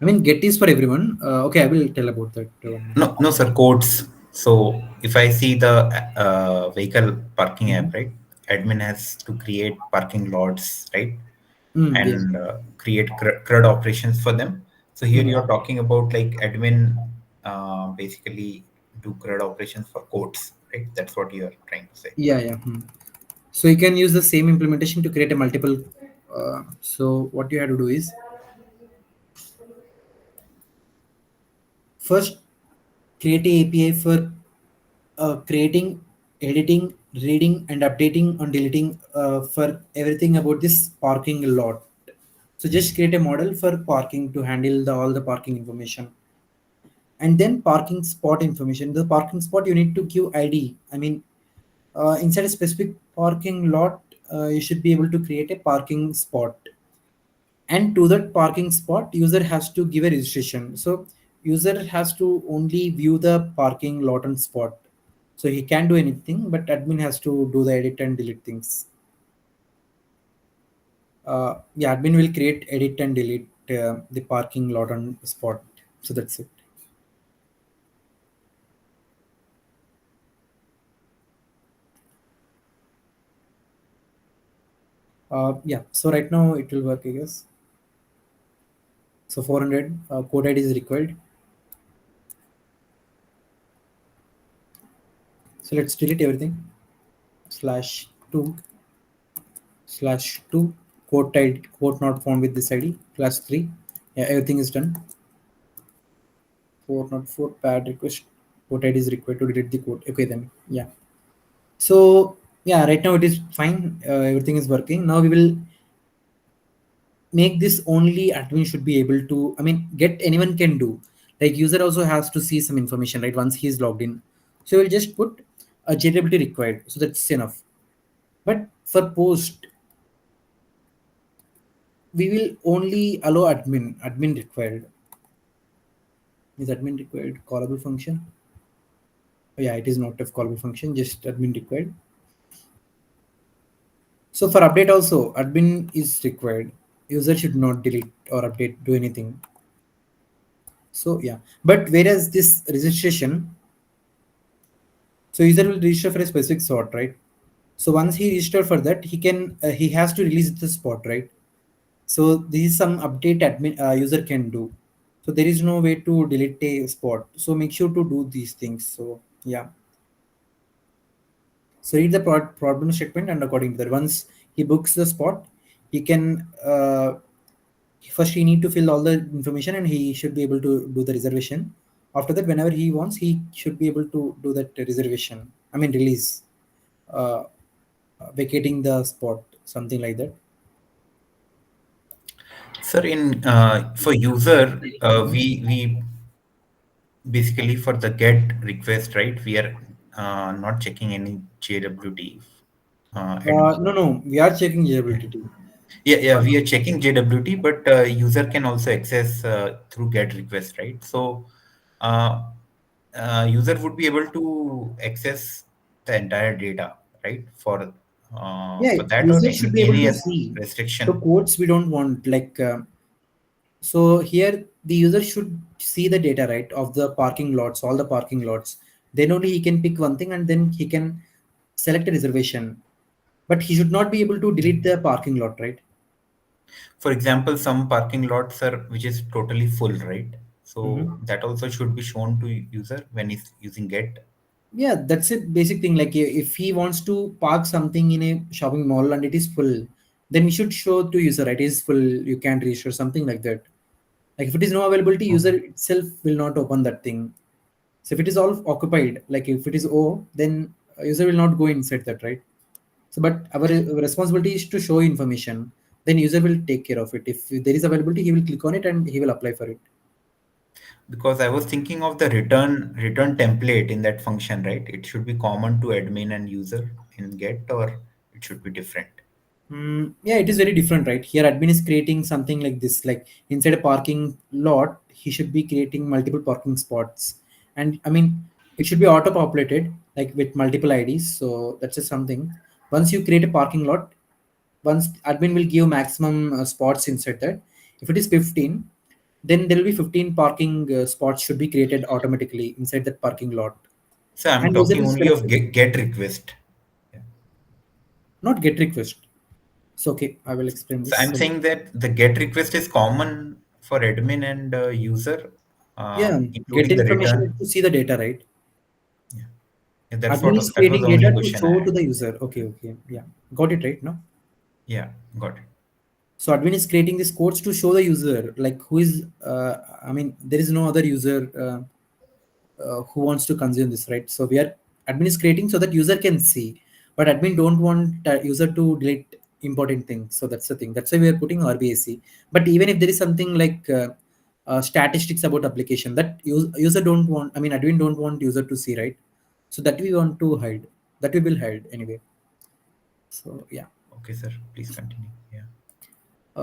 I mean get is for everyone. Okay, I will tell about that one minute. No, no, sir, codes. So if I see the vehicle parking Mhm. app, right, admin has to create parking lots, right, Yeah. and create CRUD operations for them. So here Mm. you're talking about like admin basically do CRUD operations for codes, right? That's what you're trying to say. Yeah, yeah. So you can use the same implementation to create a multiple. So what you have to do is first create a API for creating, editing, reading, and updating and deleting for everything about this parking lot. So just create a model for parking to handle all the parking information, and then parking spot information. The parking spot you need to give ID. I mean, inside a specific parking lot, you should be able to create a parking spot, and to that parking spot user has to give a registration. So user has to only view the parking lot and spot, so he can do anything, but admin has to do the edit and delete things. Yeah, admin will create, edit and delete the parking lot and spot. So that's it. Yeah, so right now it will work, I guess. So 400 code id is required. So let's delete everything. Slash 2 slash 2 code not found with this id class 3. Yeah, everything is done. 404 pad request code id is required to delete the code. Okay, then yeah. So yeah, right now it is fine. Everything is working. Now we will make this only admin should be able to, I mean get anyone can do, like user also has to see some information, right, once he is logged in. So we'll just put a JWT required, so that's enough. But for post we will only allow admin required. Is admin required callable function? Oh, yeah, it is not a callable function, just admin required. So for update also admin is required. User should not delete or update, do anything. So yeah, but whereas this registration, so user will register for a specific sort, right? So once he register for that, he can he has to release the spot, right? So this is some update admin user can do. So there is no way to delete a spot. So make sure to do these things. So yeah. So read the problem statement, and according to that, once he books the spot, he can first he need to fill all the information, and he should be able to do the reservation. After that, whenever he wants, he should be able to do that reservation. I mean release, uh, vacating the spot, something like that. Sir, in for user, we basically for the get request, right? We are not checking any JWT. No, no, we are checking usability. Yeah, yeah, we are checking JWT, but user can also access through GET request, right? So uh, user would be able to access the entire data, right? Yeah, For that or user should be able any to other see. So restriction. codes we don't want, like so here the user should see the data, right, of the parking lots, all the parking lots. Then only he can pick one thing and then he can select a reservation. But he should not be able to delete the parking lot, right? For example, some parking lots are which is totally full, right? So Mhm. that also should be shown to user when he's using get. Yeah, that's it. Basic thing. Like if he wants to park something in a shopping mall and it is full, then we should show to user, right? It is full. You can register something like that. Like if it is no availability, Okay. user itself will not open that thing. So if it is all occupied, like if it is O, then user will not go inside that, right? So, but our responsibility is to show information. Then user will take care of it. If there is availability, he will click on it and he will apply for it. Because I was thinking of the return template in that function, right? It should be common to admin and user in get, or it should be different. Yeah, it is very different, right? Here, admin is creating something like this, like inside a parking lot, he should be creating multiple parking spots, and I mean, it should be auto-populated, like with multiple IDs. So that's just something. Once you create a parking lot, once admin will give maximum spots inside that. If it is 15, then there will be 15 parking spots should be created automatically inside that parking lot, So I'm and user talking will only select of it, get request. Yeah. not get request. So okay, I will explain So this. I'm So saying that the get request is common for admin and user, yeah, get including the information is return. to see the data, right? Yeah. Yeah, that's Admin what is that was creating the only data to question I show to had. the user. Okay, okay, yeah, got it right now. Yeah, got it. So admin is creating these codes to show the user, like who is. I mean, there is no other user who wants to consume this, right? So we are admin is creating so that user can see, but admin don't want user to delete important things. So that's the thing. That's why we are putting RBAC. But even if there is something like statistics about application that user don't want, I mean, admin don't want user to see, right? So that we want to hide. That we will hide anyway. So yeah. Okay, sir. Please continue. Yeah.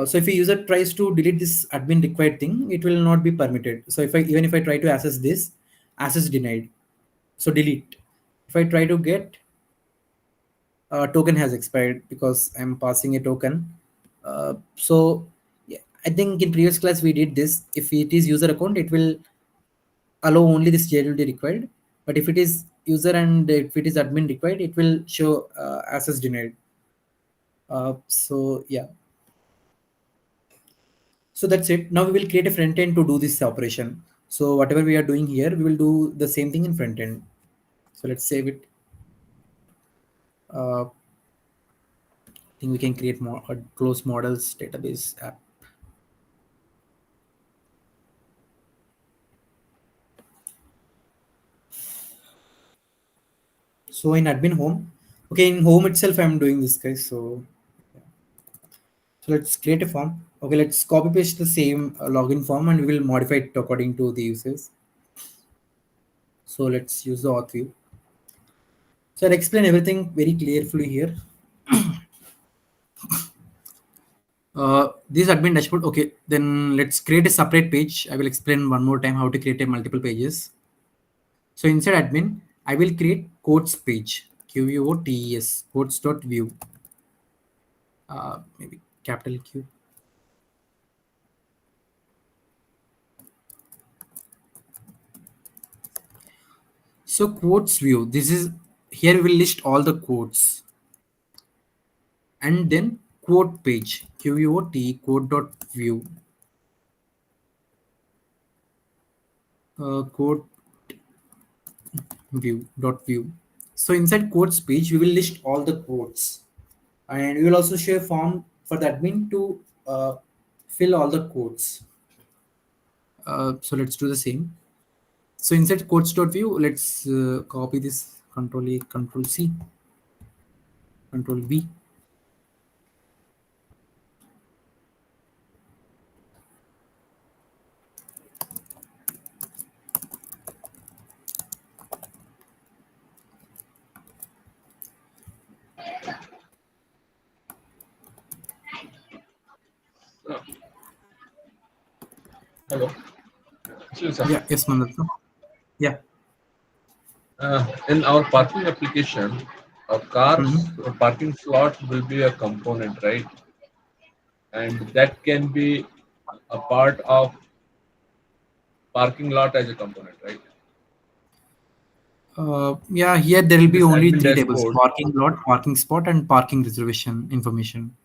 So if a user tries to delete this admin required thing, it will not be permitted. So if I even if I try to access this, access denied. So delete. If I try to get, token has expired because I'm passing a token. So yeah, I think in previous class we did this. If it is user account, it will allow only this JWT required. But if it is user and if it is admin required, it will show access denied. So yeah. So that's it. Now we will create a front end to do this operation. So whatever we are doing here, we will do the same thing in front end. So let's save it. I think we can create more a close models database app. So in admin home, okay, in home itself, I'm doing this, guys. So let's create a form. Okay, let's copy paste the same login form and we will modify it according to the users. So let's use the auth view. So I'll explain everything very clearly here. This admin dashboard. Okay, then let's create a separate page. I will explain one more time how to create a multiple pages. So inside admin, I will create quotes page. QUOTES quotes.view. Maybe capital Q. So quotes view. This is here we will list all the quotes, and then quote page. QUOT quote.view. Quote view. So inside quotes page, we will list all the quotes, and we will also share a form for the admin to fill all the quotes. So let's do the same. So inside quotes.view, let's copy this Control A, Control C, Control V. Hello. Actually, sir, Yeah, yes, Mandatha. Yeah. in our parking application, a car's Mhm. parking slot will be a component, right? And that can be a part of parking lot as a component, right? Yeah, here there will In be this only admin three tables: dashboard, parking lot, parking spot, and parking reservation information.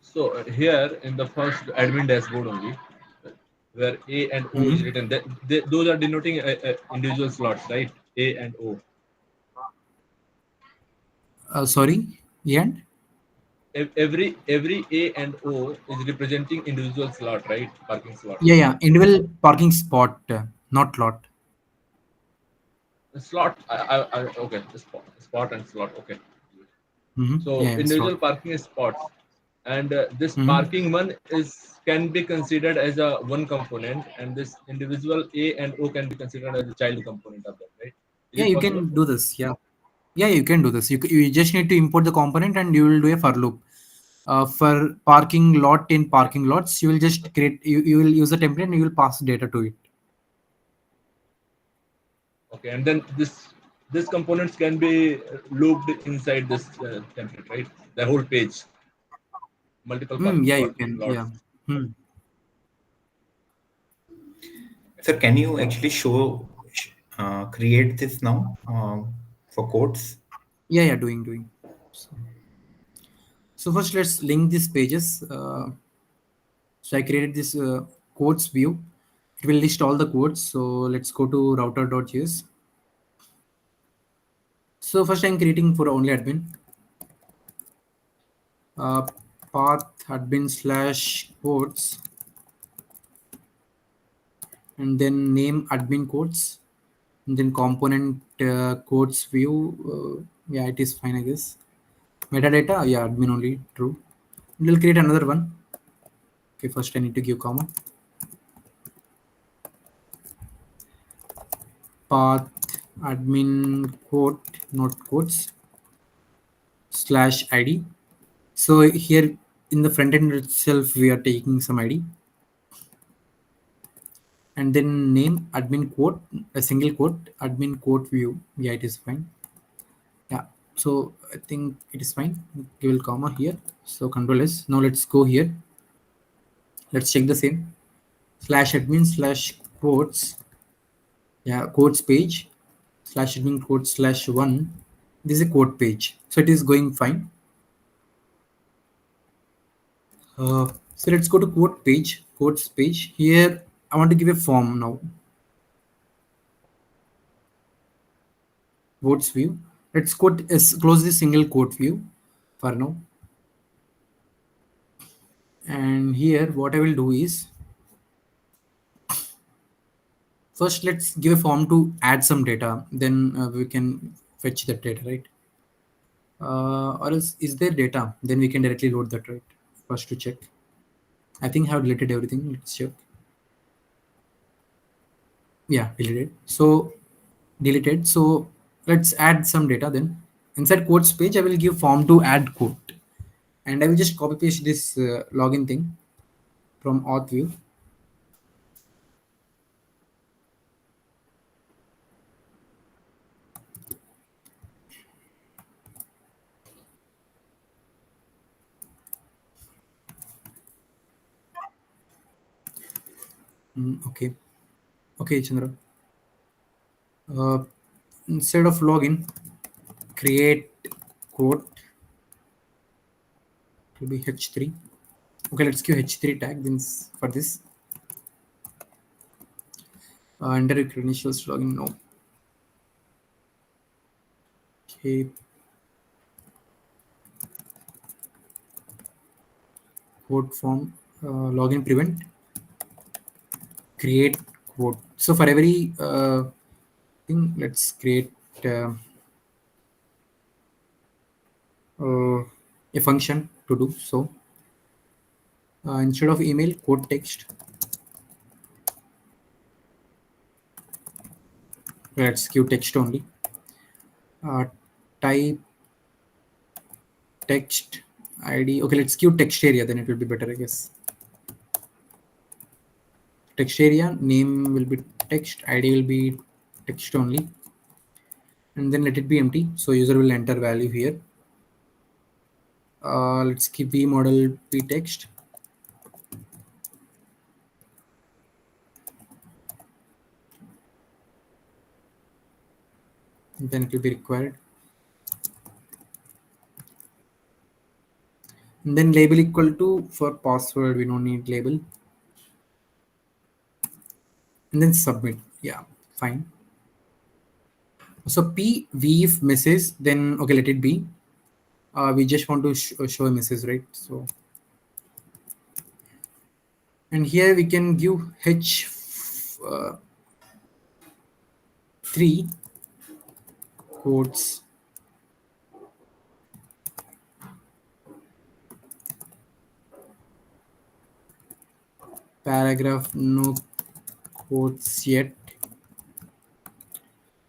so here in the first admin dashboard only, where A and O is Mhm. written, those are denoting individual slots, right? A and O. Sorry, and Every A and O is representing individual slot, right? Parking slot. yeah, individual parking spot, not lot. Slot. Okay. Spot and slot. Okay. So Yeah, slot. individual parking spots, and this Hmm. parking one is can be considered as a one component, and this individual A and O can be considered as a child component of that, right? Is Yeah, it you possible? can do this. Yeah, you can do this. You just need to import the component and you will do a for loop. For parking lot in parking lots, you will just you will use the template and you will pass data to it. Okay, and then this components can be looped inside this template, right? The whole page, multiple parking Yeah, you can. lots. Yeah. Hmm. Sir, can you actually create this now for codes? Yeah, doing. So, so first let's link these pages. So I created this codes view. It will list all the codes. So let's go to router.js. So first I'm creating for only admin. Uh, path admin slash codes and then name admin codes and then component codes view. Yeah, it is fine, I guess. Metadata, yeah, admin only, true. We'll create another one. Okay, first I need to give comma. Path admin code, not codes, slash id. So here in the front end itself we are taking some id and then name admin code, a single quote, admin code view. Yeah, it is fine. Yeah, so I think it is fine. Give a comma here. So control s. Now let's go here. Let's check the same. Slash admin slash quotes. Yeah, quotes page slash admin quote slash one. This is a quote page, so it is going fine. So let's go to quote page, quotes page. Here I want to give a form now. Quotes view. Let's close this single quote view for now. And here what I will do is first let's give a form to add some data. Then we can fetch that data, right? Or else is there data? Then we can directly load that, right? First to check. I think I have deleted everything. Let's check. Yeah, deleted. So deleted. So let's add some data then. Inside quotes page, I will give form to add quote, and I will just copy paste this login thing from auth view. Okay, Chandra. Uh, Instead of login, create quote to be h3. Okay, let's give h3 tag then for this. Enter your credentials login. No. Okay. Quote form login prevent create quote. So for every thing, let's create uh, uh, a function to do so. Instead of email, quote text. Let's give text only. Uh, Type text ID. Okay, let's give text area. Then it will be better, I guess. Text area name will be text. ID will be text only, and then let it be empty. So user will enter value here. Let's keep v model p text. then it will be required. And then label equal to, for password we don't need label, and then submit. Yeah, fine. So p v if message, then okay, let it be. We just want to show a message, right? So, and here we can give h3 quotes, paragraph, no quotes yet.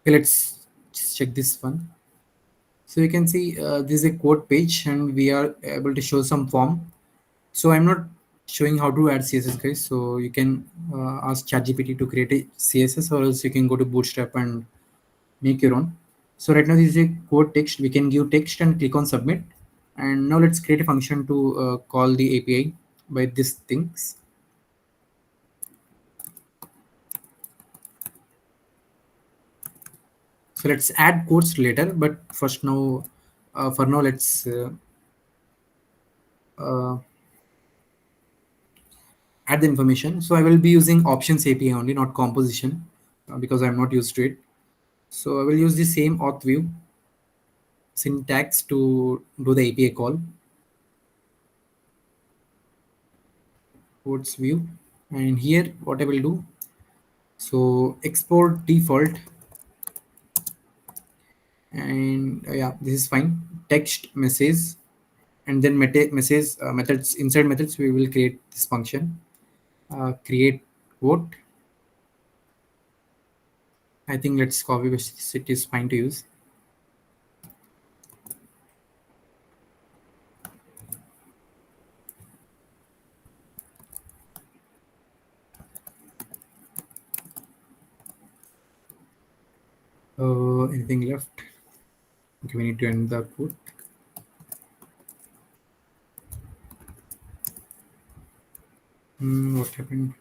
Okay, let's just check this one. So you can see this is a quote page, and we are able to show some form. So I'm not showing how to add CSS, guys. So you can ask ChatGPT to create a CSS, or else you can go to Bootstrap and make your own. So right now this is a quote text. We can give text and click on submit. And now let's create a function to call the API by these things. So let's add quotes later, but first now, for now, let's add the information. So I will be using options API only, not composition, because I'm not used to it. So I will use the same auth view syntax to do the API call. Quotes view, and here what I will do, so export default, and yeah, this is fine. Text message, and then message methods, inside methods we will create this function, create quote. I think let's copy paste, it is fine to use. Anything left? Okay, we need to end the quote. What happened?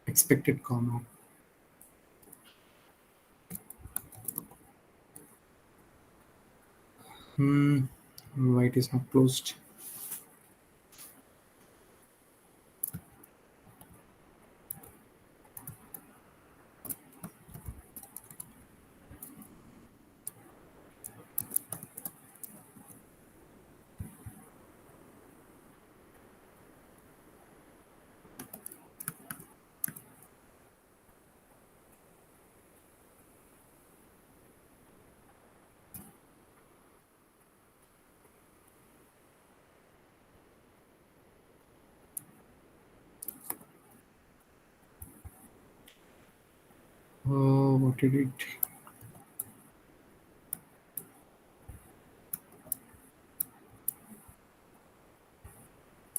Expected comma. Why it is not closed? Oh, what did it?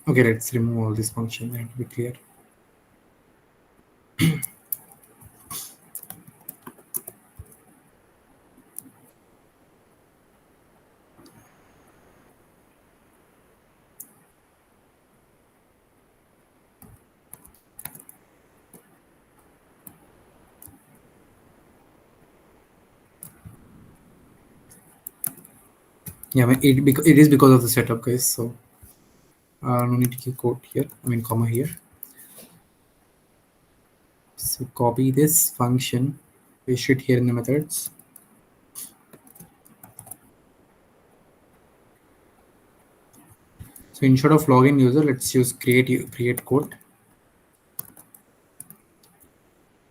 Okay, let's remove all this function and be clear. Yeah, it is because of the setup, guys. So no need to keep quote here. I mean comma here. So copy this function, paste it here in the methods. So instead of login user, let's use create quote,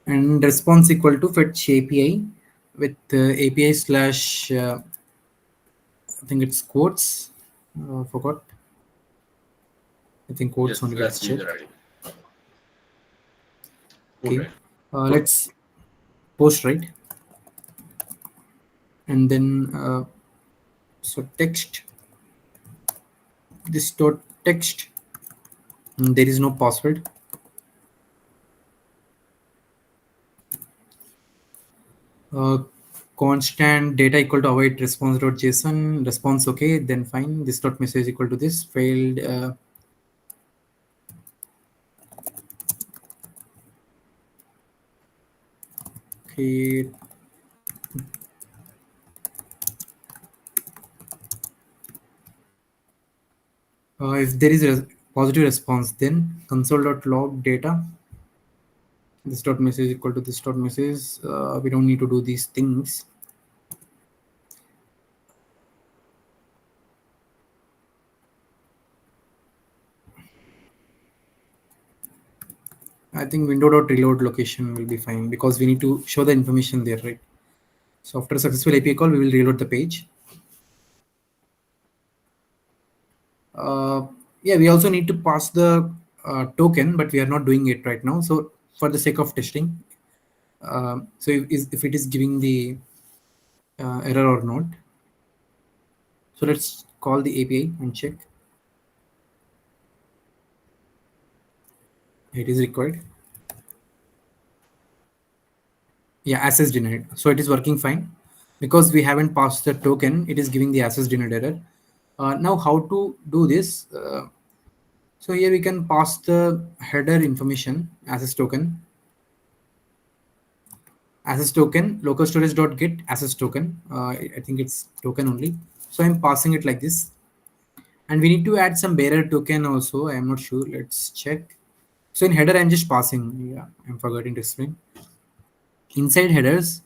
and response equal to fetch API with API slash I think it's quotes. Forgot. I think quotes Yes, only. Let's that's check. user ID. Okay. Let's post, right? And then so text, this dot text, there is no password. Constant data equal to await response.json, response okay, then fine. This dot message equal to this failed Okay. If there is a positive response, then console.log data this dot message equal to this dot message. We don't need to do these things. I think window.reload location will be fine because we need to show the information there, right? So after a successful API call, we will reload the page. Yeah, we also need to pass the token, but we are not doing it right now. So for the sake of testing, so if it is giving the error or not. So let's call the API and check. It is required. Yeah, access denied. So it is working fine because we haven't passed the token. It is giving the access denied error. Now how to do this? So here we can pass the header information access token. Access token local storage dot get access token. I think it's token only. So I'm passing it like this. And we need to add some bearer token also. I am not sure. Let's check. So in header, I'm just passing. Yeah, I'm forgetting to explain. Inside headers,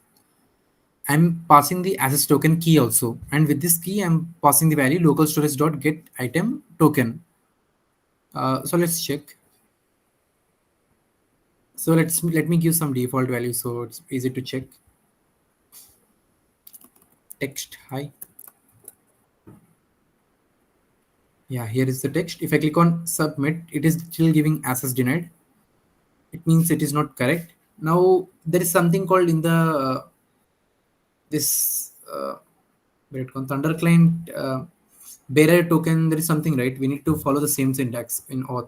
I'm passing the access token key also. And with this key, I'm passing the value local storage dot get item token. So let's check. So let me give some default value so it's easy to check. Text hi. Yeah, here is the text. If I click on submit, it is still giving access denied. It means it is not correct. Now there is something called in the this Thunder client bearer token. There is something, right? We need to follow the same syntax in auth.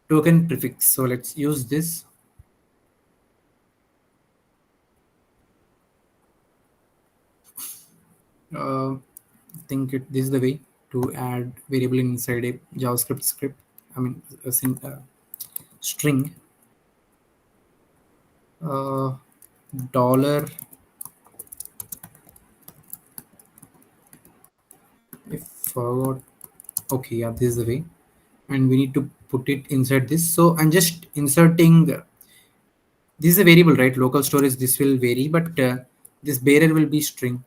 Token prefix. So let's use this. I think this is the way to add variable inside a JavaScript script. I mean, a string. Dollar. If forgot. Okay, yeah, this is the way, and we need to put it inside this. So I'm just inserting. This is a variable, right? Local storage. This will vary, but this bearer will be string.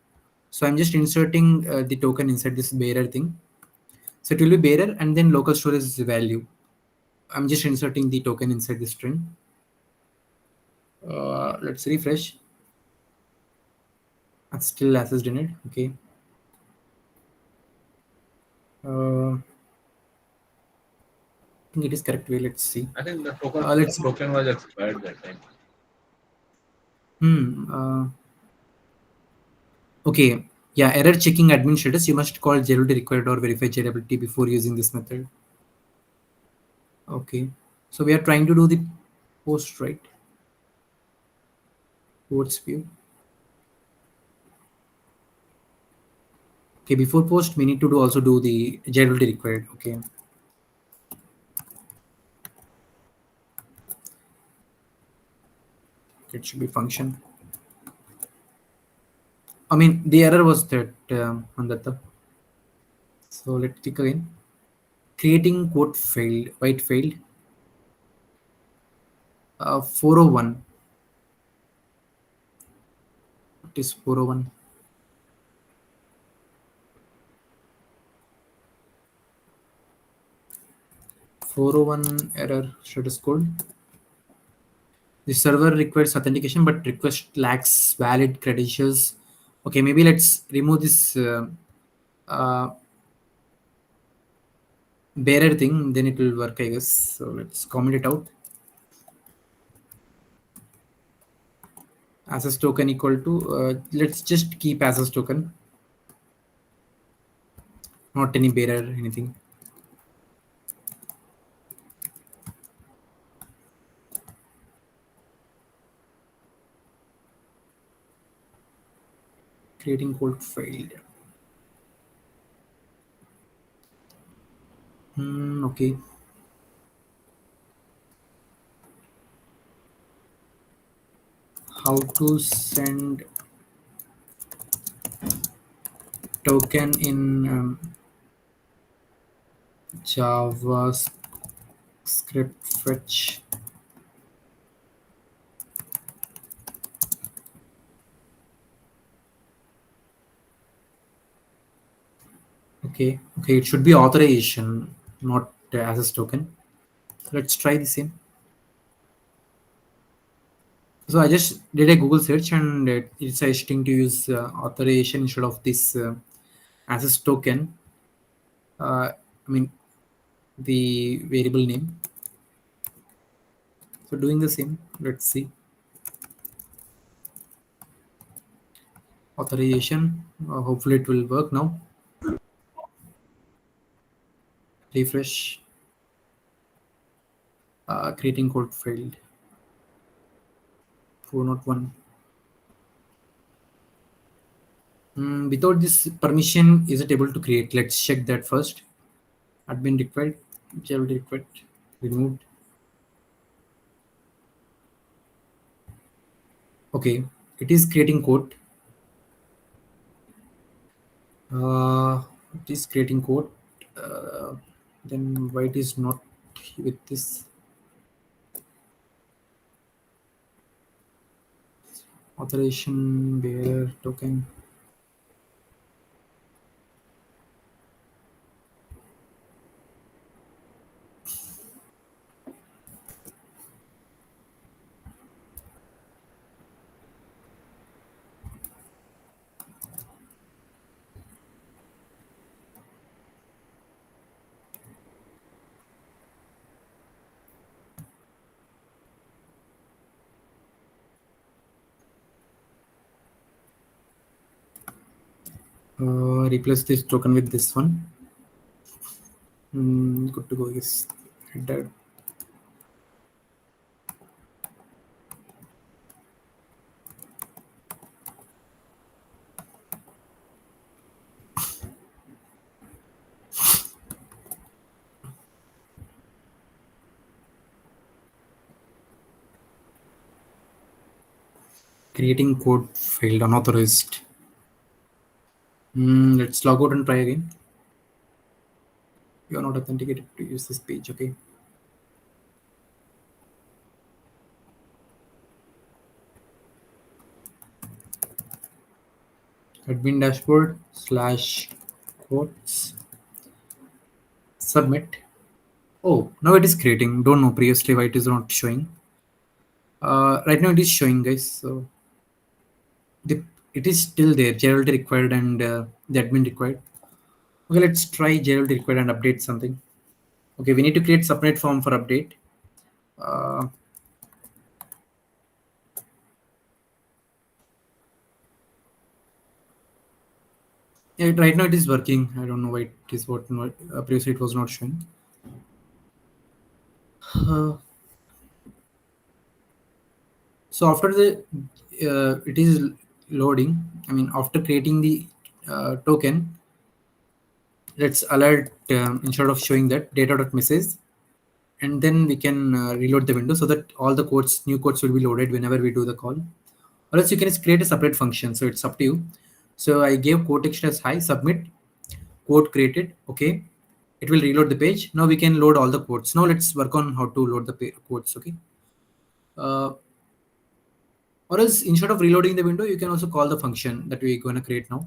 So I'm just inserting the token inside this bearer thing. So it will be bearer and then local storage is the value. I'm just inserting the token inside the string. Let's refresh. That's still access denied. Okay. I think it is correct way. Let's see. I think the Let's. token was expired that time. Okay. Yeah. Error checking admin status. You must call JWT required or verify JWT before using this method. Okay. So we are trying to do the post, right? Post view. Okay. Before post, we need to also do the JWT required. Okay. It should be function. I mean, the error was that on that. So let's click again. Creating quote failed. Why it failed? 401. What is 401? Error status code. The server requires authentication, but request lacks valid credentials. Okay, maybe let's remove this bearer thing, then it will work, I guess. So let's comment it out. Access token equal to let's just keep access token, not any bearer, anything. Creating code failed. Okay. how to send token in JavaScript fetch. Okay, it should be authorization, not access token. Let's try the same. So I just did a Google search and it's suggesting to use authorization instead of this access token. I mean the variable name. So doing the same, let's see. Authorization, hopefully it will work now. Refresh. Creating code failed. 401. Without this permission, is it able to create? Let's check that first. Admin required, child required, removed. Okay, it is creating code. It is creating code. Then why it is not with this authorization bearer token? Replace this token with this one. Good to go. Yes, header. Creating code failed, unauthorized. Let's log out and try again. You are not authenticated to use this page. Okay. Admin dashboard / quotes submit. Oh, now it is creating. Don't know previously why it is not showing. Right now it is showing, guys. So it is still there. Gerald required and the admin required. Okay, let's try Gerald required and update something. Okay, we need to create subnet form for update. Yeah, right now it is working. I don't know why it is what previously it was not showing. So after the it is loading. I mean, after creating the token, let's alert instead of showing that data.message, and then we can reload the window so that all the new codes will be loaded whenever we do the call. Or else you can create a separate function. So it's up to you. So I gave code text as hi, submit, code created. Okay, it will reload the page. Now we can load all the codes. Now let's work on how to load the codes. Okay. Or else instead of reloading the window, you can also call the function that we're going to create now.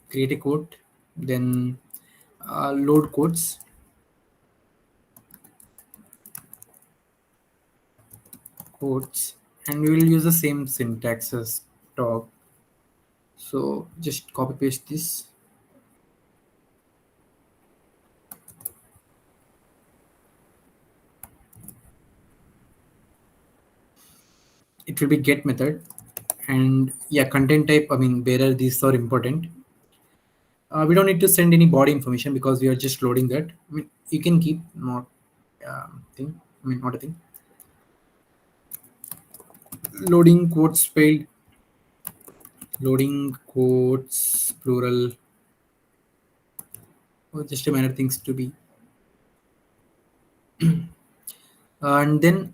Create a code, then load codes. And we will use the same syntax as top. So just copy paste this. It will be get method, and yeah, content type, I mean bearer, these are important. We don't need to send any body information because we are just loading that. I mean, you can keep not thing. I mean, not a thing. Loading quotes failed. Loading quotes plural. Oh, just a minor things to be. And then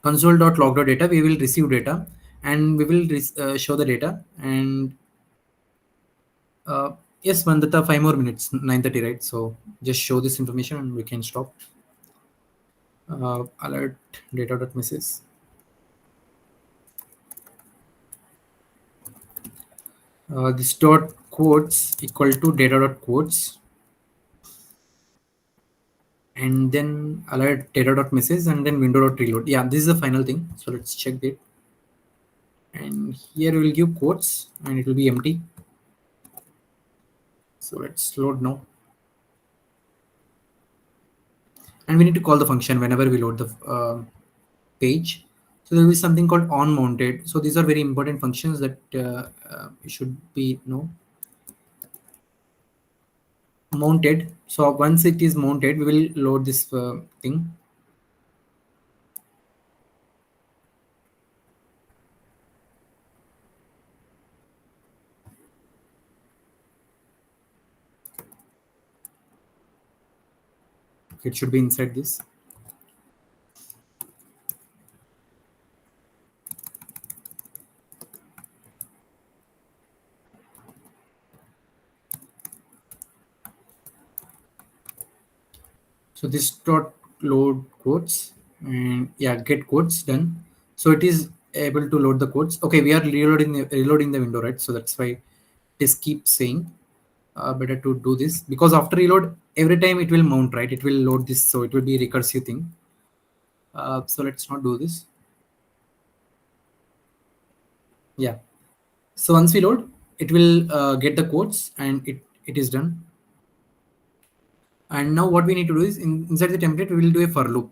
console.log.data, we will receive data and we will show the data. And yes, Mandata, 5 more minutes, 9:30, right? So just show this information and we can stop. Alert data.message. This dot quotes equal to data.quotes, and then alert data.message, and then window.reload. Yeah, this is the final thing. So let's check it. And here we will give quotes and it will be empty. So let's load now. And we need to call the function whenever we load the page. So there will be something called on mounted. So these are very important functions that you should be know. Mounted. So once it is mounted, we will load this thing. It should be inside this. So this dot load quotes, and yeah, get quotes done. So it is able to load the quotes. Okay, we are reloading the window, right? So that's why this keeps saying better to do this, because after reload every time it will mount, right? It will load this, so it will be recursive thing. So let's not do this. Yeah. So once we load, it will get the quotes and it is done. And now what we need to do is inside the template, we will do a for loop.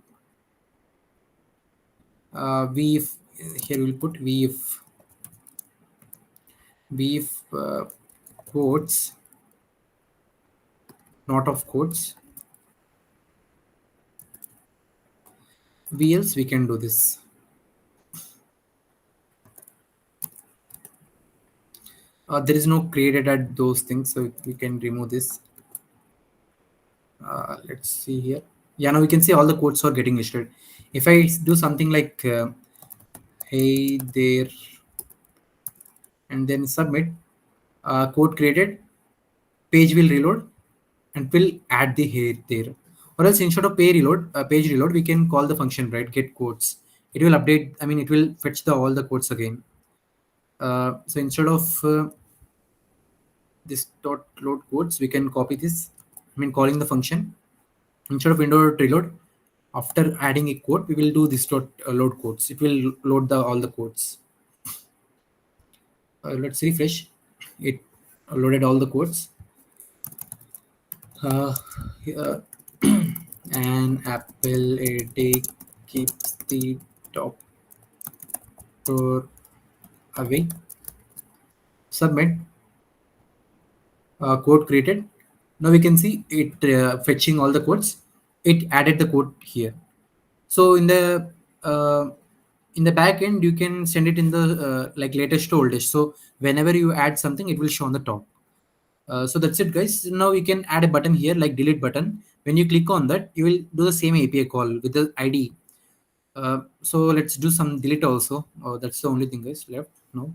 Here we'll put if quotes, not of quotes, else we can do this. There is no created at those things, so we can remove this. Let's see here. Yeah, now we can see all the quotes are getting listed. If I do something like hey there and then submit, quote created, page will reload and will add the hey there. Or else instead of page reload, we can call the function, right? Get quotes. It will update. I mean, it will fetch all the quotes again. So instead of this dot load quotes, we can copy this. I mean, calling the function instead of window reload. After adding a quote, we will do this dot load quotes. It will load all the quotes. Let's refresh. It loaded all the quotes. Here, an apple a day keeps the doctor away. Submit. Quote created. Now we can see it fetching all the quotes. It added the quote here. So in the back end, you can send it in the like latest to oldest. So whenever you add something, it will show on the top. So that's it, guys. Now you can add a button here, like delete button. When you click on that, you will do the same API call with the ID. So let's do some delete also. That's the only thing, guys, left now.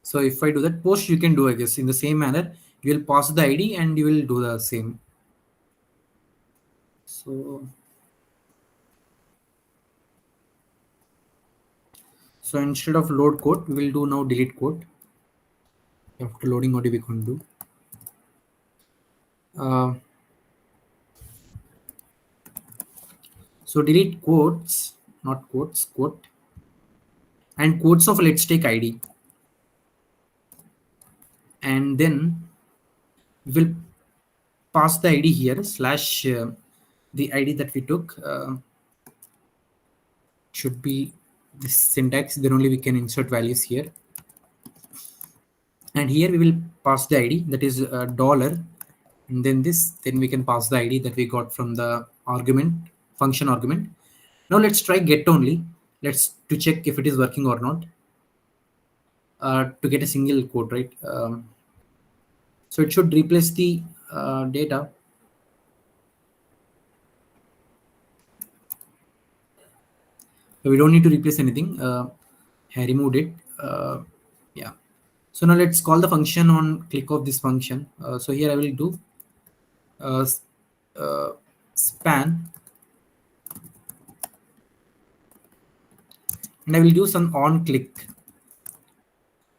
So if I do that, post you can do, I guess, in the same manner. You will pass the ID and you will do the same. So instead of load quote, we will do now delete quote. After loading, what we can do? So delete quotes, not quotes, quote, and quotes of let's take ID. And then we will pass the ID here, slash the ID that we took. Should be this syntax, then only we can insert values here. And here we will pass the ID, that is dollar, and then this, then we can pass the ID that we got from the argument, function argument. Now let's try get only. Let's to check if it is working or not. To get a single quote, right? So it should replace the data. So we don't need to replace anything. I removed it. Yeah. So now let's call the function on click of this function. So here I will do uh, uh, span, and I will do some on click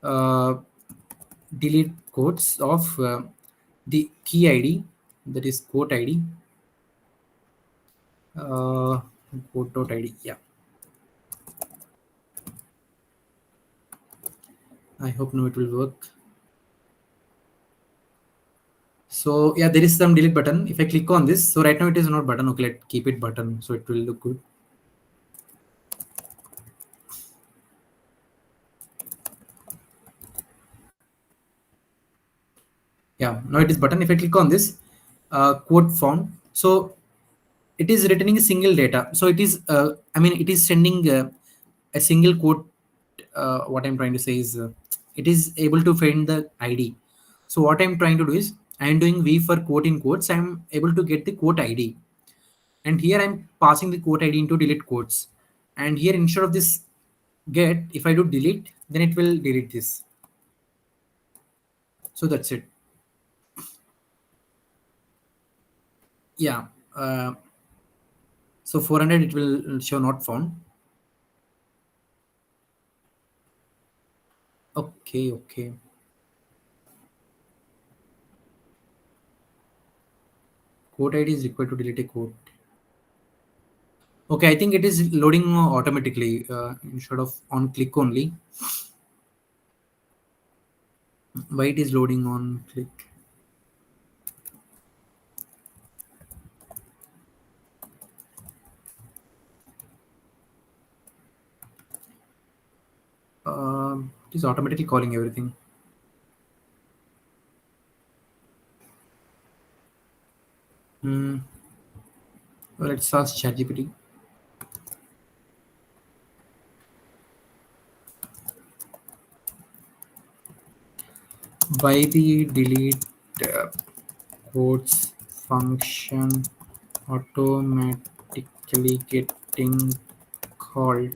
uh, delete quotes of the key ID, that is quote ID, quote.id. Yeah, I hope now it will work. So yeah, there is some delete button. If I click on this, so right now it is not button. Okay, let's keep it button so it will look good. Yeah, now it is button. If I click on this quote found, so it is returning a single data. So it is I mean it is sending a single quote. What I'm trying to say is it is able to find the ID. So what I'm trying to do is I'm doing v for quote in quotes. I'm able to get the quote ID, and here I'm passing the quote ID into delete quotes. And here instead of this get, if I do delete, then it will delete this. So that's it. Yeah. So 400 it will show not found. Okay. Quote ID is required to delete a quote. Okay, I think it is loading automatically instead of on click only. Why it is loading on click? It is automatically calling everything. Well, let's ask ChatGPT. Why the delete quotes function automatically getting called?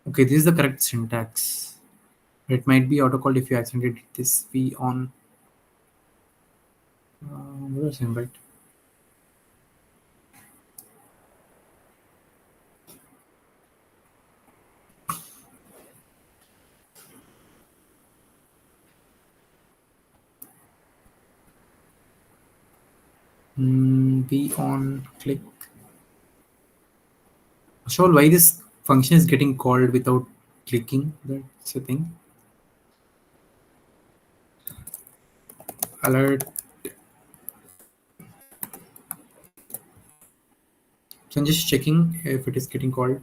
Okay, this is the correct syntax. It might be autocalled if you accidentally did this v on. What was it, right? Be on click. So why this function is getting called without clicking? That's the thing. Alert. So I'm just checking if it is getting called.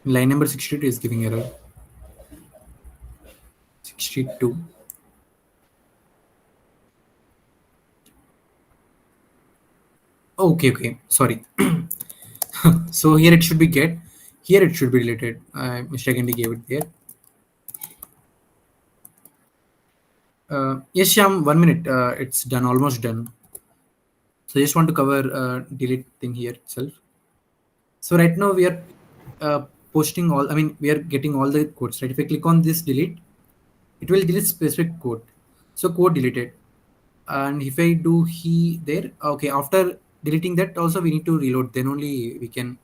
Line number 62 is giving error. 62. Okay. Sorry. So here it should be get. Here it should be deleted. I mistakenly gave it there. Yes, Shyam, 1 minute. It's done, almost done. So I just want to cover delete thing here itself. So right now we are posting all. I mean, we are getting all the codes. Right. If I click on this delete, it will delete specific code. So code deleted. And if I do he there, okay. After deleting that, also we need to reload. Then only we can.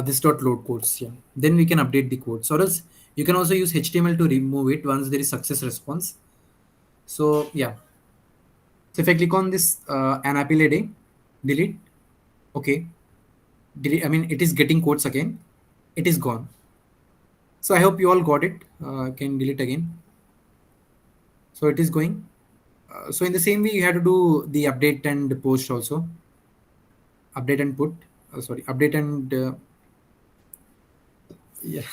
This dot load codes, yeah. Then we can update the codes, or else you can also use HTML to remove it once there is success response. So yeah. So if I click on this an apple a day, delete. Okay, delete. I mean, it is getting codes again. It is gone. So I hope you all got it. I can delete again. So it is going. So in the same way, you have to do the update and post also. Update and put. Sorry, update and yeah.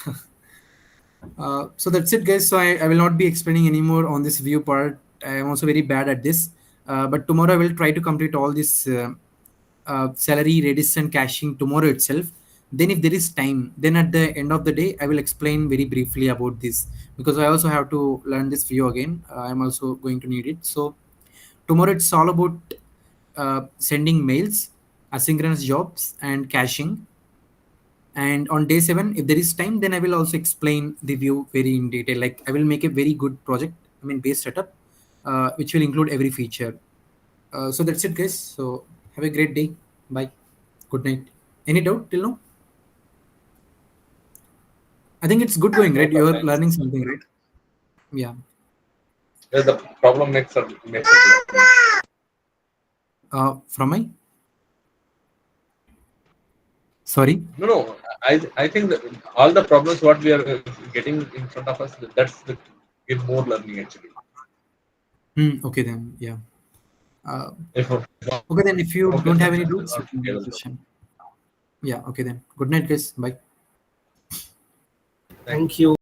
So that's it, guys. So I will not be explaining anymore on this view part. I am also very bad at this. But tomorrow I will try to complete all this salary, Redis, and caching tomorrow itself. Then, if there is time, then at the end of the day, I will explain very briefly about this, because I also have to learn this view again. I'm also going to need it. So tomorrow it's all about sending mails, asynchronous jobs, and caching. And on day 7, if there is time, then I will also explain the view very in detail. Like, I will make a very good project, base setup, which will include every feature. So that's it, guys. So have a great day. Bye. Good night. Any doubt till now? I think it's good going, right? You're learning something, right? Yeah. Yeah, the problem makes it. From my sorry. No. I think that all the problems what we are getting in front of us, that's the give more learning actually. Okay then. Yeah. If Okay then. If you okay, don't have then any we'll doubts, you not can be do able the to. session. Yeah. Okay then. Good night, guys. Bye. Thank you.